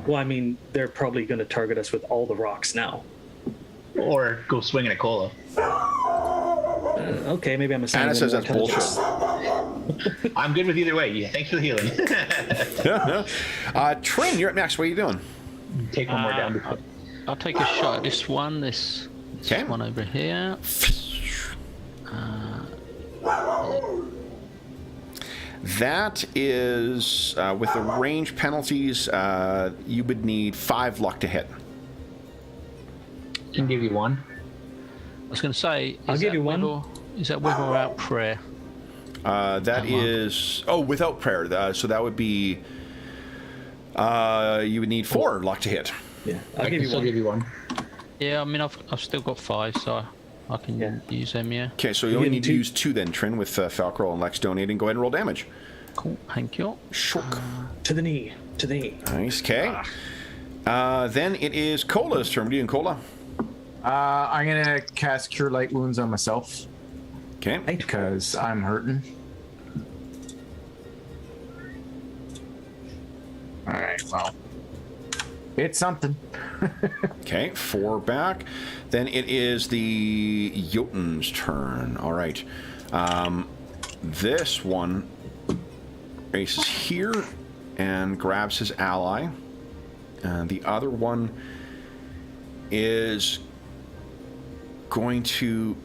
Well, I mean, they're probably going to target us with all the rocks now. Or go swinging at Cola. Okay, maybe I'm a Anna says that's bullshit. I'm good with either way. Yeah, thanks for the healing. Trin, you're up next. What are you doing? Take one more down. I'll take a shot at this one. This Okay. one over here. That is, with the range penalties, you would need 5 luck to hit. Can give you one. I was going to say, I'll give you one. Is that with or without prayer? That is, without prayer. So that would be, you would need 4 luck to hit. Yeah, I I'll can give you still one. give you one. Yeah, I mean, I've still got 5, so I can Yeah. use them, yeah. Okay, so you You only get need to 2. use 2 then, Trin, with Falcro and Lex donating. Go ahead and roll damage. Cool, thank you. Shook. To the knee. To the knee. Nice, okay. Then it is Cola's turn. What are you doing, Cola? I'm gonna cast Cure Light Wounds on myself Okay. because I'm hurting. All right, well, it's something. Okay, 4 back. Then it is the Jotun's turn. All right. This one races here and grabs his ally. The other one is going to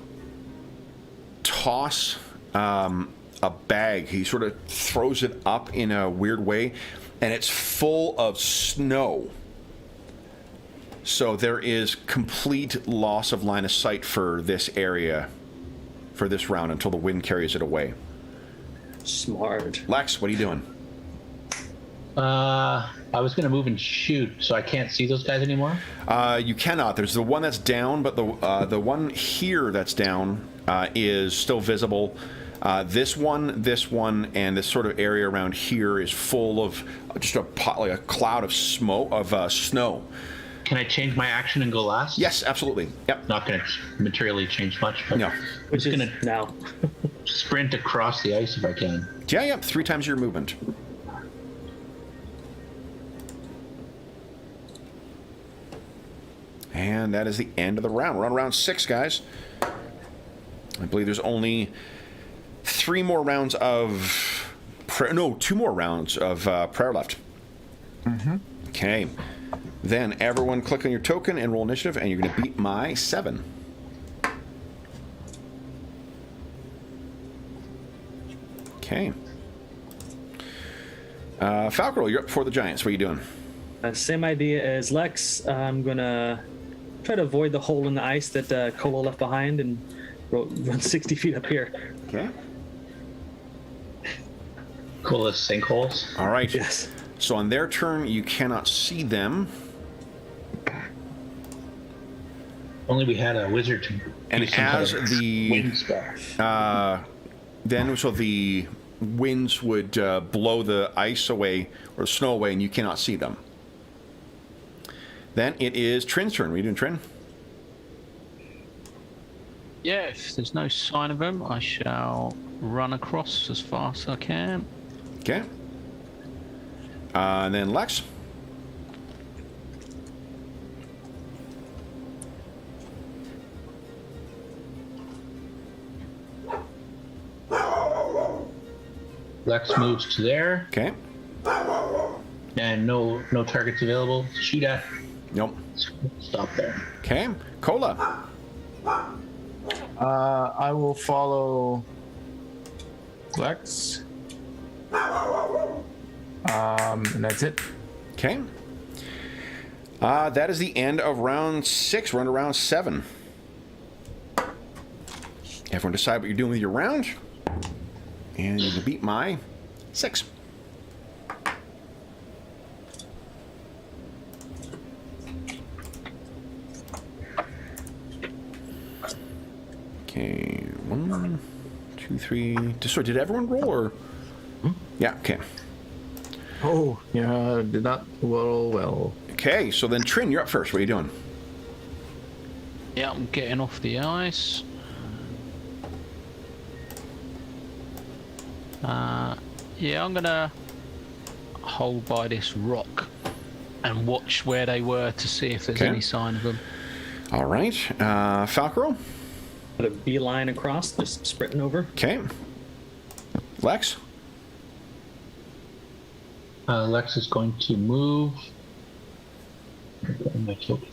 toss a bag. He sort of throws it up in a weird way, and it's full of snow. So there is complete loss of line of sight for this area, for this round, until the wind carries it away. Smart. Lex, what are you doing? I was going to move and shoot, so I can't see those guys anymore. You cannot. There's the one that's down, but the one here that's down is still visible. This one, and this sort of area around here is full of just like a cloud of smoke of snow. Can I change my action and go last? Yes, absolutely. Yep. Not going to materially change much. But No. Which is gonna- now. sprint across the ice if I can. Yeah, yep. 3 times your movement. And that is the end of the round. We're on round 6, guys. I believe there's only 3 more rounds of prayer. No, 2 more rounds of prayer left. Mm-hmm. Okay. Then everyone click on your token and roll initiative, and you're going to beat my 7. Okay. Falcro, you're up before the Giants. What are you doing? Same idea as Lex. I'm gonna try to avoid the hole in the ice that Cola left behind and run 60 feet up here. Okay. Coolest sinkholes. All right. Yes. So on their turn, you cannot see them. Only we had a wizard to And do some kind as of the wind spell. then so the winds would blow the ice away or snow away, and you cannot see them. Then it is Trin's turn. What are you doing, Trin? Yeah, if there's no sign of them, I shall run across as fast as I can. Okay. And then Lex. Lex moves to there, Okay. and no targets available to shoot at. Nope. Stop there. Okay. Cola. I will follow Lex. And that's it. Okay. That is the end of round 6. We're on to round 7. Everyone decide what you're doing with your round. And you can beat my 6. Okay. 1, 2, 3. So did everyone roll or? Yeah, okay. Oh, yeah, did not roll well. Okay, so then Trin, you're up first. What are you doing? Yeah, I'm getting off the ice. Yeah, I'm gonna hold by this rock and watch where they were to see if there's Okay. any sign of them. All right. Falcaro? Put a beeline across, just sprinting over. Okay. Lex? Lex is going to move. My token.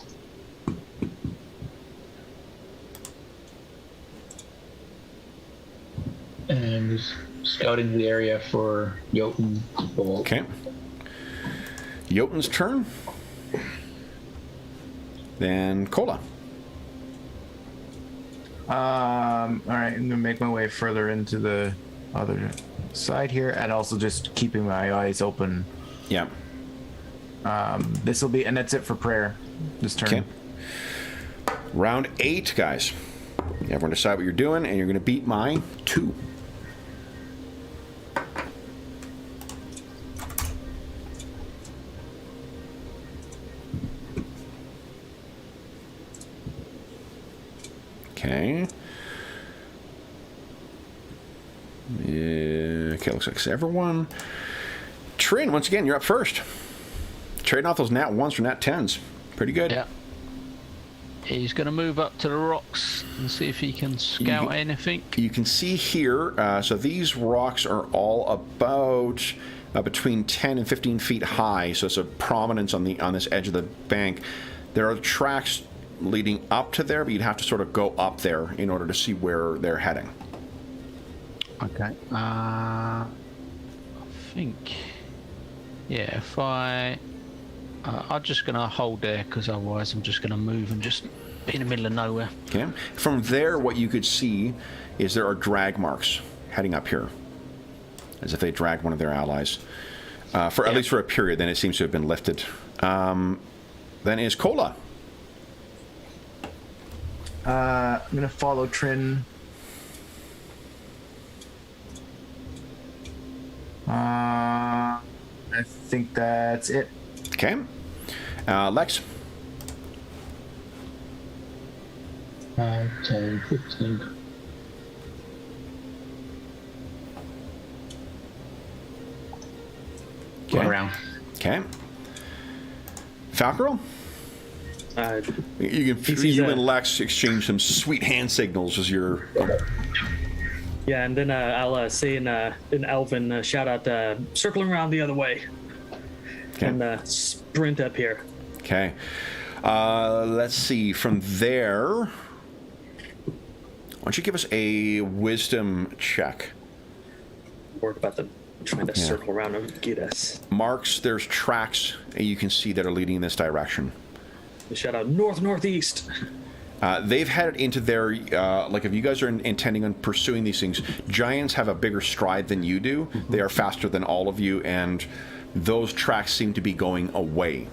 And he's scouting the area for Jotun Bolt. Okay. Jotun's turn. Then Cola. All right, I'm gonna make my way further into the other side here, and also just keeping my eyes open. Yeah. This will be, and that's it for prayer. This turn. Okay. Round 8, guys. Everyone decide what you're doing, and you're going to beat my 2. Okay. Okay, looks like it's everyone. Trin, once again, you're up first. Trading off those nat 1s for nat 10s. Pretty good. Yeah. He's going to move up to the rocks and see if he can scout anything. You can see here, so these rocks are all about between 10 and 15 feet high, so it's a prominence on this edge of the bank. There are tracks leading up to there, but you'd have to sort of go up there in order to see where they're heading. Okay. I think... Yeah, if I'm just going to hold there, because otherwise I'm just going to move and just be in the middle of nowhere. Okay. From there, what you could see is there are drag marks heading up here, as if they dragged one of their allies. For at least for a period, then it seems to have been lifted. Then is Cola. I'm gonna follow Trin. I think that's it. Okay. Lex. 5, 10, 15. Going around. Okay. Falcaro? You and Lex exchange some sweet hand signals as you're... Yeah, and then I'll say in Elven, shout out, circling around the other way. Okay. And sprint up here. Okay. Let's see. From there, why don't you give us a wisdom check? Work about them trying to circle around and get us. Marks, there's tracks you can see that are leading in this direction. Shout out northeast. They've headed into their, like if you guys are intending on pursuing these things, giants have a bigger stride than you do. Mm-hmm. They are faster than all of you, and those tracks seem to be going away.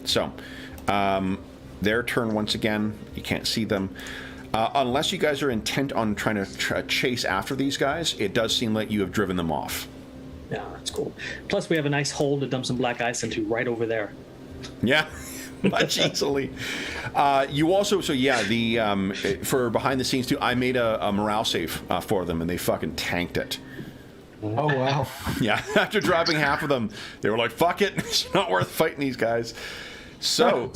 So, their turn once again. You can't see them. Unless you guys are intent on trying to chase after these guys, it does seem like you have driven them off. Yeah, that's cool. Plus, we have a nice hole to dump some black ice into right over there. Yeah. Much easily. You also, so yeah, the for behind the scenes too, I made a morale save for them, and they fucking tanked it. Oh wow. Yeah, after dropping half of them, they were like, "Fuck it, it's not worth fighting these guys." So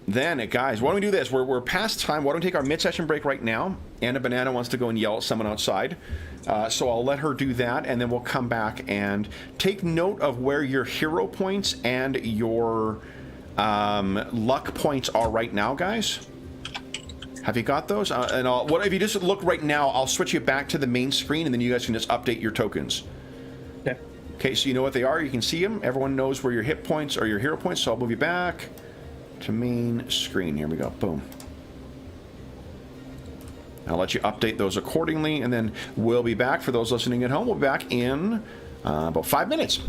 then, guys, why don't we do this? We're past time. Why don't we take our mid-session break right now? Anna Banana wants to go and yell at someone outside, so I'll let her do that, and then we'll come back and take note of where your hero points and your luck points are right now, guys. Have you got those? And what if you just look right now? I'll switch you back to the main screen, and then you guys can just update your tokens. Okay. Okay, so you know what they are. You can see them. Everyone knows where your hit points or your hero points. So I'll move you back to main screen. Here we go. Boom. I'll let you update those accordingly, and then we'll be back. For those listening at home, we'll be back in about 5 minutes.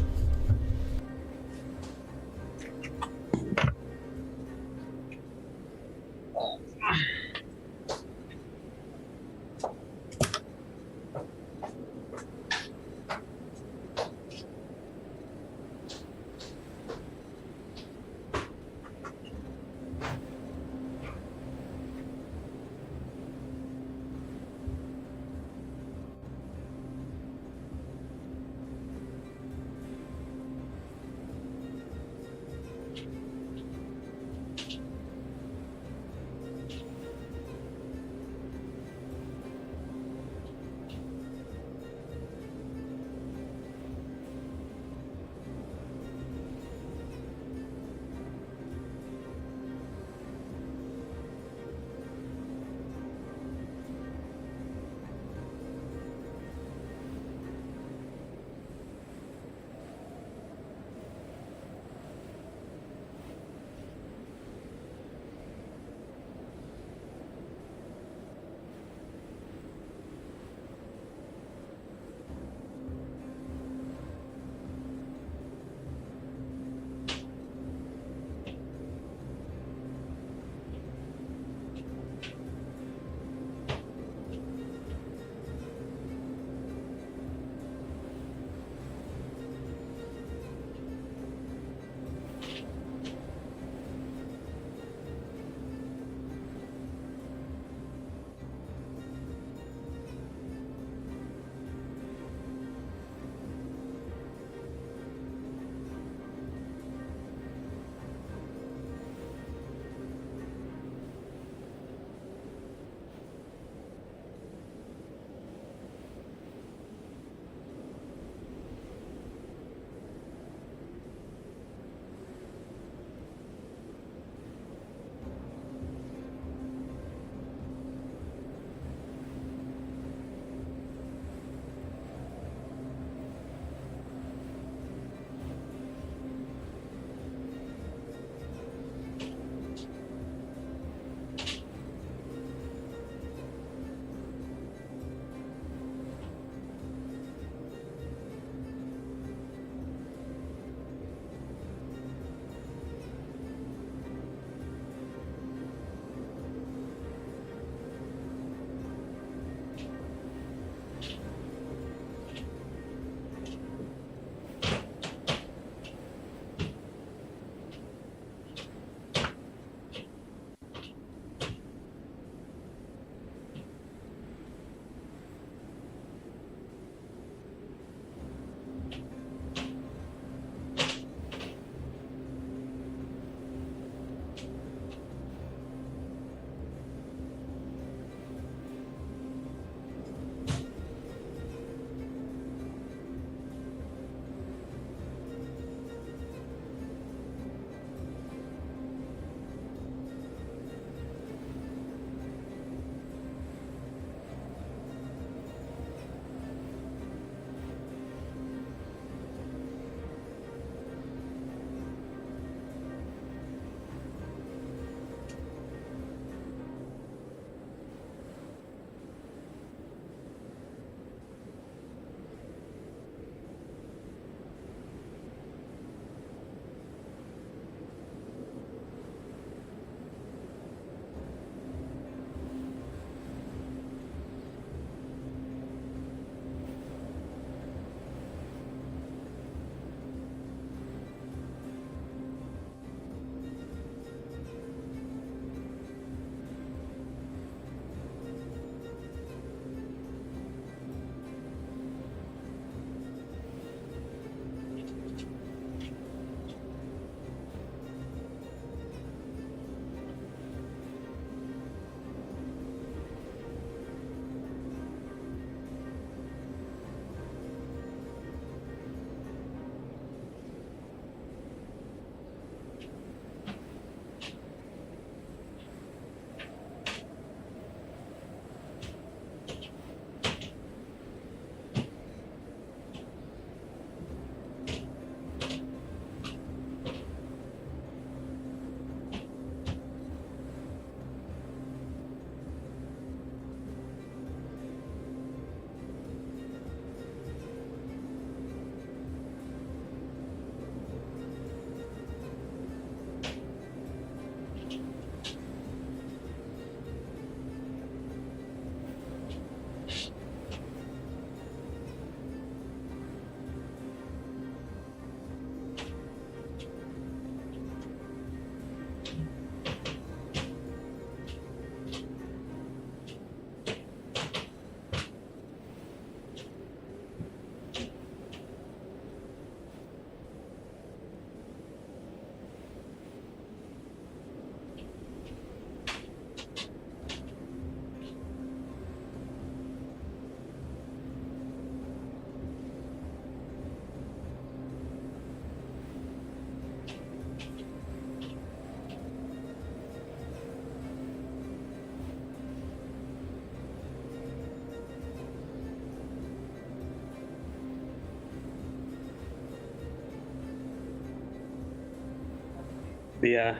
The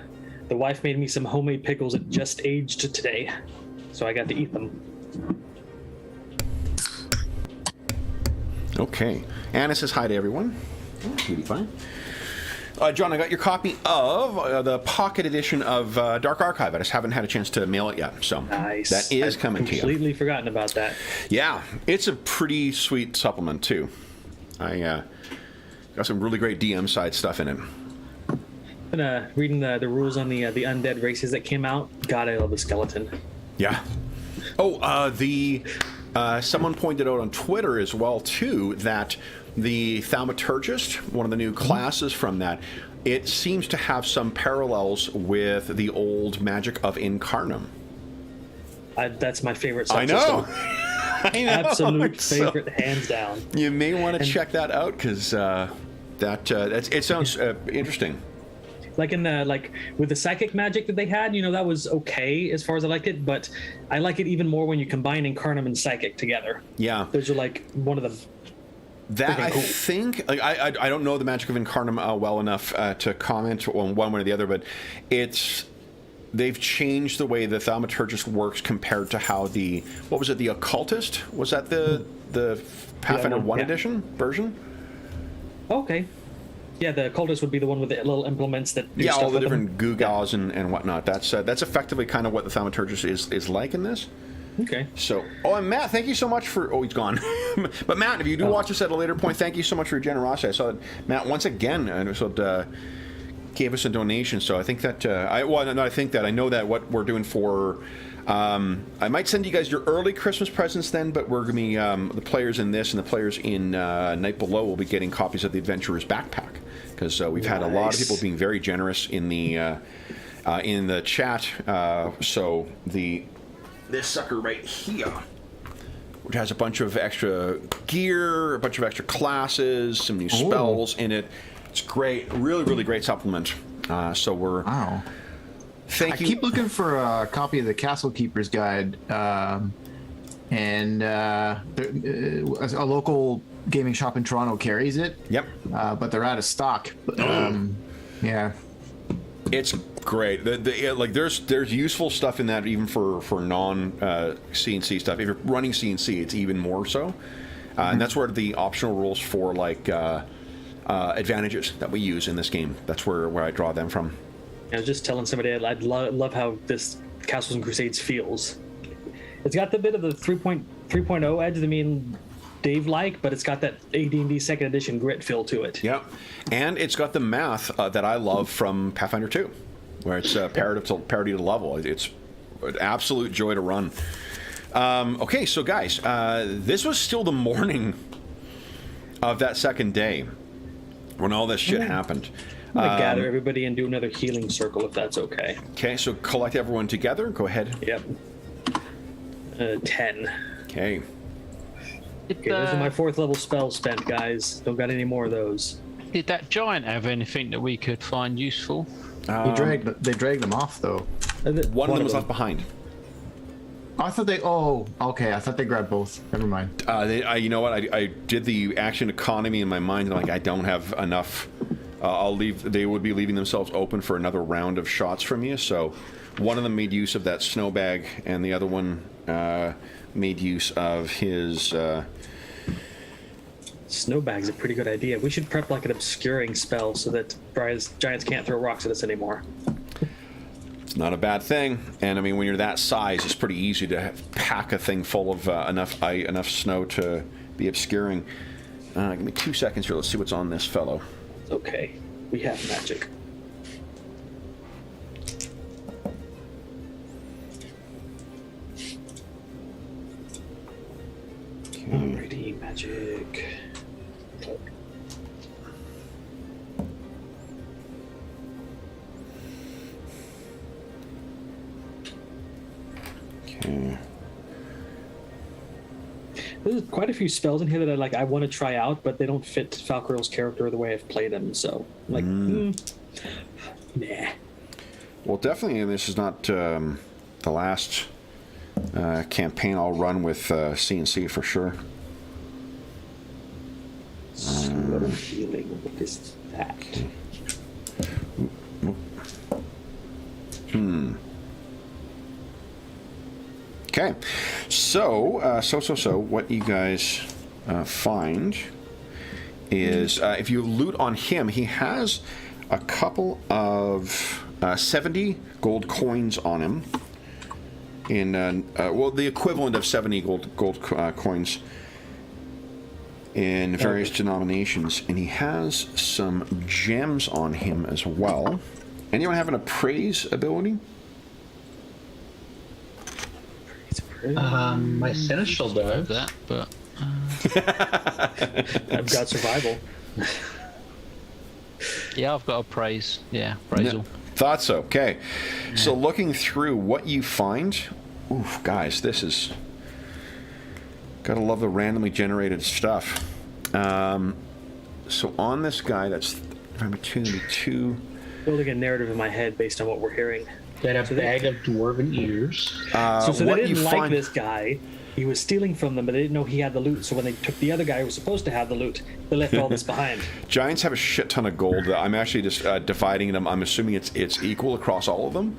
wife made me some homemade pickles that just aged today, so I got to eat them. Okay. Anna says hi to everyone. Oh, beauty fine. John, I got your copy of the pocket edition of Dark Archive. I just haven't had a chance to mail it yet, so Nice. that is coming to you. Completely forgotten about that. Yeah, it's a pretty sweet supplement too. I got some really great DM side stuff in it. Been reading the rules on the undead races that came out. God, I love the skeleton. Yeah. Oh, someone pointed out on Twitter as well too that the Thaumaturgist, one of the new classes from that, it seems to have some parallels with the old magic of Incarnum. That's my favorite I subsystem. know. I know. Absolute So, favorite, hands down. you may want to check that out because it sounds interesting. Like in the with the psychic magic that they had, that was okay as far as I liked it, but I like it even more when you combine Incarnum and psychic together. Yeah. Those are like one of the That freaking I cool. think, I don't know the magic of Incarnum well enough to comment on one way or the other, but they've changed the way the Thaumaturgist works compared to how the Occultist, was that the Pathfinder 1 yeah. edition version? Okay. Yeah, the cultist would be the one with the little implements that do Yeah, stuff all the with them. different Goo-Gaws and whatnot. That's effectively kind of what the Thaumaturgist is like in this. Okay. So, and Matt, thank you so much for. Oh, he's gone. But Matt, if you do watch this at a later point, thank you so much for your generosity. I saw that Matt once again gave us a donation. So I think that I know that what we're doing for. I might send you guys your early Christmas presents then, but we're gonna be the players in this and the players in Night Below will be getting copies of the Adventurer's Backpack because we've had a lot of people being very generous in the chat. So this sucker right here, which has a bunch of extra gear, a bunch of extra classes, some new spells in it. It's great, really, really great supplement. So we're Wow. thank you. I keep looking for a copy of the Castle Keeper's Guide, and a local gaming shop in Toronto carries it. Yep. But they're out of stock. Yeah. It's great. There's useful stuff in that even for non CNC stuff. If you're running CNC, it's even more so. And that's where the optional rules for advantages that we use in this game. That's where I draw them from. I was just telling somebody I'd love how this Castles and Crusades feels. It's got the bit of the 3.0 edge that Dave but it's got that AD&D second edition grit feel to it. Yeah, and it's got the math that I love from Pathfinder 2, where it's parity to level. It's an absolute joy to run. Okay, so guys, this was still the morning of that second day when all this shit happened. I'm gonna gather everybody and do another healing circle if that's okay. Okay, so collect everyone together. Go ahead. Yep. 10. Okay. Okay, those are my 4th level spells spent, guys. Don't got any more of those. Did that giant have anything that we could find useful? They dragged them off though. One of them was left behind. I thought they. Oh, okay. I thought they grabbed both. Never mind. You know what? I did the action economy in my mind. And I don't have enough. I'll leave. They would be leaving themselves open for another round of shots from you. So, one of them made use of that snow bag, and the other one made use of his. Snowbag's a pretty good idea. We should prep an obscuring spell so that giants can't throw rocks at us anymore. It's not a bad thing, and when you're that size, it's pretty easy to pack a thing full of enough snow to be obscuring. Give me 2 seconds here. Let's see what's on this fellow. Okay, we have magic. Alrighty, magic. Okay. There's quite a few spells in here that I want to try out, but they don't fit Falcarel's character the way I've played him. So, nah. Well, definitely, this is not the last campaign I'll run with CNC for sure. Slow healing. What is that? Okay, so what you guys find is if you loot on him, he has a couple of 70 gold coins on him. In the equivalent of 70 gold coins in various denominations, and he has some gems on him as well. Anyone have an appraise ability? My seneschal does. That, but I've got survival. yeah, I've got a praise. Yeah, appraisal. No, thought so. Okay, so looking through what you find, oof, guys, this is gotta love the randomly generated stuff. So on this guy, that's number two. Building a narrative in my head based on what we're hearing. That a bag of dwarven ears. So they what didn't you like find- this guy. He was stealing from them, but they didn't know he had the loot. So when they took the other guy who was supposed to have the loot, they left all this behind. Giants have a shit ton of gold. I'm actually just dividing them. I'm assuming it's equal across all of them.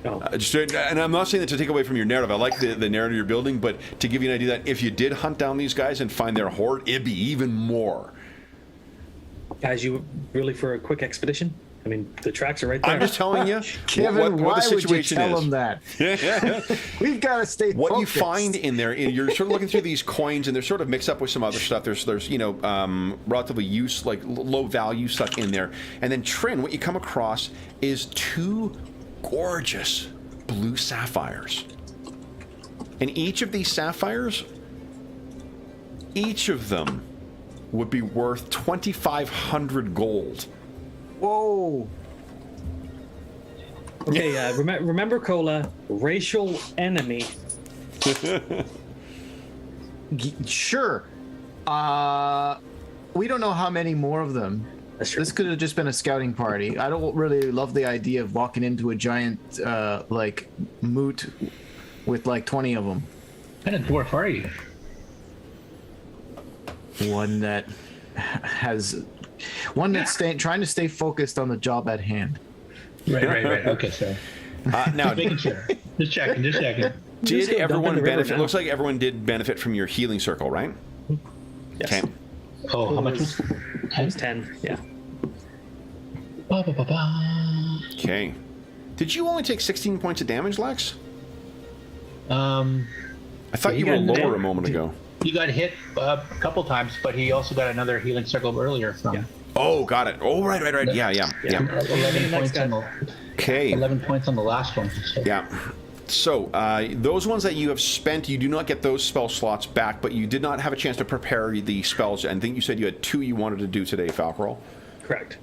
No. And I'm not saying that to take away from your narrative. I like the narrative you're building, but to give you an idea that if you did hunt down these guys and find their hoard, it'd be even more. Guys, you really for a quick expedition? I mean, the tracks are right there. I'm just telling you Kevin, what the why would you situation tell is. him that? We've got to stay What you focused. find in there, you're sort of looking through these coins, and they're sort of mixed up with some other stuff. There's relatively low value stuff in there, and then Trin, what you come across is two gorgeous blue sapphires, and each of these sapphires, each of them would be worth 2,500 gold. Whoa. Okay, remember Cola, racial enemy. Sure. We don't know how many more of them. That's true. This could have just been a scouting party. I don't really love the idea of walking into a giant moot with 20 of them. What kind of dwarf are you? One that's trying to stay focused on the job at hand. Right. Okay, so Now, making sure. Just checking. Just did go dump in everyone the river benefit? now. Looks like everyone did benefit from your healing circle, right? Yes. Okay. Oh, how much was It was 10, yeah. Ba, ba, ba, ba. Okay. Did you only take 16 points of damage, Lex? I thought Yeah, you you were got lower hit. a moment ago. He got hit a couple times, but he also got another healing circle earlier from Yeah. Oh, got it. Oh, right. Yeah. 11 Next points on guy. the Okay. 11 points on the last one. So. Yeah. So, those ones that you have spent, you do not get those spell slots back, but you did not have a chance to prepare the spells. I think you said you had 2 you wanted to do today, Falcarol. Correct.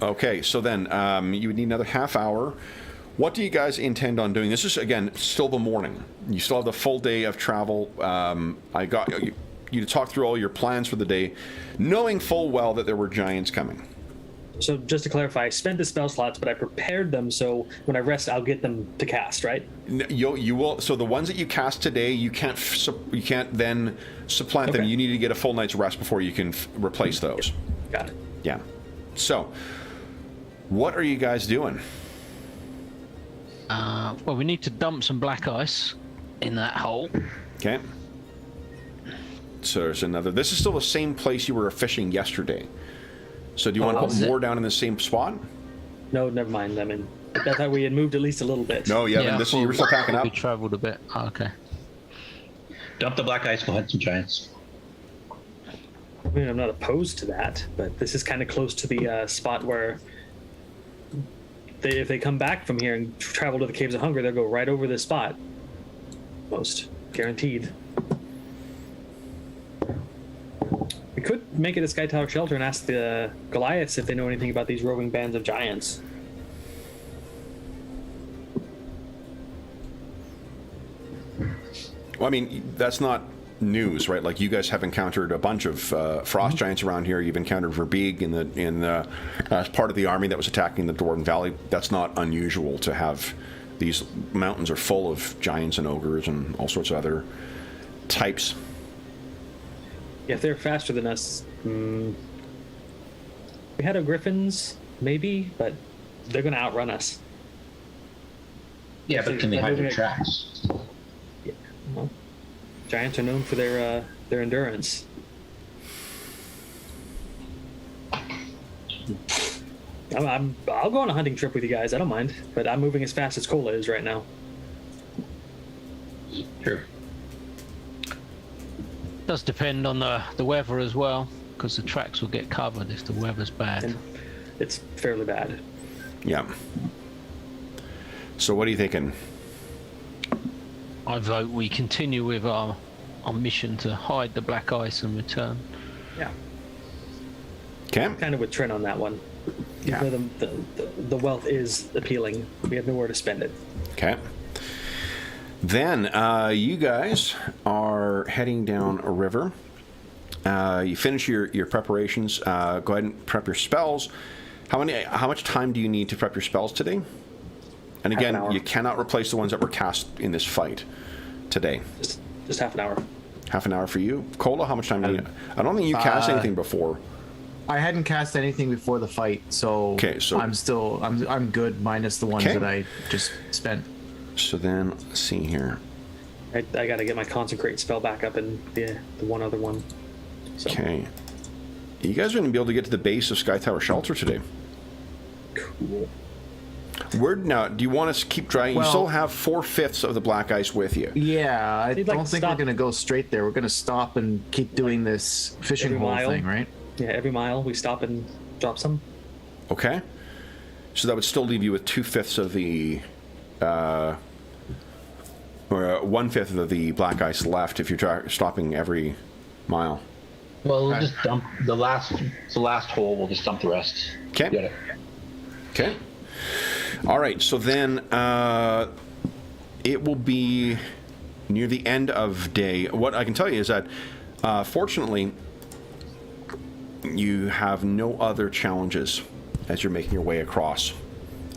Okay, so then you would need another half hour. What do you guys intend on doing? This is, again, still the morning. You still have the full day of travel. I got you to talk through all your plans for the day, knowing full well that there were giants coming. So just to clarify, I spent the spell slots, but I prepared them so when I rest, I'll get them to cast, right? You will. So the ones that you cast today, you can't then supplant them. Okay. You need to get a full night's rest before you can replace those. Got it. Yeah. So, what are you guys doing? Well, we need to dump some black ice in that hole. Okay. So there's another. This is still the same place you were fishing yesterday. So do you want to Oh, put is it? more down in the same spot? No, never mind. I mean, I thought we had moved at least a little bit. No, yeah. I This you were still thought packing up. We travelled a bit. Oh, okay. Dump the black ice, go hunt some giants. I mean, I'm not opposed to that, but this is kind of close to the spot where if they come back from here and travel to the Caves of Hunger, they'll go right over this spot. Most guaranteed. We could make it a Sky Tower shelter and ask the Goliaths if they know anything about these roving bands of giants. Well, I mean, that's not news, right? Like, you guys have encountered a bunch of frost giants around here. You've encountered Verbeeg as part of the army that was attacking the Dwarven Valley. That's not unusual to have. These mountains are full of giants and ogres and all sorts of other types. Yeah, if they're faster than us, we had a Griffins, maybe, but they're going to outrun us. Yeah, but can they hide their tracks? Giants are known for their endurance. I'll go on a hunting trip with you guys. I don't mind, but I'm moving as fast as Cola is right now. Sure. Does depend on the weather as well, because the tracks will get covered if the weather's bad. And it's fairly bad. Yeah. So what are you thinking? I vote we continue with our mission to hide the black ice and return. Yeah, Okay. kind of with Trent on that one. Yeah. Even though the wealth is appealing, we have nowhere to spend it. Okay. Then you guys are heading down a river. You finish your preparations. Go ahead and prep your spells. How much time do you need to prep your spells today? And Half an again, hour. you cannot replace the ones that were cast in this fight today. Just half an hour. Half an hour for you. Cola, how much time do you? I don't think you cast anything before. I hadn't cast anything before the fight, so Okay, so- I'm good minus the ones Okay. that I just spent. So then, let's see here. I got to get my consecrate spell back up and the one other one. So. Okay. You guys are going to be able to get to the base of Sky Tower Shelter today. Cool. Now, do you want us to keep trying? You Well- still have 4/5 of the black ice with you. Yeah, I You'd like don't to think we're stop- going to go straight there. We're going to stop and keep doing this fishing Every hole mile. thing, right? Yeah, every mile we stop and drop some. Okay. So that would still leave you with 2/5 of the, or 1/5 of the black ice left if you're stopping every mile. Well, we'll Okay. just dump the last hole. We'll just dump the rest. Okay. Get it. Okay. All right. So then it will be near the end of day. What I can tell you is that, fortunately, you have no other challenges as you're making your way across.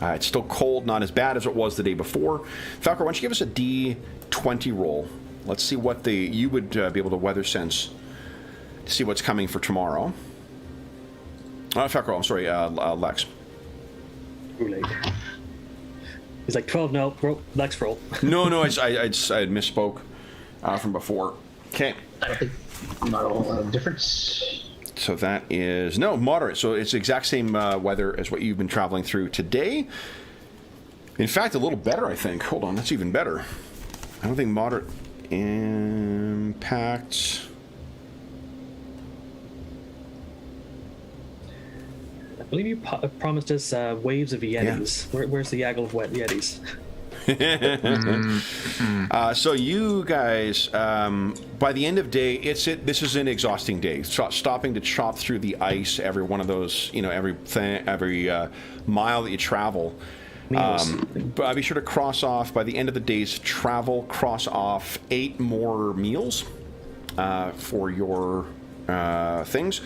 It's still cold, not as bad as it was the day before. Falcor, why don't you give us a D20 roll? Let's see what you would be able to weather sense to see what's coming for tomorrow. Falcor, I'm sorry, Lex. Too late. He's like 12. No, Lex roll. No, I had misspoke from before. Okay. I don't think not a whole lot of difference. So that is, no, moderate. So it's the exact same weather as what you've been traveling through today. In fact, a little better, I think. Hold on, that's even better. I don't think moderate impact. I believe you promised us waves of Yetis. Where's the Yaggle of wet Yetis? So you guys, by the end of day, this is an exhausting day. Stopping to chop through the ice every one of those, every mile that you travel. But be sure to cross off by the end of the day's travel. Cross off 8 more meals for your things.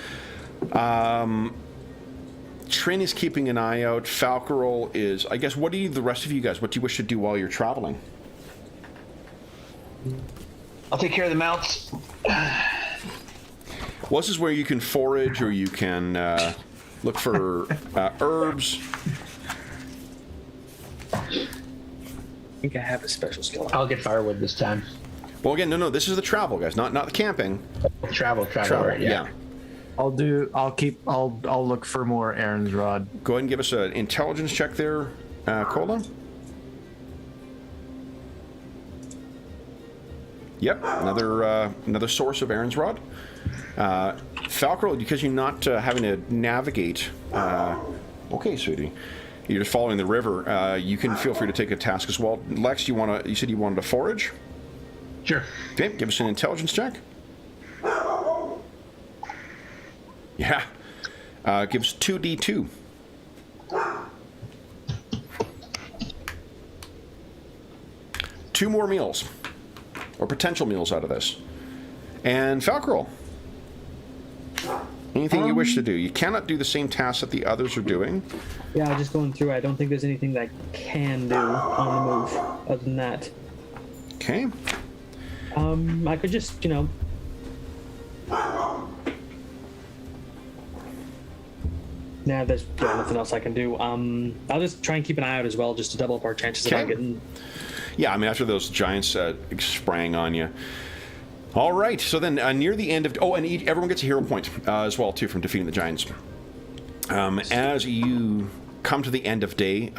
Trin is keeping an eye out. Falcarol is, I guess, the rest of you guys, what do you wish to do while you're traveling? I'll take care of the mounts. Well, this is where you can forage or you can look for herbs. I think I have a special skill. I'll get firewood this time. Well, again, no, this is the travel, guys, not the camping. Travel. Right, yeah. I'll look for more Aaron's rod. Go ahead and give us an intelligence check there, Cola. Yep, another source of Aaron's rod. Falcarol, because you're not having to navigate. Okay, sweetie, you're just following the river. You can feel free to take a task as well. Lex, you said you wanted to forage. Sure. Okay, give us an intelligence check. Yeah. Give us 2d2. Two more meals. Or potential meals out of this. And Falcarol. Anything you wish to do. You cannot do the same tasks that the others are doing. Yeah, just going through. I don't think there's anything that I can do on the move other than that. Okay. I could just, Nah, there's nothing else I can do. I'll just try and keep an eye out as well, just to double up our chances Okay. of getting. Yeah, I mean, after those giants sprang on you. All right. So then, near the end of everyone gets a hero point as well too from defeating the giants. As you come to the end of day,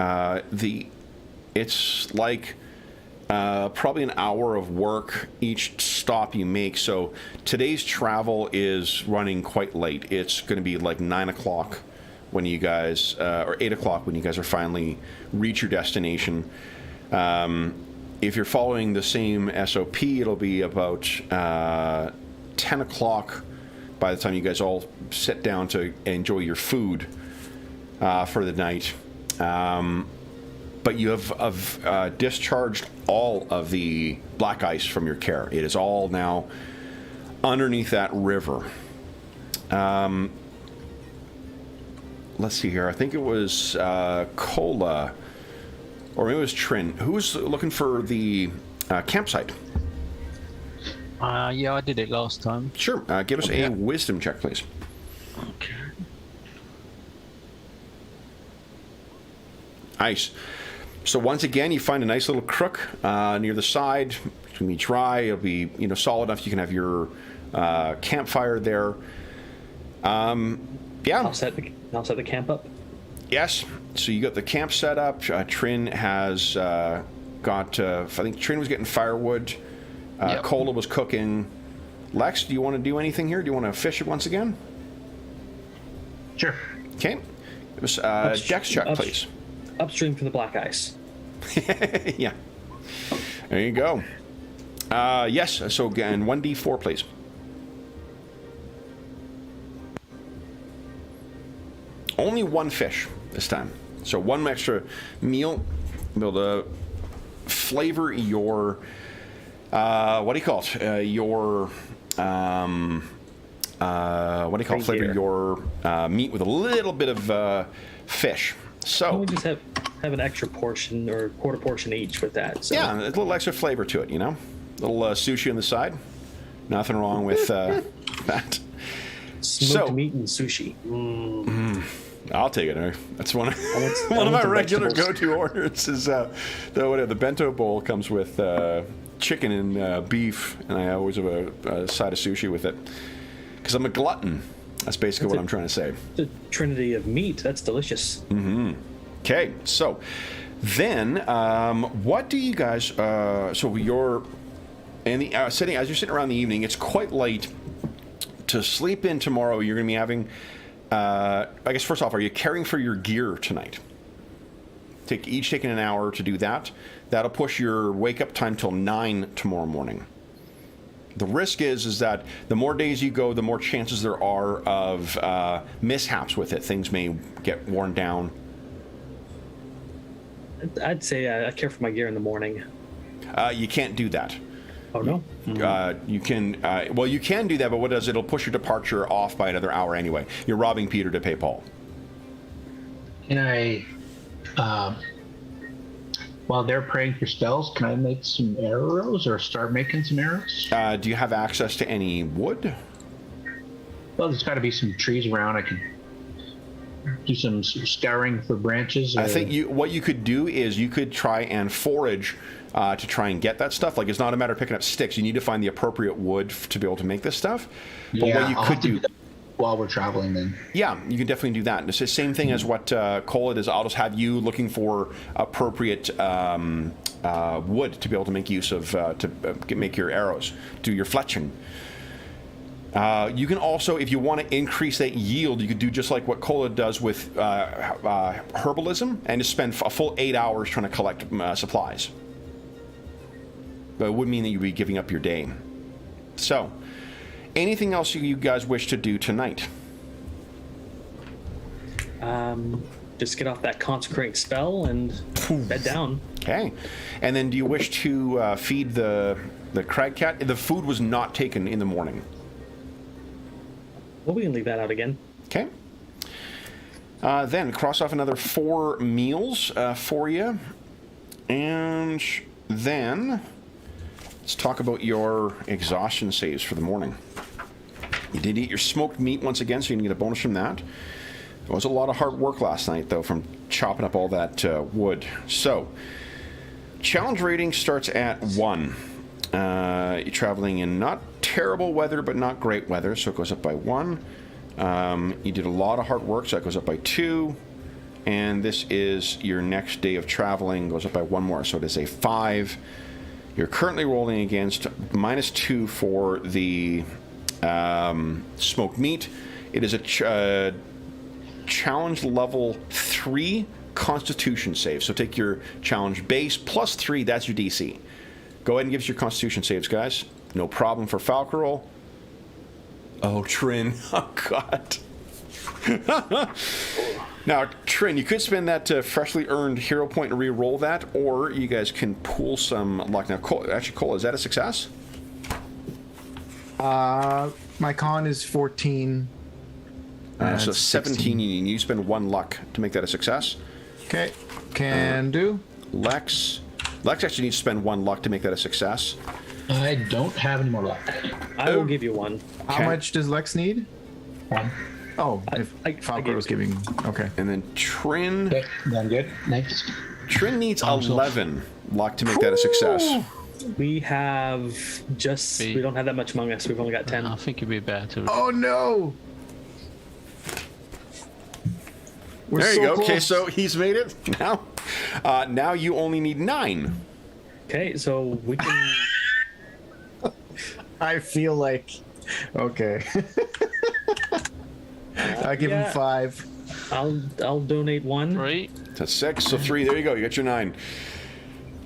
it's like probably an hour of work each stop you make. So today's travel is running quite late. It's going to be like 9 o'clock when you guys, or 8 o'clock when you guys are finally reach your destination. If you're following the same SOP, it'll be about 10 o'clock by the time you guys all sit down to enjoy your food for the night. But you have discharged all of the black ice from your care. It is all now underneath that river. Let's see here. I think it was Cola, or maybe it was Trin. Who was looking for the campsite? Yeah, I did it last time. Sure. Give us a wisdom check, please. Okay. Nice. So once again, you find a nice little crook near the side. It's gonna be dry. It'll be solid enough. You can have your campfire there. Yeah. I'll set the camp up. Yes. So you got the camp set up. Trin has got. I think Trin was getting firewood. Yep. Cola was cooking. Lex, do you want to do anything here? Do you want to fish it once again? Sure. Okay. Give us dex check, please. Upstream from the black ice. Yeah. There you go. Yes. So again, 1d4, please. Only one fish this time. So one extra meal. Be able to flavor your what do you call it? Your what do you call it? Flavor your meat with a little bit of fish. So we just have an extra portion or quarter portion each with that. So. Yeah, a little extra flavor to it, A little sushi on the side. Nothing wrong with that. Smoked meat and sushi. I'll take it. That's one of my regular go-to orders. Is the bento bowl comes with chicken and beef, and I always have a side of sushi with it because I'm a glutton. That's basically what I'm trying to say. The trinity of meat. That's delicious. Mm-hmm. Okay, so then what do you guys? So you're in the sitting as you're sitting around the evening. It's quite late to sleep in tomorrow. You're going to be having. I guess first off, are you caring for your gear tonight? Taking an hour to do that. That'll push your wake up time till 9 tomorrow morning. The risk is that the more days you go, the more chances there are of mishaps with it. Things may get worn down. I'd say I care for my gear in the morning. You can't do that. Oh no. You can. Well, you can do that, but what does it'll push your departure off by another hour anyway. You're robbing Peter to pay Paul. Can I, while they're praying for spells, can I make some arrows or start making some arrows? Do you have access to any wood? Well, there's got to be some trees around. I could do some scouring for branches. I think what you could do is you could try and forage to try and get that stuff. Like, it's not a matter of picking up sticks. You need to find the appropriate wood to be able to make this stuff. But what you could do while we're traveling, then. Yeah, you can definitely do that. It's the same thing as what Cola does. I'll just have you looking for appropriate wood to be able to make use of to make your arrows, do your fletching. You can also, if you want to increase that yield, you could do just like what Cola does with herbalism and just spend a full 8 hours trying to collect supplies. But it would mean that you'd be giving up your day. So, anything else you guys wish to do tonight? Just get off that consecrating spell and bed down. Okay. And then do you wish to feed the crag cat? The food was not taken in the morning. Well, we can leave that out again. Okay. Then cross off another 4 meals for you. And then let's talk about your exhaustion saves for the morning. You did eat your smoked meat once again, so you can get a bonus from that. It was a lot of hard work last night, though, from chopping up all that wood. So, challenge rating starts at 1. You're traveling in not terrible weather, but not great weather, so it goes up by 1. You did a lot of hard work, so that goes up by 2. And this is your next day of traveling, goes up by 1 more, so it is a 5. You're currently rolling against -2 for the smoked meat. It is a challenge level 3 Constitution save. So take your challenge base plus 3, that's your DC. Go ahead and give us your Constitution saves, guys. No problem for Falcarol. Oh, Trin. Oh, God. Now, Trin, you could spend that freshly earned hero point and re-roll that, or you guys can pool some luck. Now, Cole, is that a success? My con is 14. So 17, you spend 1 luck to make that a success. Okay, can do. Lex actually needs to spend 1 luck to make that a success. I don't have any more luck. I will give you 1. How much does Lex need? 1. Oh, if Falco was giving... Okay. And then Trin... Okay, then good. Next. Trin needs 11 luck to make that a success. We have just... We don't have that much among us. We've only got 10. I think it'd be better to. Oh, no! We're There you so go. close. Okay, so he's made it. Now you only need 9. Okay, so we can... I feel like... Okay. I give him 5. I'll donate 1. 3. That's 6, so 3. There you go. You got your 9.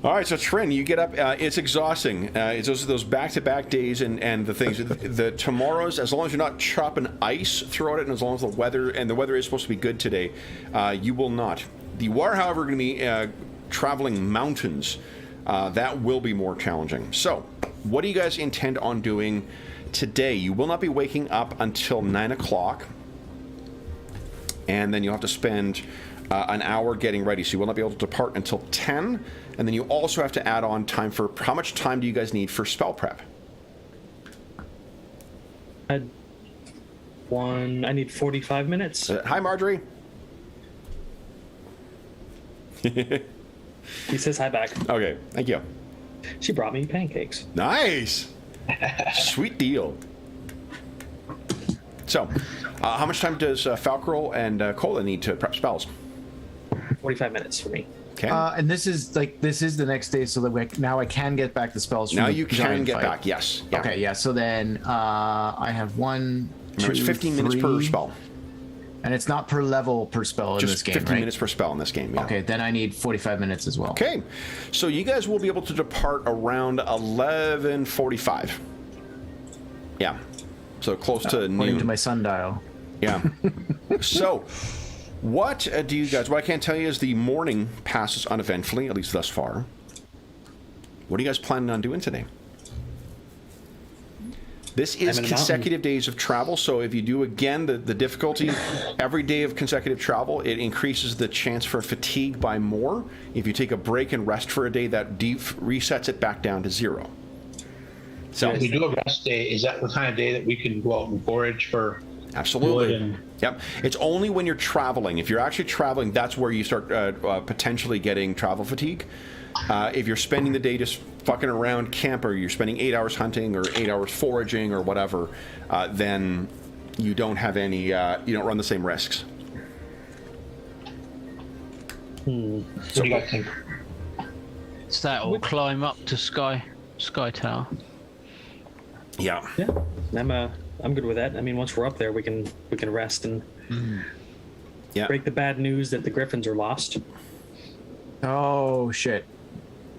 All right, so Trin, you get up. It's exhausting. It's those back-to-back days and the things. The tomorrows, as long as you're not chopping ice throughout it, and as long as the weather is supposed to be good today, you will not. You are, however, going to be traveling mountains. That will be more challenging. So, what do you guys intend on doing today? You will not be waking up until 9 o'clock, and then you'll have to spend an hour getting ready. So you will not be able to depart until 10. And then you also have to add on time for... How much time do you guys need for spell prep? I need 45 minutes. Hi, Marjorie. He says hi back. Okay, thank you. She brought me pancakes. Nice. Sweet deal. So, how much time does Falcarol and Cola need to prep spells? 45 minutes for me. Okay. And this is the next day, so that now I can get back the spells. Now from you the can giant get fight. back, yes. Yeah. Okay, yeah. So then I have 1, 2, Remember, it's 15 minutes 3, per spell. and it's not per level per spell in Just this game, 15 right? minutes per spell in this game, yeah. Okay, then I need 45 minutes as well. Okay, so you guys will be able to depart around 11:45. Yeah, so close to According noon. to my sundial. Yeah. So, what do you guys... What I can tell you is the morning passes uneventfully, at least thus far. What are you guys planning on doing today? This is I'm in a consecutive days of travel, so if you do, again, the difficulty, every day of consecutive travel, it increases the chance for fatigue by more. If you take a break and rest for a day, that resets it back down to 0. So, If we do a rest day, is that the kind of day that we can go out and forage for absolutely. wood and... Yep. It's only when you're traveling. If you're actually traveling, that's where you start potentially getting travel fatigue. If you're spending the day just fucking around camp, or you're spending 8 hours hunting or 8 hours foraging or whatever, then you don't have any, you don't run the same risks. What do you guys think? It's that or climb up to Sky Tower. Yeah. Yeah, I'm good with that. I mean, once we're up there, we can rest and Yeah. break the bad news that the Griffins are lost. Oh shit.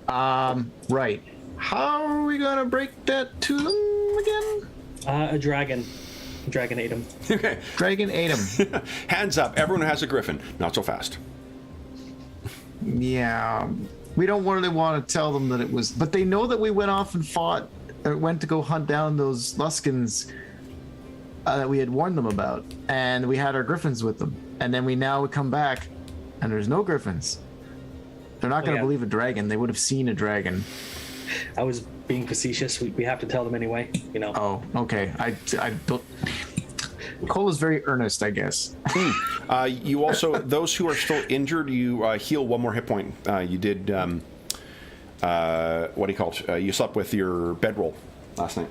Right. How are we gonna break that to them again? A dragon. Dragon ate him. Okay. Dragon ate him. Hands up. Everyone who has a griffin. Not so fast. Yeah. We don't really want to tell them that it was, but they know that we went off and fought, or went to go hunt down those Luskins that we had warned them about, and we had our griffins with them, and then we come back, and there's no griffins. They're not going to yeah. believe a dragon. They would have seen a dragon. I was being facetious. We have to tell them anyway, you know. Oh, okay. I don't. Cole is very earnest, I guess. You also, those who are still injured, you heal 1 more hit point. You did, what do you call it? You slept with your bedroll last night.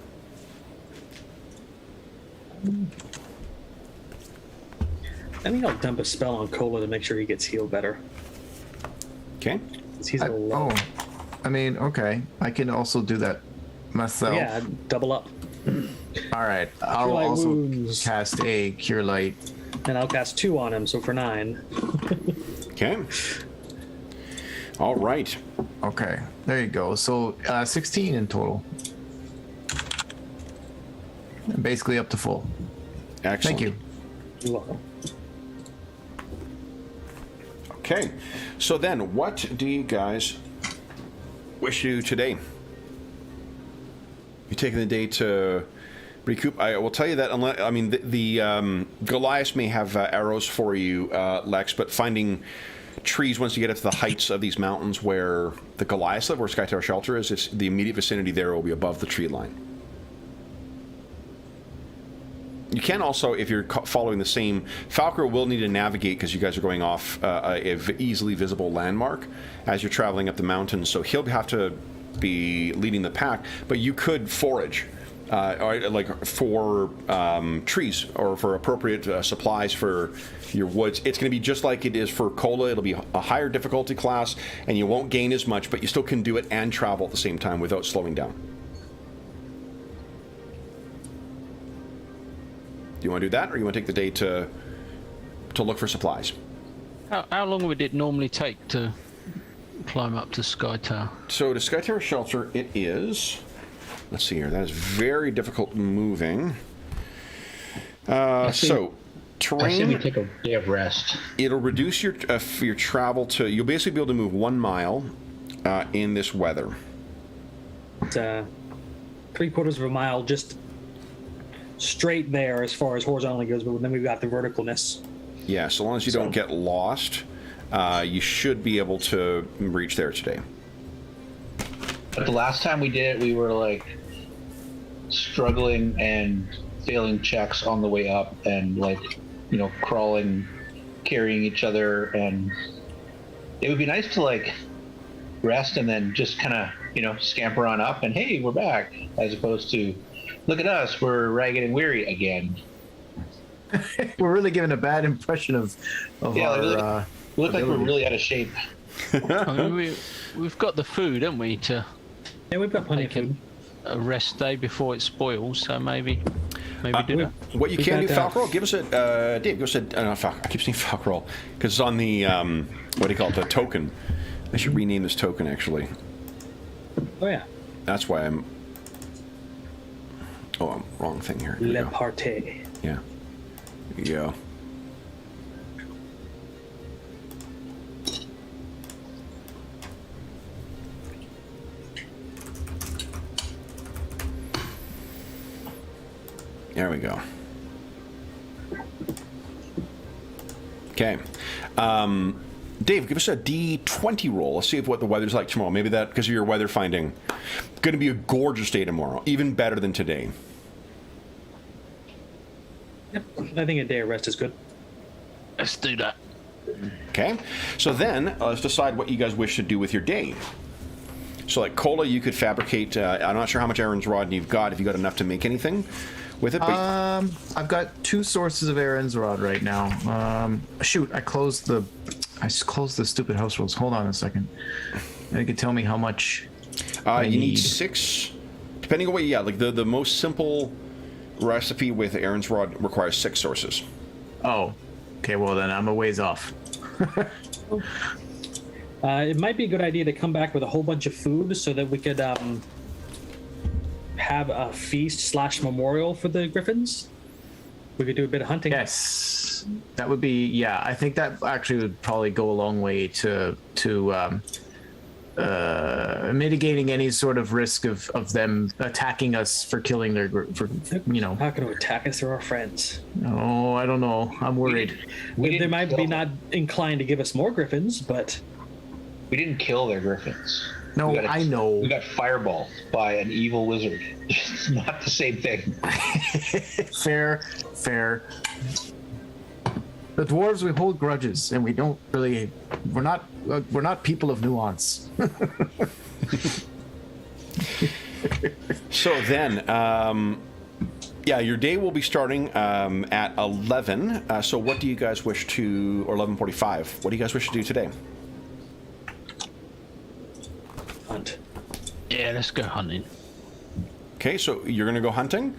I think I'll dump a spell on Cola to make sure he gets healed better. Okay. 'Cause he's a little low. I mean, okay. I can also do that myself. Yeah, double up. All right. I'll Light also wounds. cast a Cure Light. And I'll cast 2 on him, so for 9. Okay. All right. Okay. There you go. So 16 in total. Basically up to full. Excellent. Thank you. You're welcome. Okay. So then, what do you guys wish to do today? You taking the day to recoup? I will tell you that unless the Goliath may have arrows for you, Lex, but finding trees once you get up to the heights of these mountains where the Goliaths live, where Sky Tower Shelter is, it's the immediate vicinity there will be above the tree line. You can also, if you're following the same, Falcor will need to navigate because you guys are going off a easily visible landmark as you're traveling up the mountains. So he'll have to be leading the pack, but you could forage, or like for trees or for appropriate supplies for your woods. It's going to be just like it is for Cola. It'll be a higher difficulty class, and you won't gain as much, but you still can do it and travel at the same time without slowing down. Do you want to do that, or you want to take the day to look for supplies? How long would it normally take to climb up to Sky Tower? So to Sky Tower Shelter, it is. Let's see here. That is very difficult moving. So I say we terrain. take a day of rest. It'll reduce your travel to. You'll basically be able to move 1 mile in this weather. It's 3/4 of a mile just straight there as far as horizontally goes, but then we've got the verticalness. Yeah. So long as you don't get lost, you should be able to reach there today. But the last time we did it, we were like struggling and failing checks on the way up, and like, you know, crawling, carrying each other, and it would be nice to like rest and then just kind of, you know, scamper on up and hey, we're back, as opposed to look at us, we're ragged and weary again. We're really giving a bad impression of Yeah, our. We look like we're really out of shape. I mean, we've got the food, haven't we, to Yeah, we've got plenty of take food. a rest day before it spoils. So maybe do that. What you We can do, got, Falcor, give us a Dave. Give us a not Falcor. I keep saying Falcor because it's on the what do you call it? The token. I should rename this token actually. Oh yeah, That's why I'm. Oh, I'm wrong thing here. Here we le go. party. Yeah. There you go. There we go. Okay. Dave, give us a D20 roll. Let's see what the weather's like tomorrow. Maybe that, because of your weather finding, going to be a gorgeous day tomorrow. Even better than today. Yep, I think a day of rest is good. Let's do that. Okay. So then, let's decide what you guys wish to do with your day. So like Cola, you could fabricate, I'm not sure how much Aaron's rod you've got, if you got enough to make anything with it. But I've got 2 sources of Aaron's rod right now. Shoot, I closed the stupid house rules. Hold on a second. You can tell me how much I you need need 6, depending on what, yeah, like the most simple recipe with Aaron's rod requires 6 sources. Oh, okay. Well, then I'm a ways off. It might be a good idea to come back with a whole bunch of food so that we could have a feast / memorial for the griffins. We could do a bit of hunting. Yes, that would be. Yeah, I think that actually would probably go a long way to mitigating any sort of risk of them attacking us for killing their Not going to attack us, they're our friends. Oh, I don't know. I'm worried. They might be not inclined to give us more griffins, but We didn't kill their griffins. No, We got I know. We got fireballed by an evil wizard. It's not the same thing. Fair. The dwarves, we hold grudges, and we don't really. We're not people of nuance. So then, Yeah, your day will be starting at 11. So what do you guys wish to, or 11:45? What do you guys wish to do today? Hunt. Yeah, let's go hunting. Okay, so you're going to go hunting.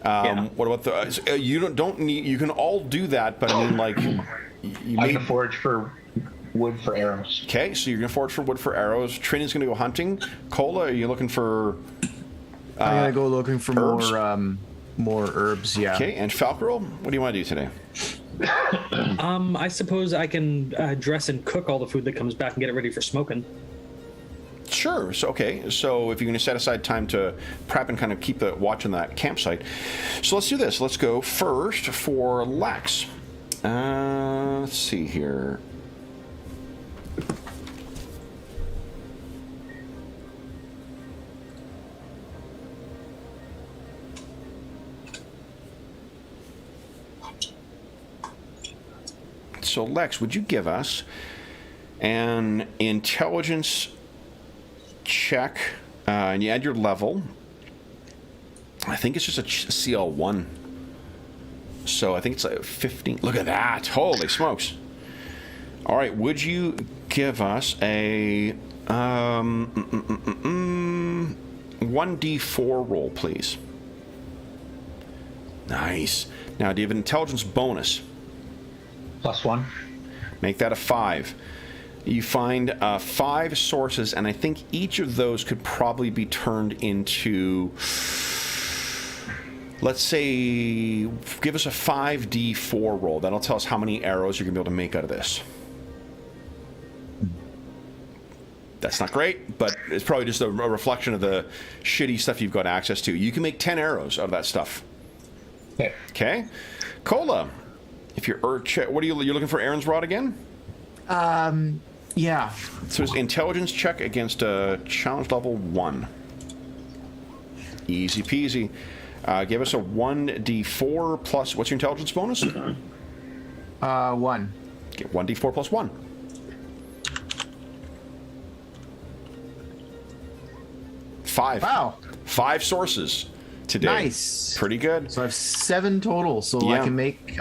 Yeah. What about the? You don't need. You can all do that, but I mean, like, you I'm may. gonna forage for wood for arrows. Okay, so you're going to forage for wood for arrows. Trin is going to go hunting. Cola, are you looking for? I'm gonna go looking for herbs? more herbs. Yeah. Okay, and Falcarol, what do you want to do today? I suppose I can dress and cook all the food that comes back and get it ready for smoking. Sure. So okay. So if you're going to set aside time to prep and kind of keep the watch on that campsite, so let's do this. Let's go first for Lex. Let's see here. So Lex, would you give us an intelligence check, and you add your level. I think it's just a CL1. So I think it's like 15. Look at that. Holy smokes. All right. Would you give us a 1d4 roll, please? Nice. Now, do you have an intelligence bonus? +1. Make that a 5. You find 5 sources, and I think each of those could probably be turned into, let's say, give us a 5d4 roll. That'll tell us how many arrows you're going to be able to make out of this. That's not great, but it's probably just a reflection of the shitty stuff you've got access to. You can make 10 arrows out of that stuff. Okay. Okay? Cola, if you're what are you're looking for Aaron's Rod again? Yeah. So it's intelligence check against challenge level 1. Easy peasy. Give us a 1d4 plus, what's your intelligence bonus? 1. Get 1d4 plus 1. 5. Wow. 5 sources today. Nice. Pretty good. So I have 7 total. So Yeah.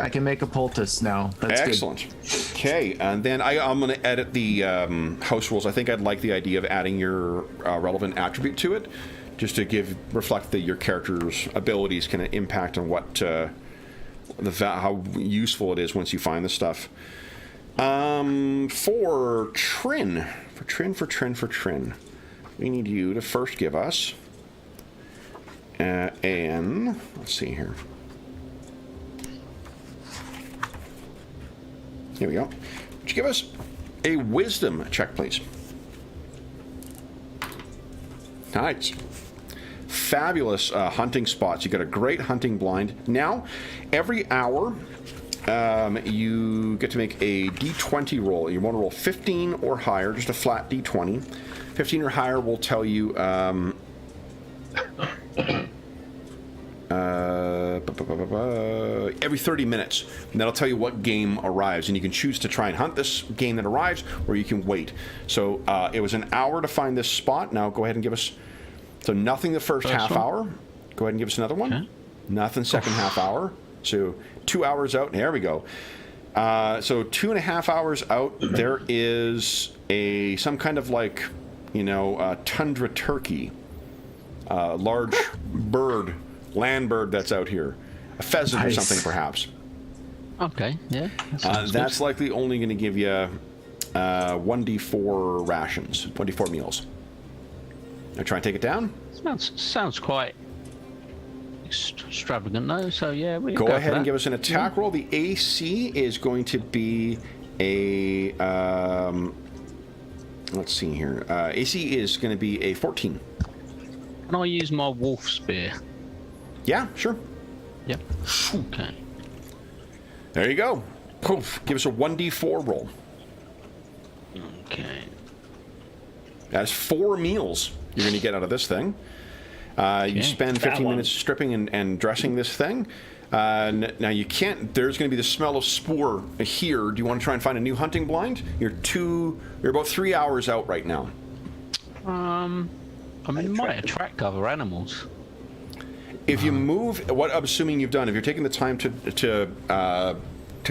I can make a poultice now. That's Excellent. Okay, and then I'm going to edit the house rules. I think I'd like the idea of adding your relevant attribute to it, just to reflect that your character's abilities can impact on what how useful it is once you find the stuff. For Trin, we need you to first give us and let's see here. Here we go. Would you give us a wisdom check, please? Nice. Fabulous hunting spots. You got a great hunting blind. Now, every hour, you get to make a d20 roll. You want to roll 15 or higher, just a flat d20. 15 or higher will tell you every 30 minutes, and that'll tell you what game arrives, and you can choose to try and hunt this game that arrives, or you can wait. So it was an hour to find this spot. Now go ahead and give us, so nothing the first half hour. Go ahead and give us another one. Okay. Nothing second half hour. So 2 hours out. There we go. So 2.5 hours out, there is some kind of like, tundra turkey, large bird, land bird that's out here, a pheasant or something perhaps. Okay, yeah. That's likely only going to give you 1d4 rations, 1d4 meals. Now try and take it down. Sounds quite extravagant though, so yeah, we go ahead and give us an attack roll. The AC is going to be a let's see here. AC is going to be a 14. Can I use my wolf spear? Yeah, sure. Yep. Okay. There you go. Poof. Give us a 1d4 roll. Okay. That's 4 meals you're going to get out of this thing. You spend 15 minutes stripping and dressing this thing. Now you can't. There's going to be the smell of spoor here. Do you want to try and find a new hunting blind? You're about 3 hours out right now. I mean, it might attract other animals. If you move, what I'm assuming you've done, if you're taking the time to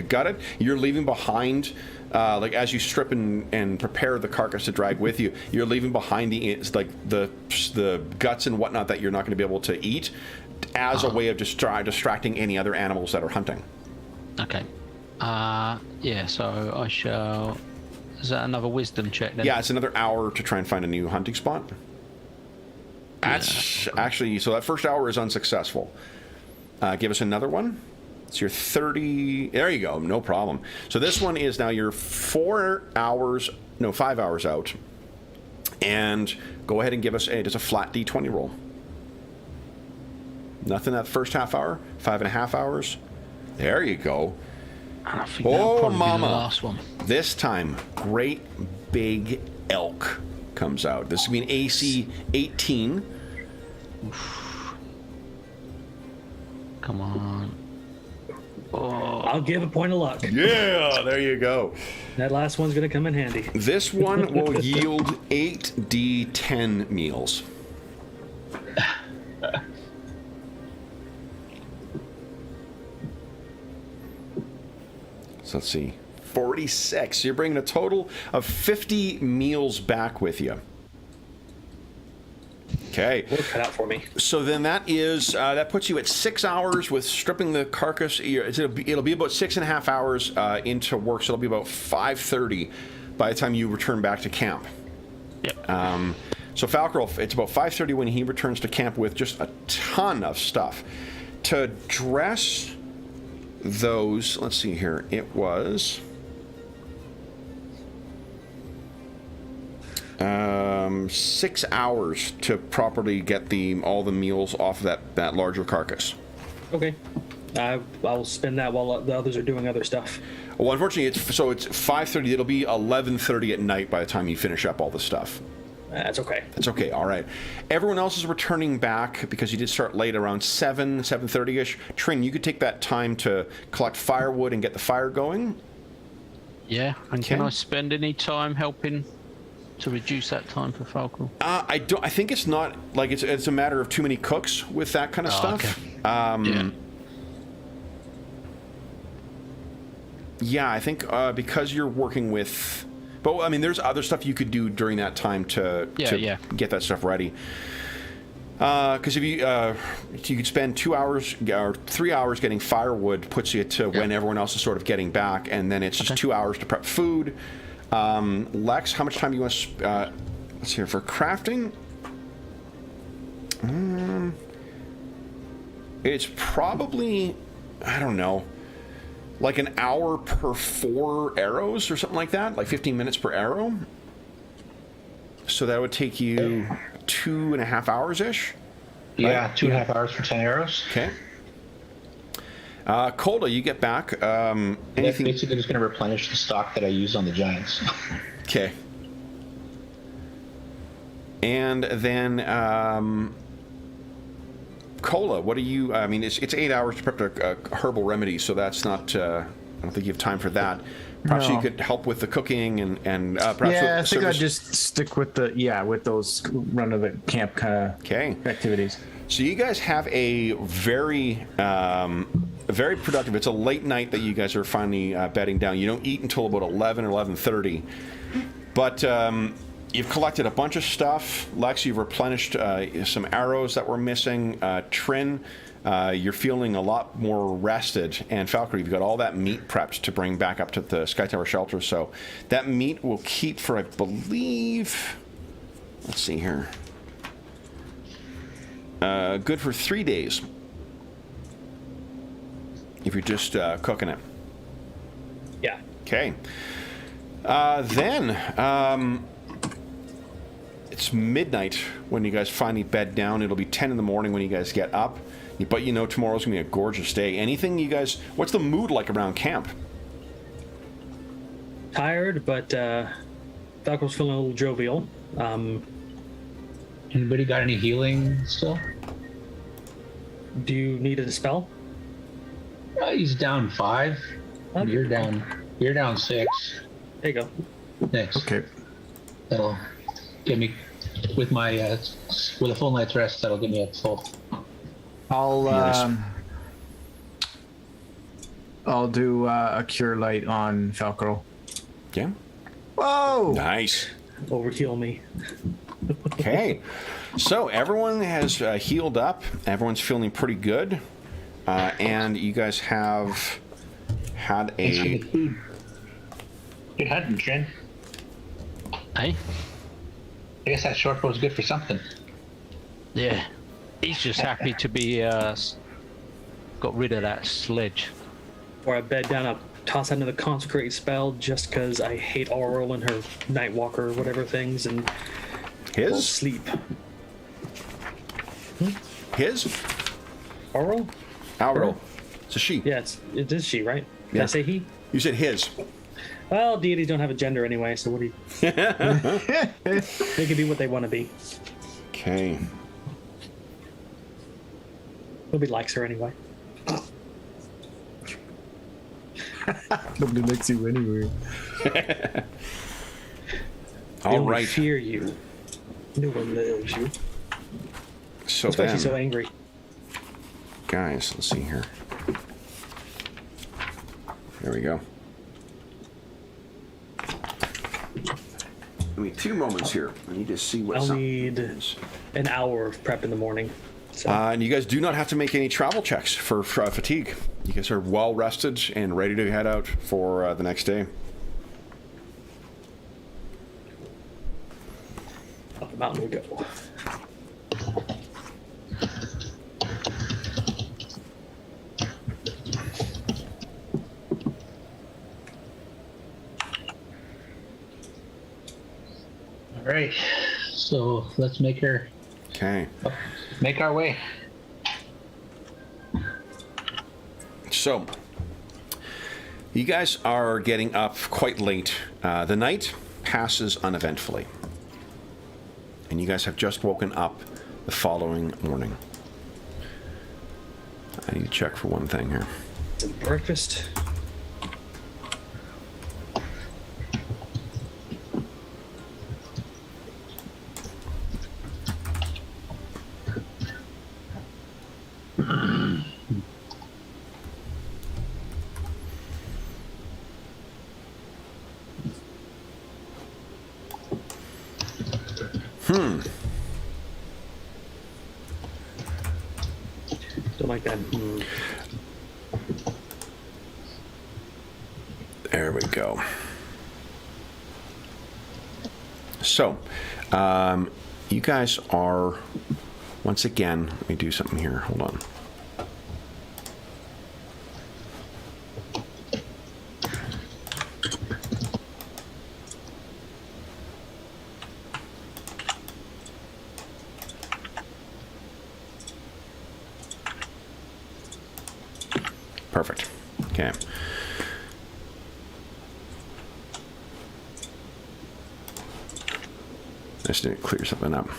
gut it, you're leaving behind, like as you strip and prepare the carcass to drag with you, you're leaving behind the guts and whatnot that you're not going to be able to eat, as a way of distracting any other animals that are hunting. Okay. Yeah. So I shall. Is that another wisdom check then? Yeah, it's another hour to try and find a new hunting spot. That's actually, so that first hour is unsuccessful. Give us another one. It's your 30. There you go. No problem. So this one is now your 5 hours out. And go ahead and give us just a flat D20 roll. Nothing that first half hour. 5.5 hours. There you go. I think that'll probably be the last one. This time, great big elk comes out. This will be an AC 18. Oof. Come on. Oh. I'll give a point of luck. Yeah, there you go. That last one's going to come in handy. This one will yield 8d10 meals. So let's see. 46. So you're bringing a total of 50 meals back with you. Okay. Work cut out for me. So then that puts you at 6 hours with stripping the carcass. It'll be about 6.5 hours into work, so it'll be about 5:30 by the time you return back to camp. Yep. So Falcarol, it's about 5:30 when he returns to camp with just a ton of stuff to dress those. Let's see here. It was 6 hours to properly get all the meals off of that larger carcass. Okay. I'll spend that while the others are doing other stuff. Well, unfortunately, it's 5:30. It'll be 11:30 at night by the time you finish up all the stuff. That's okay. That's okay. All right. Everyone else is returning back because you did start late, around 7:30ish. Trin, you could take that time to collect firewood and get the fire going. Yeah. And Okay. can I spend any time helping to reduce that time for Falcon? I don't. I think it's not like it's a matter of too many cooks with that kind of stuff. Okay. Yeah. Yeah, I think because you're working with. But I mean, there's other stuff you could do during that time to get that stuff ready. Because if you could spend 2 hours or 3 hours getting firewood, puts you to when everyone else is sort of getting back, and then it's just 2 hours to prep food. Lex, how much time do you want to? Let's see here for crafting. It's probably, I don't know, like an hour per 4 arrows or something like that, like 15 minutes per arrow. So that would take you 2.5 hours ish. Yeah, right? 2.5 hours for 10 arrows. Okay. Kolda, you get back. That's Anything? basically just going to replenish the stock that I used on the giants. Okay. And then, Kola, what do you? I mean, it's 8 hours to prep a herbal remedy, so that's not. I don't think you have time for that. Perhaps you could help with the cooking and perhaps with I think I'd service. just stick with with those run of the camp kind of activities. So you guys have a very productive. It's a late night that you guys are finally bedding down. You don't eat until about 11 or 11:30, but you've collected a bunch of stuff. Lex, you've replenished some arrows that were missing. Trin, you're feeling a lot more rested. And Falcor, you've got all that meat prepped to bring back up to the Sky Tower shelter. So that meat will keep for, I believe, let's see here. Good for 3 days. If you're just cooking it. Yeah. Okay. Then it's midnight when you guys finally bed down. It'll be 10 in the morning when you guys get up. But you know tomorrow's going to be a gorgeous day. Anything you guys... What's the mood like around camp? Tired, but Falco's feeling a little jovial. Anybody got any healing still? Do you need a spell? He's down 5. Okay. You're down 6. There you go. Next. Okay. That'll give me with my with a full night's rest. That'll give me a full. I'll do a cure light on Falco. Yeah. Whoa! Nice. Overheal me. Okay. So everyone has healed up. Everyone's feeling pretty good. And you guys have had Thanks for the a... food. Good hunting, Trin. Hey? I guess that short bow's good for something. Yeah. He's just happy to be got rid of that sledge. Or I bed down, I'll toss out another consecrate spell just because I hate Aurel and her Nightwalker or whatever things, and we'll His? sleep. His? Aurel? Alro. It's a she. Yeah, it is she, right? Did Yeah. I say he? You said his. Well, deities don't have a gender anyway, so what do you... They can be what they want to be. Okay. Nobody likes her anyway. Nobody likes you anyway. They All only right. fear you. No one loves you. So That's why then, she's so angry. guys, let's see here. There we go. Give me 2 moments here. I need to see what I'll something need is. an hour of prep in the morning. So And you guys do not have to make any travel checks for fatigue. You guys are well rested and ready to head out for the next day. up the mountain we go. All right. So let's make our Okay. way. So, you guys are getting up quite late. The night passes uneventfully. And you guys have just woken up the following morning. I need to check for one thing here. Some breakfast. Don't like that. There we go. So, you guys are, once again, let me do something here. Hold on. Perfect. Okay. I just need to clear something up.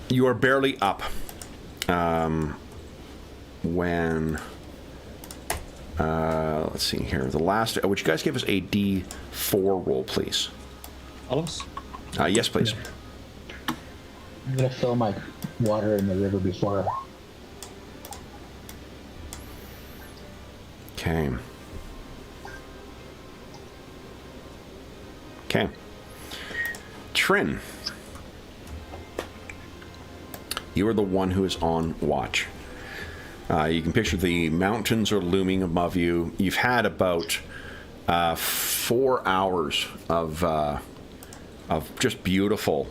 You are barely up when let's see here. The last, would you guys give us a D4 roll, please? All of us? Yes, please. I'm gonna fill my water in the river before. Okay. Okay. Trin, you are the one who is on watch. You can picture the mountains are looming above you. You've had about 4 hours of just beautiful,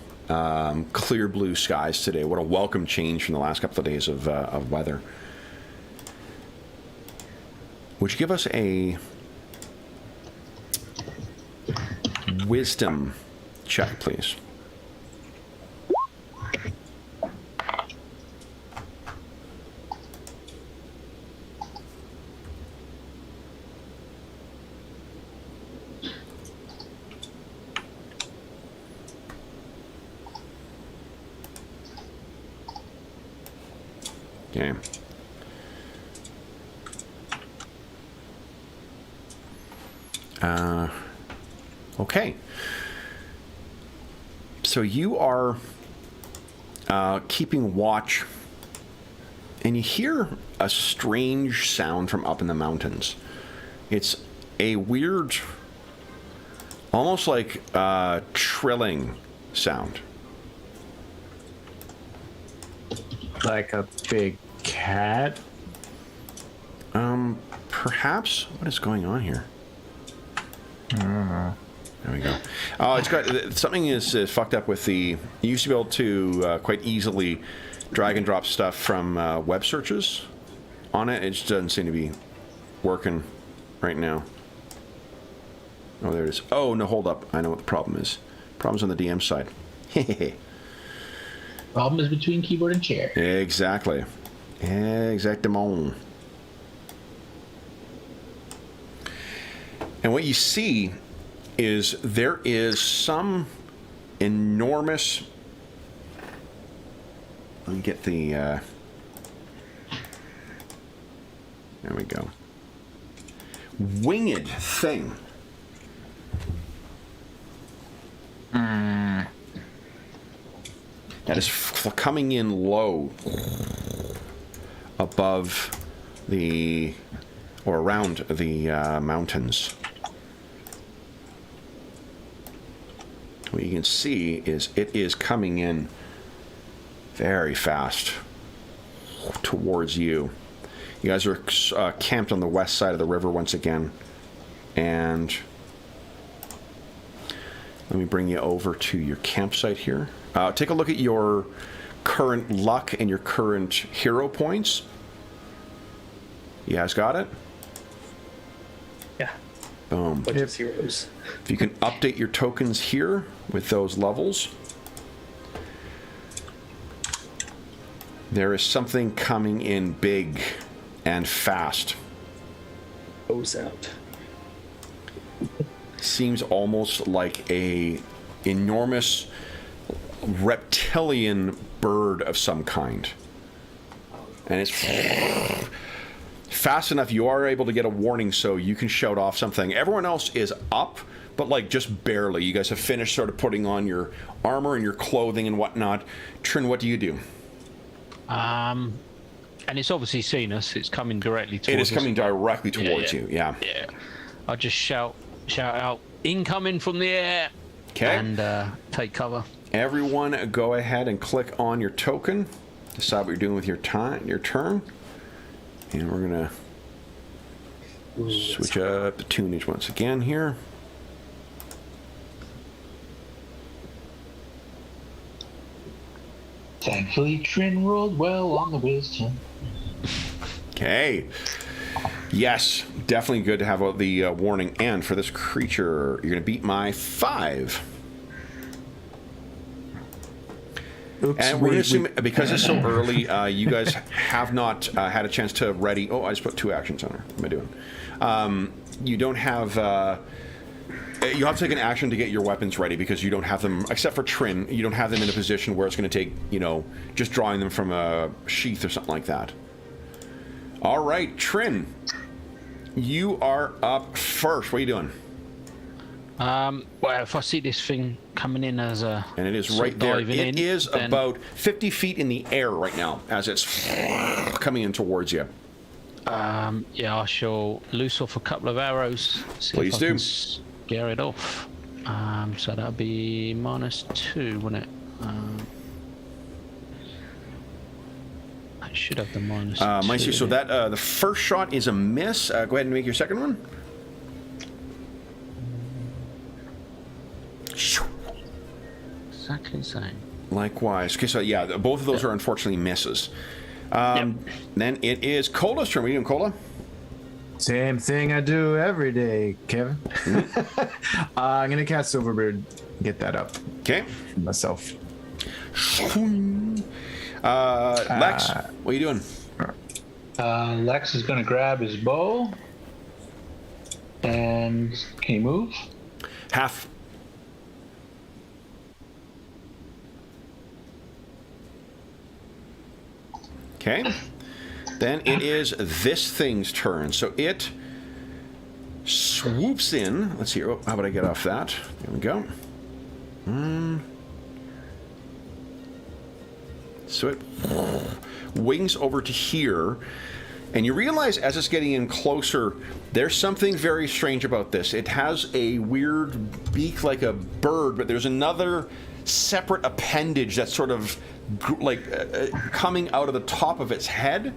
clear blue skies today. What a welcome change from the last couple of days of weather. Would you give us a wisdom check, please? Okay. Okay. So you are keeping watch and you hear a strange sound from up in the mountains. It's a weird, almost like trilling sound. Like a big cat? Perhaps? What is going on here? There we go. Oh, it's got something is fucked up with the. You used to be able to quite easily drag and drop stuff from web searches on it. It just doesn't seem to be working right now. Oh, there it is. Oh no, hold up. I know what the problem is. Problem's on the DM side. Problem is between keyboard and chair. Exactly. Exactement. And what you see is there is some enormous. Let me get the. There we go. Winged thing. That is coming in low above the, or around the mountains. What you can see is it is coming in very fast towards you. You guys are camped on the west side of the river once again, and let me bring you over to your campsite here. Take a look at your current luck and your current hero points. You guys got it? Yeah. Boom. Bunch of zeros. If you can update your tokens here with those levels. There is something coming in big and fast. Goes out. Seems almost like a enormous reptilian bird of some kind. And it's fast enough you are able to get a warning so you can shout off something. Everyone else is up, but like just barely. You guys have finished sort of putting on your armor and your clothing and whatnot. Trin, what do you do? And it's obviously seen us. It's coming directly towards us. It is coming directly towards you, yeah. Yeah. I'll just shout out, incoming from the air. Okay. And take cover. Everyone go ahead and click on your token. Decide what you're doing with your turn. And we're going to switch up the tunage once again here. Thankfully, Trin rolled well on the wisdom. Okay. Yes, definitely good to have the warning. And for this creature, you're going to beat my 5. Oops, And we're going to assume, because it's so early, you guys have not had a chance to ready. Oh, I just put 2 actions on her. What am I doing? You don't have. You have to take an action to get your weapons ready because you don't have them, except for Trin, you don't have them in a position where it's going to take, just drawing them from a sheath or something like that. All right, Trin, you are up first. What are you doing? Well, if I see this thing coming in as a... And it is right there. It is about 50 feet in the air right now as it's coming in towards you. Yeah, I shall loose off a couple of arrows. See Please if I can scare it off. So that'll be -2, wouldn't it? I should have the -2. So that the first shot is a miss. Go ahead and make your second one. Exactly the same. Likewise. Okay, so yeah, both of those are unfortunately misses. Then it is Cola's turn. What are you doing, Cola? Same thing I do every day, Kevin. I'm going to cast Silverbird. Get that up. Okay. Myself. Lex, what are you doing? Lex is going to grab his bow. And can he move? Half. Okay. Then it is this thing's turn. So it swoops in. Let's see. Oh, how about I get off that? There we go. So it wings over to here. And you realize as it's getting in closer, there's something very strange about this. It has a weird beak like a bird, but there's another separate appendage that's sort of coming out of the top of its head.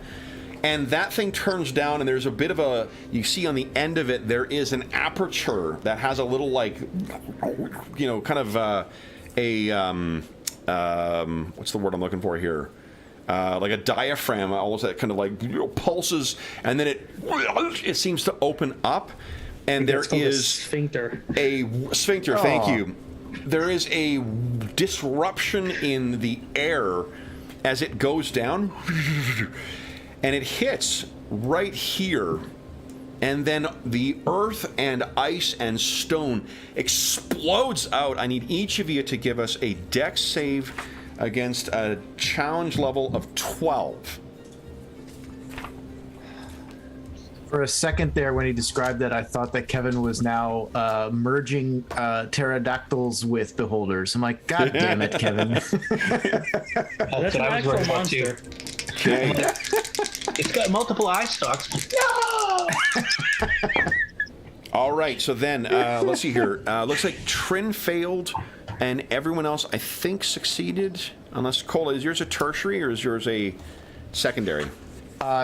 And that thing turns down, and there's a bit of a, you see on the end of it, there is an aperture that has a little, like, you know, kind of what's the word I'm looking for here? Like a diaphragm, almost that kind of like, you know, pulses, and then it seems to open up, and there is sphincter. A sphincter. Thank you. There is a disruption in the air as it goes down, and it hits right here, and then the earth and ice and stone explodes out. I need each of you to give us a dex save against a challenge level of 12. For a second there, when he described that, I thought that Kevin was now merging pterodactyls with beholders. I'm like, God damn it, Kevin. That's That's what an I was worried actual about too. monster. Okay. It's got multiple eye stalks. No! All right, so then, let's see here. Looks like Trin failed, and everyone else, I think, succeeded. Unless, Cola, is yours a tertiary, or is yours a secondary?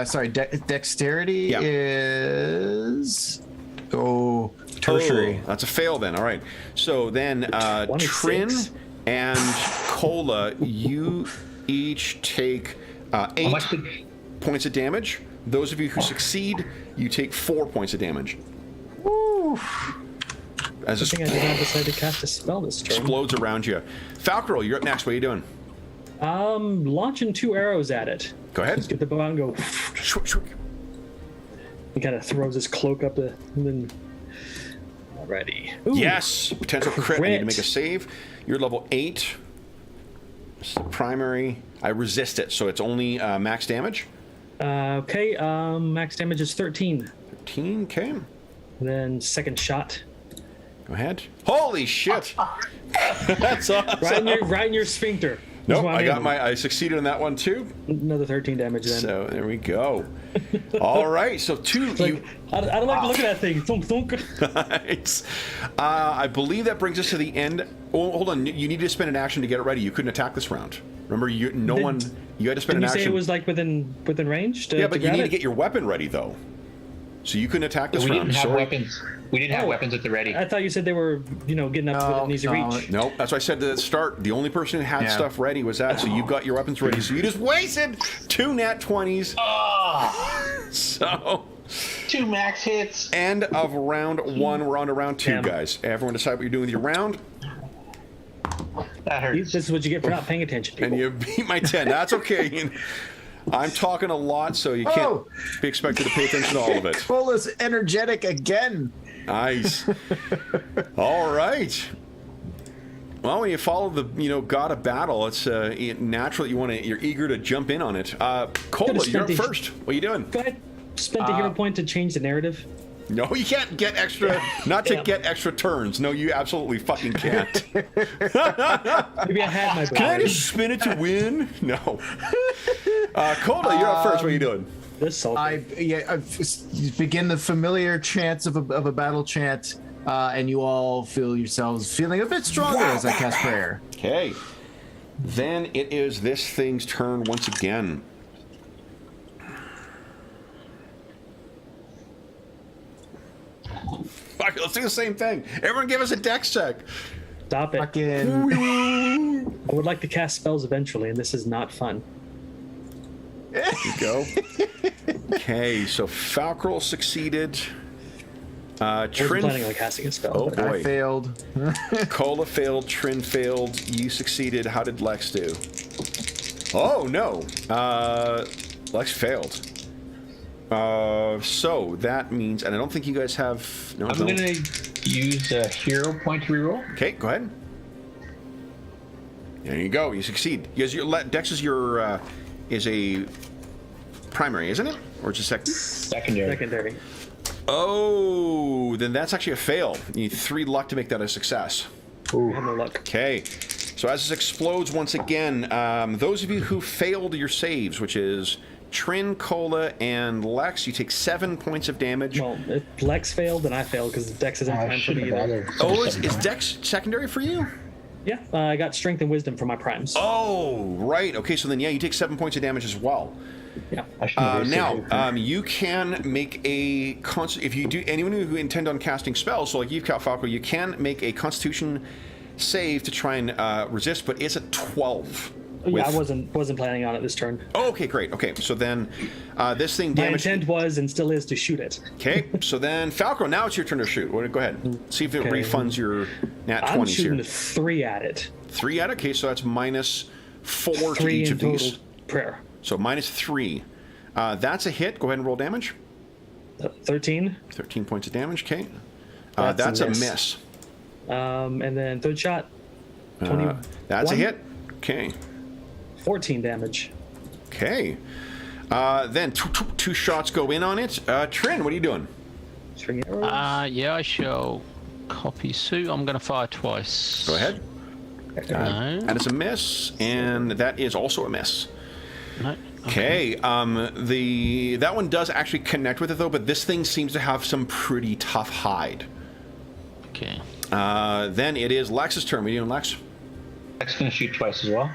Sorry, dexterity Yeah. is... tertiary. Oh, that's a fail then. All right. So then, 26. Trin and Cola, you each take 8 much did- points of damage. Those of you who succeed, you take 4 points of damage. Woo. As I it think I did not decide to cast a spell this turn. explodes around you. Falcarel, you're up next. What are you doing? Launching 2 arrows at it. Go ahead. Just get the bow out and go. Shwick, shwick. He kind of throws his cloak up and then. Alrighty. Ooh. Yes, potential crit. I need to Crit. make a save. You're level 8. Primary. I resist it, so it's only max damage. Okay. Max damage is 13. 13. Okay. And then second shot. Go ahead. Holy shit! That's awesome. Right in your sphincter. That's Nope, why I'm I got aiming. I succeeded on that one too. Another 13 damage then. So there we go. All right, so two. Like, I don't like to look at that thing. Thunk, thunk. Nice. I believe that brings us to the end. Oh, hold on. You need to spend an action to get it ready. You couldn't attack this round. Remember, you had to spend Didn't an you action. say it was like within range? Yeah, but you grab need to it? get your weapon ready though. So you couldn't attack this We round. didn't have Sorry. weapons. We didn't have weapons at the ready. I thought you said they were, getting up to within easy reach. Nope, that's what I said at the start. The only person who had Yeah. stuff ready was that, so you've got your weapons ready. So you just wasted 2 nat 20s. Oh, So, 2 max hits. end of round 1. We're on to round 2, Damn. guys. Everyone decide what you're doing with your round, That hurts. This is what you get for not paying attention, people. and you beat my 10. That's okay. I'm talking a lot, so you can't be expected to pay attention to all of it. Cola's energetic again. Nice. All right. Well, when you follow the god of battle, it's natural that you're eager to jump in on it. Cola, you're up first. What are you doing? Go ahead. Spent a hero point to change the narrative. No, you can't get extra. Not to get extra turns. No, you absolutely fucking can't. Maybe I had my Can I bow. just spin it to win? No. Cola, you're up first. What are you doing? This salty. I begin the familiar chants of a battle chant, and you all feel yourselves feeling a bit stronger as I cast prayer. Okay. Then it is this thing's turn once again. Fuck, let's do the same thing. Everyone give us a dex check. Stop it. Fucking I would like to cast spells eventually, and this is not fun. There you go. Okay, so Falcarel succeeded. I wasn't planning on Trin. casting a spell. Oh but- I boy. failed. Cola failed. Trin failed. You succeeded. How did Lex do? Oh no. Lex failed. So that means, and I don't think you guys have. No, I'm no. going to use a hero point to reroll. Okay, go ahead. There you go. You succeed. You guys, your Dex is your is a primary, isn't it, or just Secondary. Secondary. Oh, then that's actually a fail. You need 3 luck to make that a success. I have no luck. Okay, So as this explodes once again, those of you who failed your saves, which is Trin, Cola, and Lex, you take 7 points of damage. Well, if Lex failed, then I failed because Dex isn't prime for me either. Oh, is Dex secondary for you? Yeah, I got Strength and Wisdom for my primes. Oh, right. Okay, so then, yeah, you take 7 points of damage as well. Yeah. Now, you can make a if you do, anyone who intend on casting spells, so like you've got Falco, you can make a Constitution save to try and resist, but it's a 12. Yeah, I wasn't planning on it this turn. Oh, okay, great. Okay, so then this thing My damaged. intent was and still is to shoot it. Okay, so then Falco, now it's your turn to shoot. Go ahead. See if it refunds your nat 20s I'm shooting here. 3 at it. 3 at it. Okay, so that's -4 to 3 each in of total these. prayer. So -3. That's a hit. Go ahead and roll damage. 13. 13 points of damage. Okay. That's That's a a miss. miss. And then third shot. 20. That's a hit. Okay. 14 damage. Okay. Then two shots go in on it. Trin, what are you doing? String arrows. Yeah, I shall copy suit. I'm going to fire twice. Go ahead. No. And it's a miss, and that is also a miss. No. Okay. That one does actually connect with it though, but this thing seems to have some pretty tough hide. Okay. Then it is Lex's turn. What are you doing, Lex? Lex gonna shoot twice as well.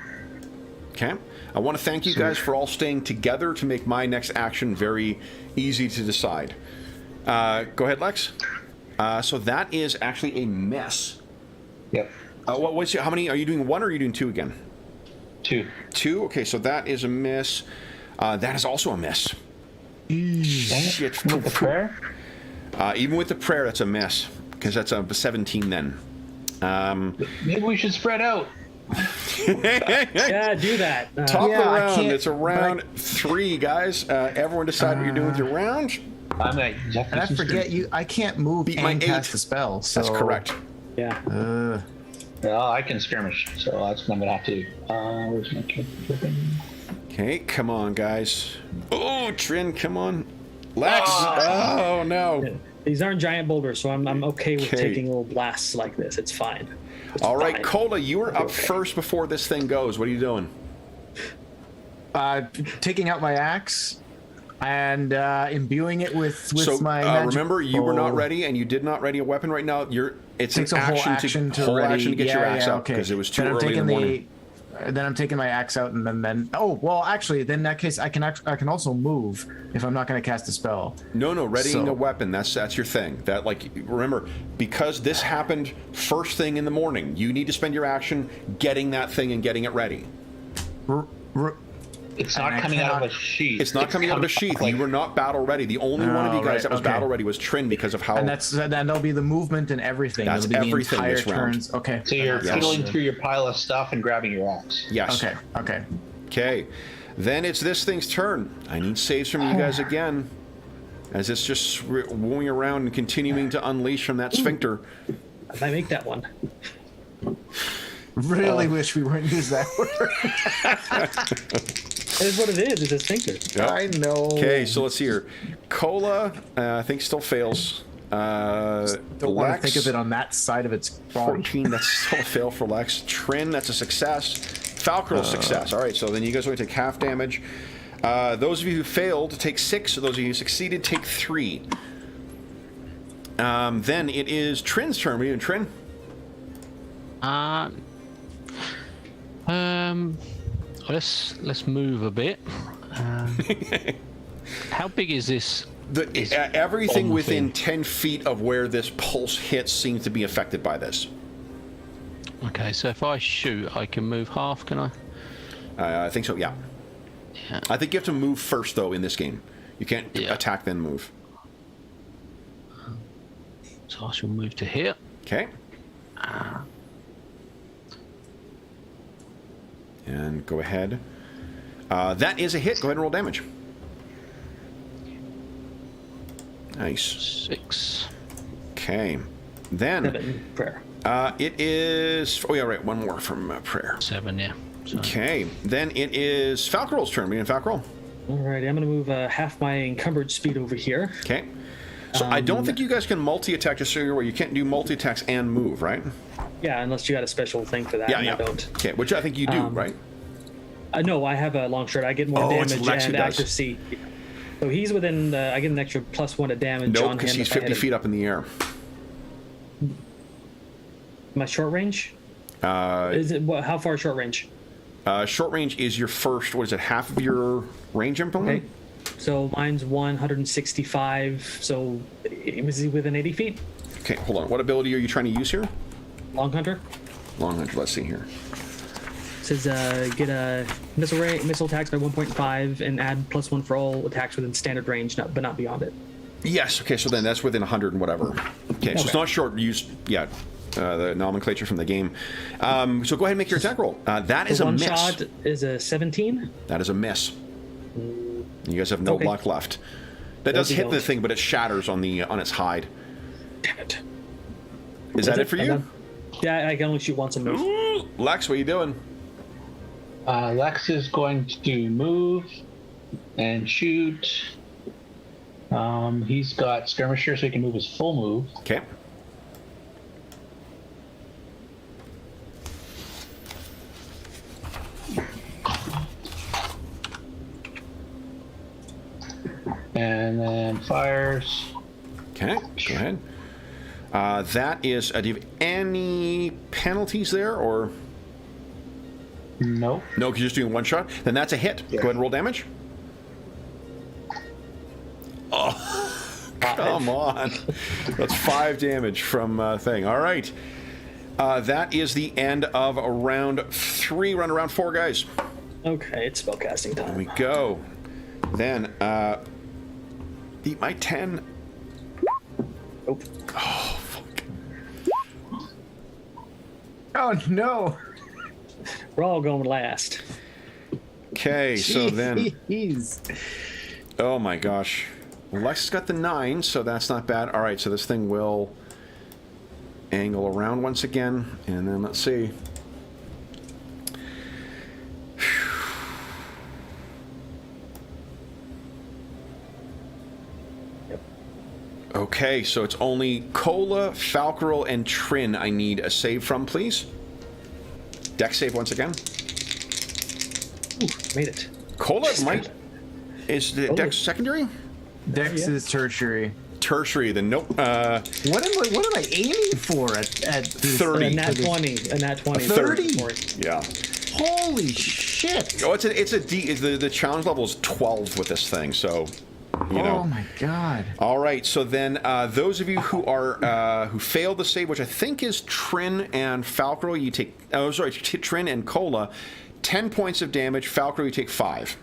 Okay. I want to thank you guys for all staying together to make my next action very easy to decide. Go ahead, Lex. So that is actually a miss. Yep. How many? Are you doing 1 or are you doing 2 again? 2. 2? Okay, so that is a miss. That is also a miss. Shit. With the prayer? Even with the prayer, that's a miss. Because that's a 17 then. Maybe we should spread out. Yeah, do that. Top of the Yeah, I round. can't- It's a round 3, guys. Everyone decide what you're doing with your round. I'm like, And I forget you. I can't move Beat my and cast 8. a spell. So. That's correct. Yeah. Well, I can skirmish, so that's what I'm gonna have to do. Where's my character? Okay, come on, guys. Oh, Trin, come on. Lex! Oh, no. These aren't giant boulders, so I'm okay with Okay. taking little blasts like this. It's fine. It's All right, fine. Cola, you are up first before this thing goes. What are you doing? Taking out my axe and imbuing it with So my magic. remember, you were not ready, and you did not ready a weapon right now. It's Takes an a whole action action to whole ready. action to get your axe out okay. because it was too Then I'm early in taking the morning. Then I'm taking my axe out, and then. Oh well, actually, then in that case, I can also move if I'm not going to cast a spell. No, readying So- a weapon. That's your thing. That remember, because this happened first thing in the morning. You need to spend your action getting that thing and getting it ready. It's And not I coming out of cannot- a sheath. It's not coming out of a sheath. Like, You were not battle ready. The only one of you guys right, that was okay. battle ready was Trin because of how. And then there'll be the movement and everything. That's It'll be everything the entire this round. turns. Okay. so you're Yes. fiddling through your pile of stuff and grabbing your axe. Yes. Okay. Okay. Then it's this thing's turn. I need saves from you guys again. As it's just wooing around and continuing to unleash from that sphincter. I might make that one. Really wish we weren't using that word. It is what it is. It's a stinker. Yep. I know. Okay, so let's see here. Cola, I think still fails. Don't want to think of it on that side of its body. 14, that's still a fail for Lex. Trin, that's a success. Falcon, success. All right, so then you guys only take half damage. Those of you who failed take 6. Those of you who succeeded take 3. Then it is Trin's turn. What are you doing, Trin? Let's move a bit. How big is this? Everything bomb within thing? 10 feet of where this pulse hits seems to be affected by this. Okay, so if I shoot, I can move half, can I? I think so, yeah. Yeah. I think you have to move first, though, in this game. You can't Yeah. attack, then move. So I shall move to here. Okay. And go ahead. That is a hit. Go ahead and roll damage. Nice. 6. Okay. Then 7 prayer. it is. Oh yeah, right. One more from prayer. 7, yeah. So, Okay. Then it is Falcarol's turn. We in Falcarol. Alrighty, I'm gonna move half my encumbered speed over here. Okay. So I don't think you guys can multi-attack, just so you're aware. You can't do multi-attacks and move, right? Yeah, unless you got a special thing for that. Yeah, and yeah. I don't. Okay, which I think you do, right? No, I have a long shot. I get more Oh, it's damage Lex who and does. accuracy. So he's within. I get an extra +1 to damage Nope, on because him. he's if I 50 hit him. feet up in the air. My short range. Uh, Is it how far short range? Short range is your first, what is it, half of your range implement? Okay. So mine's 165. So is he within 80 feet? Okay, hold on. What ability are you trying to use here? Long hunter. Long hunter, let's see here. Says get a missile attacks by 1.5 and add +1 for all attacks within standard range, but not beyond it. Yes, okay, so then that's within 100 and whatever. Okay, so it's not short use, yeah, the nomenclature from the game. So go ahead and make your attack roll. That is The a one miss. shot is a 17. That is a miss. You guys have no Okay. luck left. That does you hit the don't. thing, but it shatters on its hide. Damn it. Is that it for you? Yeah, I can only shoot once a move. Ooh, Lex, what are you doing? Lex is going to move and shoot. He's got skirmisher, so he can move his full move. Okay. And then fires. Okay, go ahead. That is, do you have any penalties there, or? No. No, because you're just doing one shot? Then that's a hit. Go ahead and roll damage. Oh, come on. That's 5 damage from thing. All right. That is the end of round 3. Run around 4, guys. Okay, it's spellcasting There time. we go. Then, eat my 10. Nope. Oh, fuck. Oh no! We're all going last. Okay, so then... Jeez. Oh my gosh. Well, Lex has got the 9, so that's not bad. All right, so this thing will angle around once again, and then let's see. Okay, so it's only Cola, Falcarel, and Trin I need a save from, please. Dex save once again. Ooh, made it. Cola might... Is the Cola. Dex secondary? Dex Yeah. is tertiary. Tertiary, then nope. What am I aiming for at this? 30. A nat 20. A nat 20. 30? For it. Yeah. Holy shit! Oh, it's a D. The challenge level is 12 with this thing, so you know. Oh my god! All right, so then those of you who are who failed the save, which I think is Trin and Falcarel, you take. Oh, sorry, Trin and Cola, 10 points of damage. Falcarel, you take 5.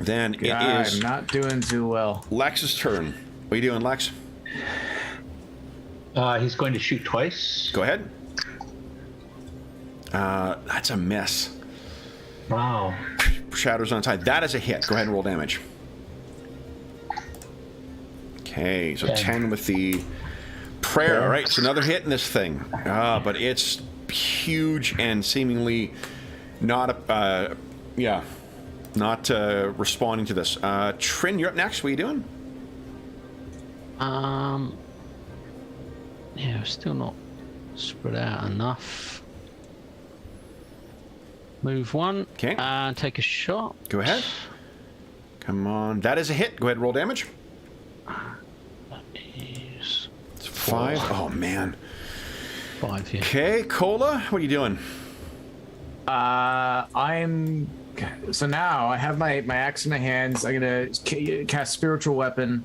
Then it is I'm not doing too well. Lex's turn. What are you doing, Lex? He's going to shoot twice. Go ahead. That's a miss. Wow. Shatters on its side. That is a hit. Go ahead and roll damage. Okay, so 10 with the prayer. All right, so another hit in this thing. But it's huge and seemingly not not responding to this. Trin, you're up next. What are you doing? Yeah, we're still not spread out enough. Move 1. Okay. And take a shot. Go ahead. Come on. That is a hit. Go ahead and roll damage. That is It's 5. Oh, man. 5, yeah. Okay, Cola, what are you doing? I'm. So now I have my axe in my hands. I'm gonna cast spiritual weapon.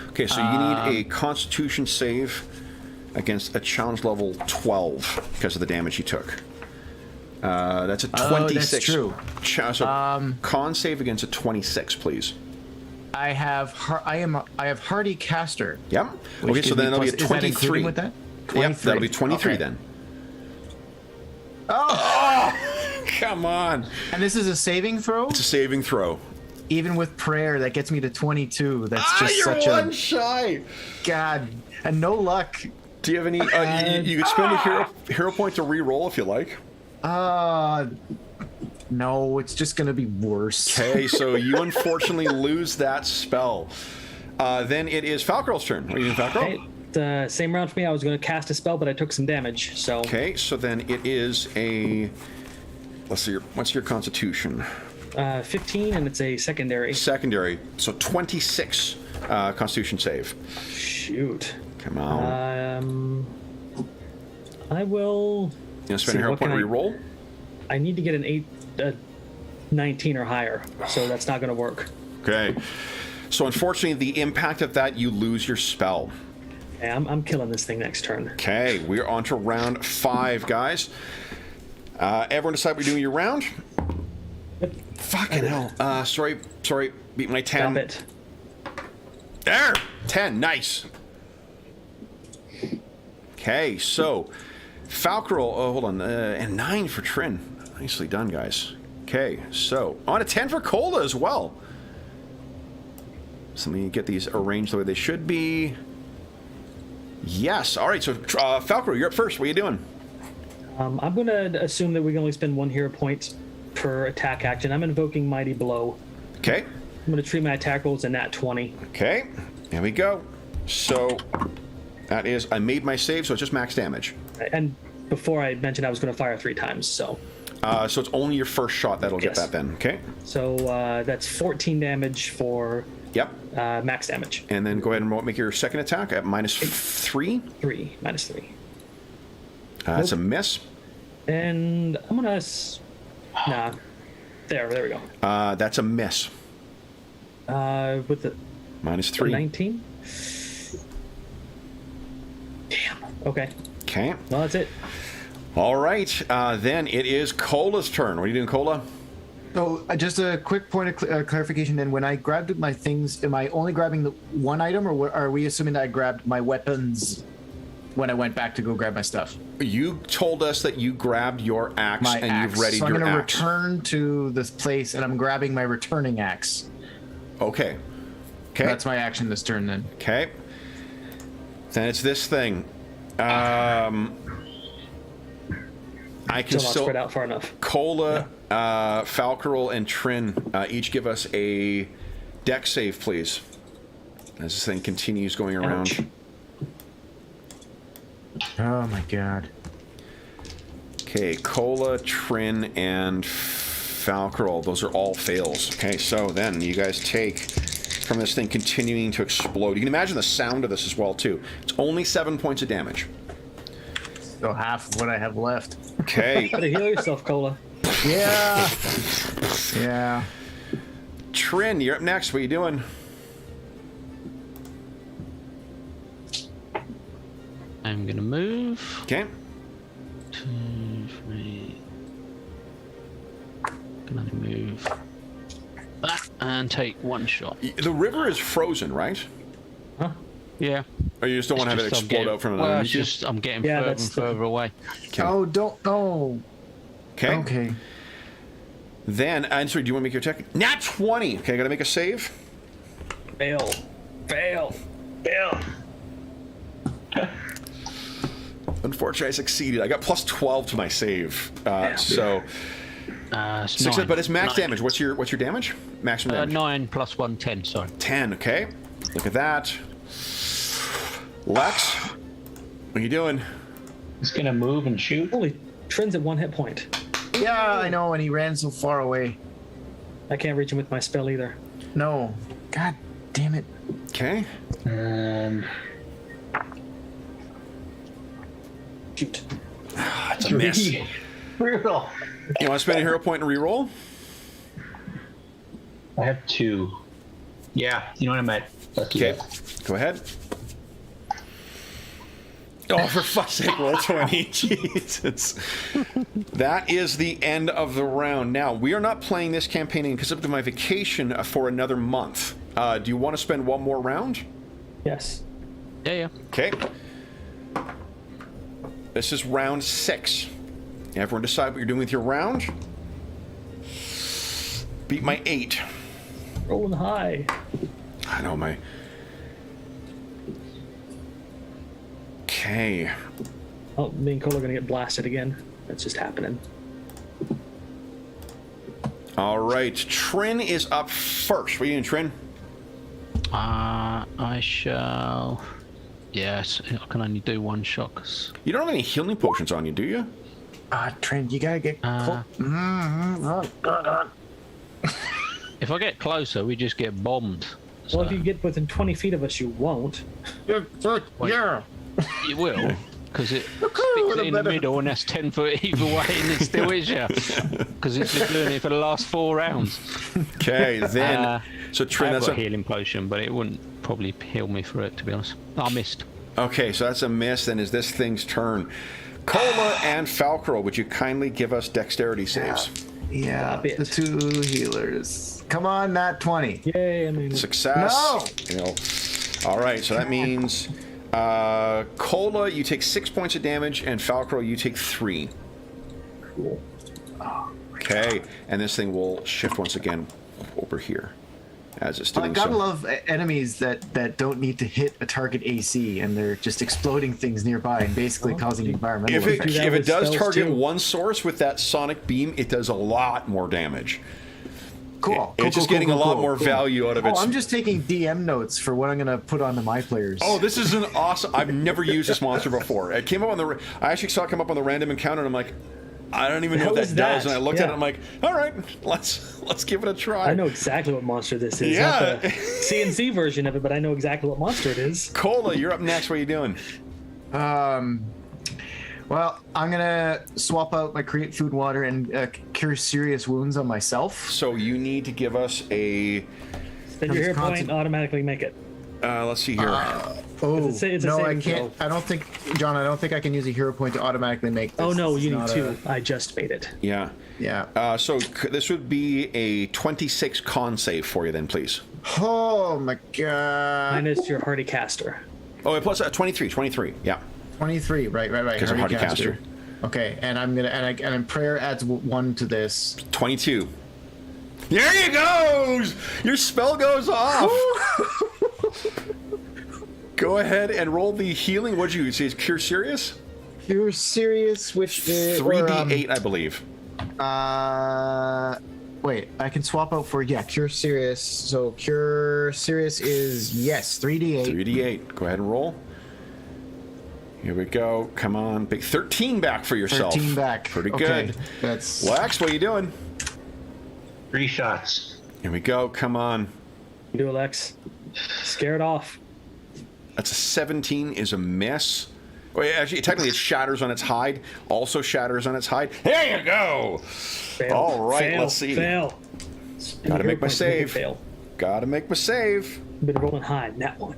Okay, so you need a Constitution save against a challenge level 12 because of the damage you took. That's a 26. That's true. So con save against a 26, please. I have hardy caster. Yep. which Okay, so gives me then that'll be a plus- is that 23. including with that? Yep, that'll be 23 Okay. then. Oh, come on. And this is a saving throw. It's a saving throw. Even with prayer, that gets me to 22. That's just You're such one a shy. god and no luck. Do you have any? You could spend a hero point to re-roll if you like. No, it's just gonna be worse. Okay, so you unfortunately lose that spell. Then it is Falcarel's turn. What are you doing, Falcarel? Same round for me. I was going to cast a spell, but I took some damage. So Okay, so then it is a... Let's see, what's your constitution? 15, and it's a secondary. Secondary, so 26 constitution save. Shoot. Come on. I will. You gonna spend a hero point reroll? I need to get an 19 or higher, so that's not going to work. Okay. So unfortunately, the impact of that, you lose your spell. Yeah, I'm killing this thing next turn. Okay, we're on to round 5, guys. Everyone decide what you're doing your round? Yep. Fucking hell. Sorry, beat my 10. Stop it. There! 10, nice. Okay, so Falcarel, hold on, and 9 for Trin. Nicely done, guys. Okay, so on a 10 for Cola as well. So let me get these arranged the way they should be. Yes, all right, so Falcarel, you're up first. What are you doing? I'm going to assume that we can only spend 1 hero point per attack action. I'm invoking Mighty Blow. Okay. I'm going to treat my attack rolls a nat 20. Okay, here we go. So that is, I made my save, so it's just max damage. And before I mentioned I was going to fire 3 times, so. So it's only your first shot that'll get that then, okay? So that's 14 damage for max damage. And then go ahead and make your second attack at minus 3. 3, minus 3. That's a miss. And I'm going to... Nah. There we go. That's a miss. With the... Minus 3. 19? Damn. Okay. Okay. Well, that's it. All right. Then it is Cola's turn. What are you doing, Cola? So just a quick point of clarification. Then, when I grabbed my things, am I only grabbing the one item, or are we assuming that I grabbed my weapons when I went back to go grab my stuff? You told us that you grabbed your axe you've readied so your I'm going to axe. return to this place, and I'm grabbing my returning axe. Okay. Okay. That's my action this turn, then. Okay. Then it's this thing. I can Still not spread out far enough. Cola, Falcarel, and Trin each give us a deck save, please. As this thing continues going around. Ouch. Oh my god. Okay, Cola, Trin, and Falcarel. Those are all fails. Okay, so then you guys take from this thing continuing to explode. You can imagine the sound of this as well, too. It's only 7 points of damage. So half of what I have left. Okay. Better heal yourself, Cola. Yeah. Yeah. Trin, you're up next. What are you doing? I'm gonna move. Okay. 2, 3. Can I move that and take 1 shot? The river is frozen, right? Huh? Yeah. Or you just don't want to have it Just I'm explode getting- out from Well, it's underneath you? just I'm getting Yeah, further that's and the- further away. Okay. Oh, don't. Oh. Okay. Okay. Then, and sorry, do you want to make your check? Nat 20! Okay, I gotta make a save. Fail. Fail. Fail. Unfortunately, I succeeded. I got plus 12 to my save. So, It's 6, 9. but it's max 9. damage. What's your damage? Maximum damage. 9 plus 1, 10, sorry. 10, okay. Look at that. Lex, what are you doing? He's gonna move and shoot. Holy, Trin's at 1 hit point. Yeah, I know, and he ran so far away. I can't reach him with my spell either. No. God damn it. Okay. And Shoot. That's a miss. You brutal. want to spend a hero point and reroll? I have 2. Yeah, you know what I meant. Let's do Okay. that. Go ahead. Oh, for fuck's sake, roll 20. Jesus. That is the end of the round. Now, we are not playing this campaign because of my vacation for another month. Do you want to spend one more round? Yes. Yeah. Okay. This is round 6. Everyone decide what you're doing with your round. Beat my 8. Rolling high. I know my... Okay. Oh, me and Cole are gonna get blasted again. That's just happening. All right. Trin is up first. What are you doing, Trin? I shall. Yes, I can only do one shot. 'Cause You don't have any healing potions on you, do you? Trent, you gotta get if I get closer, we just get bombed. So Well, if you get within 20 feet of us, you won't. Yeah. you will, because it sticks it in the middle, and that's 10 foot either way, and it still is, yeah. Because it's been doing it for the last 4 rounds. Okay, then. So Trin, I've that's got a healing potion, but it wouldn't probably heal me for it, to be honest. I missed. Okay, so that's a miss. Then is this thing's turn? Cola and Falcro, would you kindly give us dexterity saves? Yeah, Stop it. the 2 healers. Come on, not 20. Yay, I mean, Success. No! You know. All right, so that means Cola, you take 6 points of damage, and Falcro, you take 3. cool. Okay, and this thing will shift once again over here as it's I doing gotta so. love enemies that don't need to hit a target AC and they're just exploding things nearby and basically causing environmental If it, effects. Do that if it with does spells, target too. one source with that sonic beam, it does a lot more damage. Cool. It's just getting a lot more value out of it. Oh, I'm just taking DM notes for what I'm gonna put onto my players. Oh, this is an awesome! I've never used this monster before. It came up on the. I actually saw it come up on the random encounter, and I'm like, I don't even know How what is that does. that? And I looked at it, Yeah. I'm like, all right, let's give it a try. I know exactly what monster this is. Yeah. Not the CNC version of it, but I know exactly what monster it is. Cola, you're up next. What are you doing? Well, I'm gonna swap out my create food water and cure serious wounds on myself. So you need to give us a. Spend your hero point and automatically make it. Let's see here. Oh It's a no, I saving can't. throw. I don't think, John. I don't think I can use a hero point to automatically make this. Oh no, It's you need not 2. I just made it. Yeah. Yeah. So this would be a 26 con save for you, then, please. Oh my god. Minus your hardy caster. Oh, and plus 23. Yeah. 23. Right. Because of Hardy Caster. Okay, and I'm gonna and prayer adds 1 to this. 22. There you goes. Your spell goes off. Go ahead and roll the healing. What'd you say? Is Cure Serious? Cure serious, which is 3d8, I believe. Wait, I can swap out for Cure serious. So Cure serious is 3d8. 3d8. Go ahead and roll. Here we go. Come on. Big 13 back for yourself. 13 back. Pretty Okay, good. that's Lex, what are you doing? 3 shots. Here we go. Come on. You do it, Lex. Scare it off. That's a 17 is a miss. Well, actually, technically it shatters on its hide. Also shatters on its hide. There you go. Fail. All right, Fail. let's see. Fail. Gotta make my save. Fail. Gotta make my save. Been rolling high. Nat 1.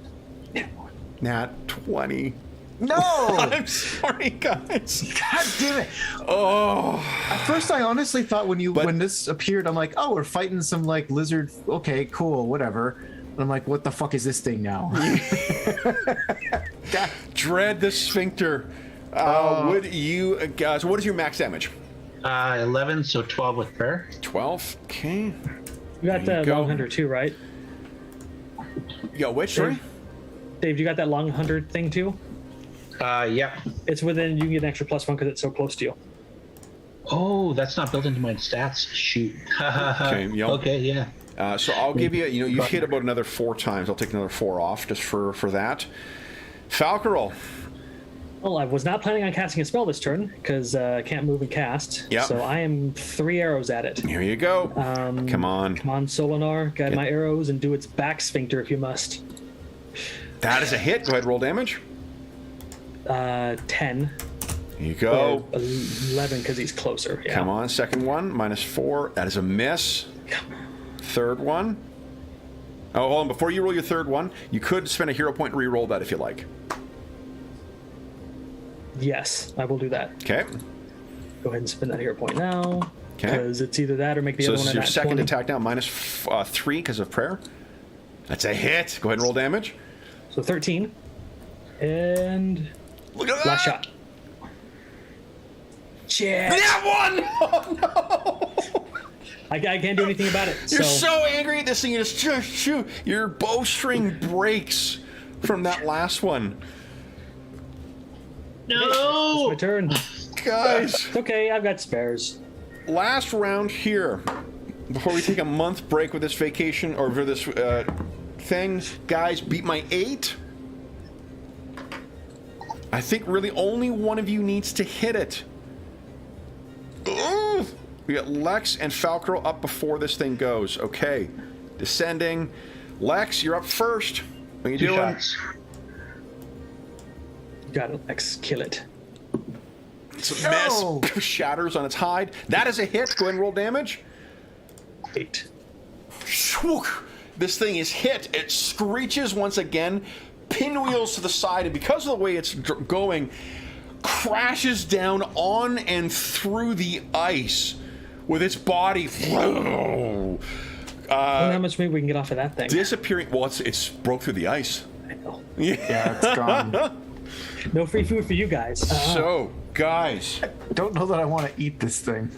Nat 20. no. I'm sorry, guys. God damn it! Oh. At first, I honestly thought when But- when this appeared, I'm like, oh, we're fighting some like lizard. Okay, cool, whatever. And I'm like, what the fuck is this thing now? God. Dread the sphincter. Would you guys? What is your max damage? 11, so 12 with prayer. 12. Okay. You got There you the go. long hunter too, right? Yo, which? Sorry. Dave, you got that long hunter thing too? Yeah. It's within. You can get an extra +1 because it's so close to you. Oh, that's not built into my stats. Shoot. Okay, yep. Okay, yeah. So I'll give you. You hit about another 4 times. I'll take another 4 off just for that. Falcarol. Well, I was not planning on casting a spell this turn because I can't move and cast. Yep. So I am 3 arrows at it. Here you go. Come on. Come on, Solinar. Guide my arrows and do its back sphincter if you must. That is a hit. Go ahead, roll damage. 10. Here you go. Or 11 because he's closer. Yeah. Come on, second one, -4. That is a miss. Third one. Oh, hold on. Before you roll your third one, you could spend a hero point and re-roll that if you like. Yes, I will do that. Okay. Go ahead and spend that hero point now. Okay. Because it's either that or make the So other this one is a your nat second 20. attack now, -3 because of prayer. That's a hit. Go ahead and roll damage. So 13. And Look at that. last shot. Shit. That one! Oh, no! I can't do anything about it. You're so angry at this thing. You just shoot. Your bowstring breaks from that last one. It's my turn. Guys, It's okay, I've got spares. last round here. Before we take a month break with this vacation, or for this thing. Guys, beat my 8. I think really only one of you needs to hit it. Ooh! We got Lex and Falcro up before this thing goes. Okay. Descending. Lex, you're up first. What are you 2 doing? shots. Got it, Lex. Kill it. It's a mess. Shatters on its hide. That is a hit. Go ahead and roll damage. 8. This thing is hit. It screeches once again, pinwheels to the side, and because of the way it's going, crashes down on and through the ice with its body. I wonder how much meat we can get off of that thing. Disappearing. Well, it's broke through the ice. I know. Yeah, it's gone. No free food for you guys. So, guys, Don't know that I want to eat this thing.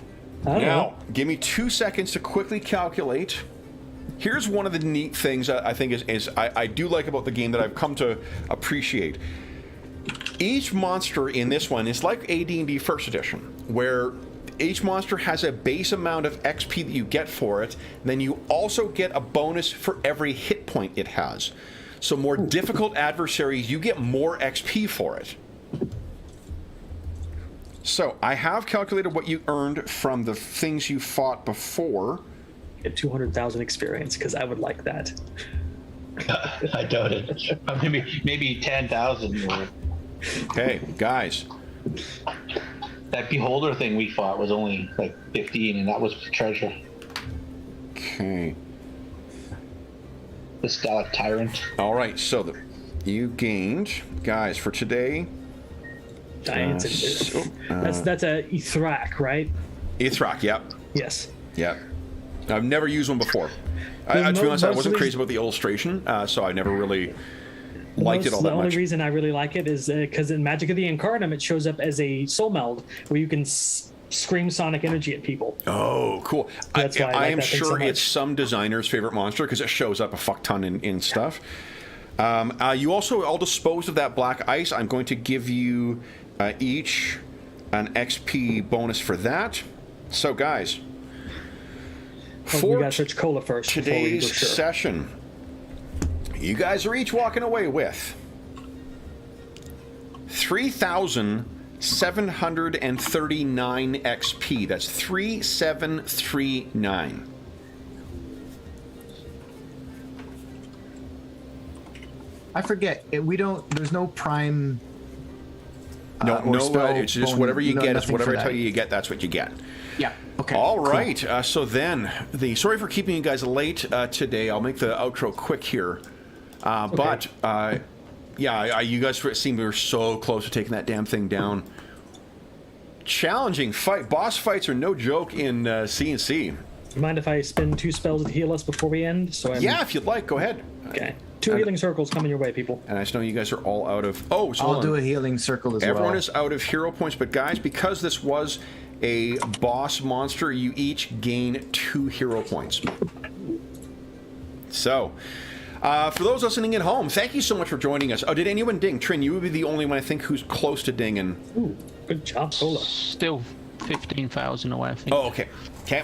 I don't now know. give me 2 seconds to quickly calculate. Here's one of the neat things I think is I do like about the game that I've come to appreciate. Each monster in this one is like AD&D First Edition, where each monster has a base amount of XP that you get for it, and then you also get a bonus for every hit point it has. So more difficult adversaries, you get more XP for it. So I have calculated what you earned from the things you fought before. Get 200,000 experience because I would like that. I doubt it. Maybe 10,000. Or Okay, guys. that beholder thing we fought was only like 15, and that was treasure. Okay. The Stalac Tyrant. All right, so you gained, guys, for today. Giants that's a Ithrak, right? Ithrak, yep. Yes. Yep. I've never used one before. To be honest, I wasn't mostly- crazy about the illustration, so I never really liked it all The that only much. reason I really like it is because in Magic of the Incarnate, it shows up as a soul meld where you can scream sonic energy at people. Oh, cool. That's why I like am that thing so sure much. it's some designer's favorite monster because it shows up a fuck ton in stuff. You also, I'll dispose of that black ice. I'm going to give you each an XP bonus for that. So, guys, We for got to search cola first before we go today's sure. session, you guys are each walking away with 3,739 XP. That's 3,739. I forget. We don't. There's no prime. No, or spell it's just bone- whatever you get. It's nothing whatever for I tell that. you get, that's what you get. Yeah. Okay. All cool. right. So then, sorry for keeping you guys late today. I'll make the outro quick here. But, yeah, you guys seem we were so close to taking that damn thing down. Challenging fight. Boss fights are no joke in C&C. You mind if I spend 2 spells to heal us before we end? So I'm, Yeah, if you'd like, go ahead. Okay. 2 healing circles coming your way, people. And I just know you guys are all out of... Oh, so hold I'll on. do a healing circle as Everyone well. is out of hero points, but guys, because this was a boss monster, you each gain 2 hero points. So, for those listening at home, thank you so much for joining us. Oh, did anyone ding? Trin, you would be the only one I think who's close to dinging. Ooh, good job, Cola. Still 15,000 away, I think. Oh, okay. Okay.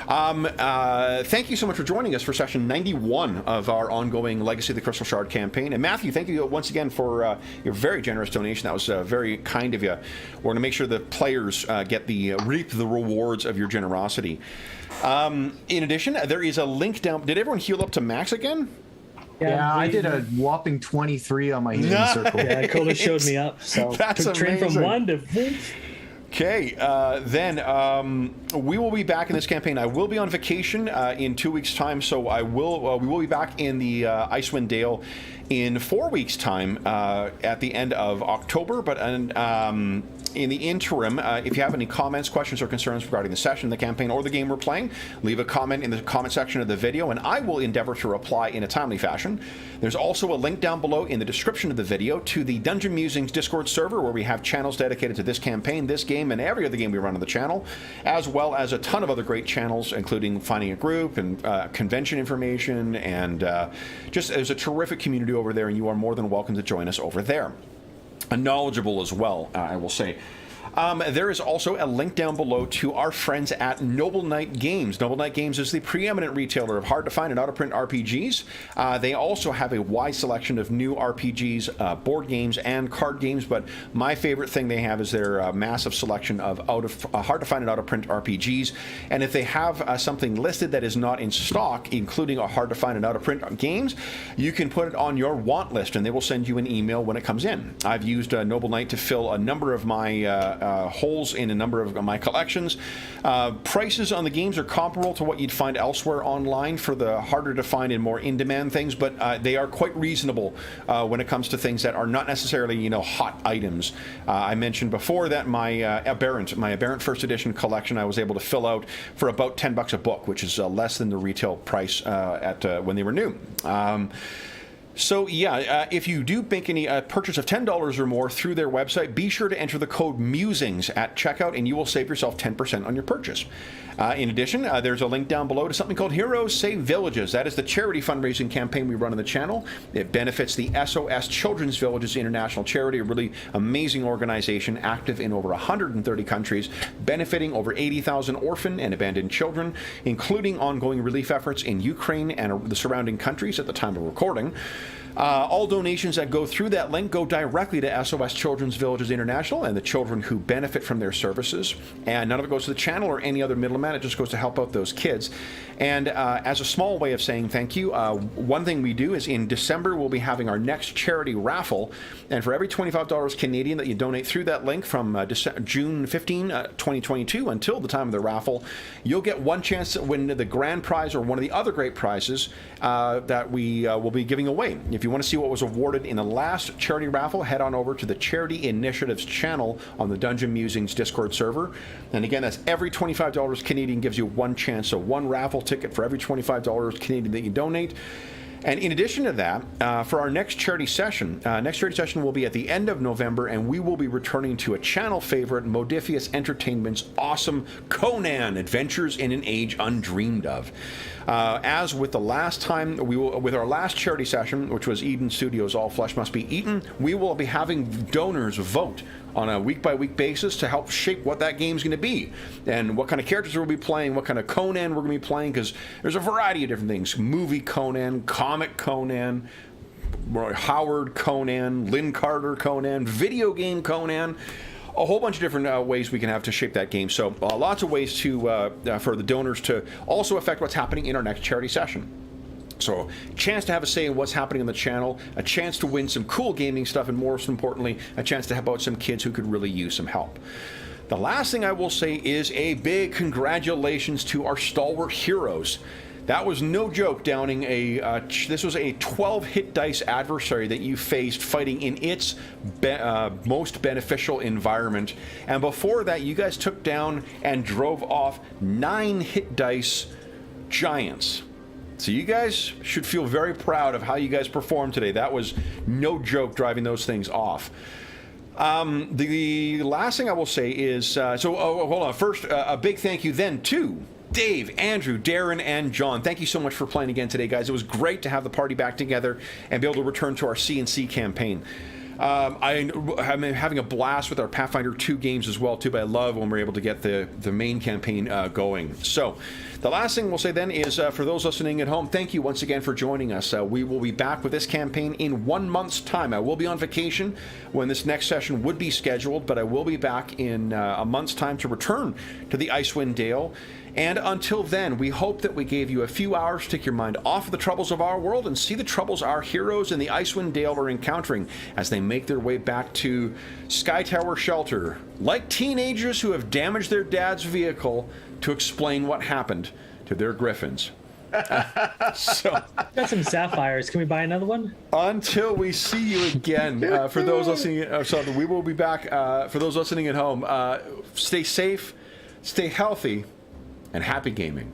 Thank you so much for joining us for session 91 of our ongoing Legacy of the Crystal Shard campaign. And Matthew, thank you once again for your very generous donation. That was very kind of you. We're going to make sure the players get the reap the rewards of your generosity. In addition, there is a link down. Did everyone heal up to max again? Yeah, I we- did a whopping 23 on my healing Nice. circle. Yeah, Cola showed me up. So That's took Trin from amazing. 1 to... Okay, then we will be back in this campaign. I will be on vacation in 2 weeks' time, so we will be back in the Icewind Dale in 4 weeks' time at the end of October. But in the interim, if you have any comments, questions, or concerns regarding the session, the campaign, or the game we're playing, leave a comment in the comment section of the video, and I will endeavor to reply in a timely fashion. There's also a link down below in the description of the video to the Dungeon Musings Discord server, where we have channels dedicated to this campaign, this game, and every other game we run on the channel, as well as a ton of other great channels, including finding a group and convention information, and just there's a terrific community over there, and you are more than welcome to join us over there. And knowledgeable as well, I will say. There is also a link down below to our friends at Noble Knight Games. Noble Knight Games is the preeminent retailer of hard-to-find and out-of-print RPGs. They also have a wide selection of new RPGs, board games, and card games, but my favorite thing they have is their massive selection of hard-to-find and out-of-print RPGs. And if they have something listed that is not in stock, including a hard-to-find and out-of-print games, you can put it on your want list, and they will send you an email when it comes in. I've used Noble Knight to fill a number of my holes in a number of my collections. Prices on the games are comparable to what you'd find elsewhere online for the harder to find and more in-demand things, but they are quite reasonable when it comes to things that are not necessarily, hot items. I mentioned before that my Aberrant First Edition collection I was able to fill out for about $10 a book, which is less than the retail price at when they were new. So yeah, if you do make any purchase of $10 or more through their website, be sure to enter the code MUSINGS at checkout, and you will save yourself 10% on your purchase. In addition, there's a link down below to something called Heroes Save Villages. That is the charity fundraising campaign we run on the channel. It benefits the SOS Children's Villages International Charity, a really amazing organization active in over 130 countries, benefiting over 80,000 orphan and abandoned children, including ongoing relief efforts in Ukraine and the surrounding countries at the time of recording. All donations that go through that link go directly to SOS Children's Villages International and the children who benefit from their services. And none of it goes to the channel or any other middleman. It just goes to help out those kids. And as a small way of saying thank you, one thing we do is in December we'll be having our next charity raffle. And for every $25 Canadian that you donate through that link from June 15, 2022 until the time of the raffle, you'll get one chance to win the grand prize or one of the other great prizes that we will be giving away. If you want to see what was awarded in the last charity raffle, head on over to the Charity Initiatives channel on the Dungeon Musings Discord server. And again, that's every $25 Canadian gives you one chance. So one raffle ticket for every $25 Canadian that you donate. And in addition to that, for our next charity session will be at the end of November, and we will be returning to a channel favorite, Modifius Entertainment's awesome Conan Adventures in an Age Undreamed Of. As with the last time, with our last charity session, which was Eden Studios' All Flesh Must Be Eaten, we will be having donors vote on a week-by-week basis to help shape what that game's going to be and what kind of characters we'll be playing, what kind of Conan we're going to be playing, because there's a variety of different things. Movie Conan, comic Conan, Howard Conan, Lynn Carter Conan, video game Conan, a whole bunch of different ways we can have to shape that game. So lots of ways to for the donors to also affect what's happening in our next charity session. So, chance to have a say in what's happening on the channel, a chance to win some cool gaming stuff, and most importantly, a chance to help out some kids who could really use some help. The last thing I will say is a big congratulations to our stalwart heroes. That was no joke, Downing. This was a 12-hit dice adversary that you faced fighting in its most beneficial environment. And before that, you guys took down and drove off 9-hit dice giants. So you guys should feel very proud of how you guys performed today. That was no joke, driving those things off. The last thing I will say is, hold on. First, a big thank you then to Dave, Andrew, Darren, and John. Thank you so much for playing again today, guys. It was great to have the party back together and be able to return to our C&C campaign. I'm having a blast with our Pathfinder 2 games as well, too, but I love when we're able to get the main campaign going. So, the last thing we'll say then is, for those listening at home, thank you once again for joining us. We will be back with this campaign in 1 month's time. I will be on vacation when this next session would be scheduled, but I will be back in a month's time to return to the Icewind Dale. And until then, we hope that we gave you a few hours to take your mind off of the troubles of our world and see the troubles our heroes in the Icewind Dale are encountering as they make their way back to Sky Tower Shelter, like teenagers who have damaged their dad's vehicle to explain what happened to their griffins. So, got some sapphires. Can we buy another one? Until we see you again, for those listening, we will be back. For those listening at home, stay safe, stay healthy, and happy gaming.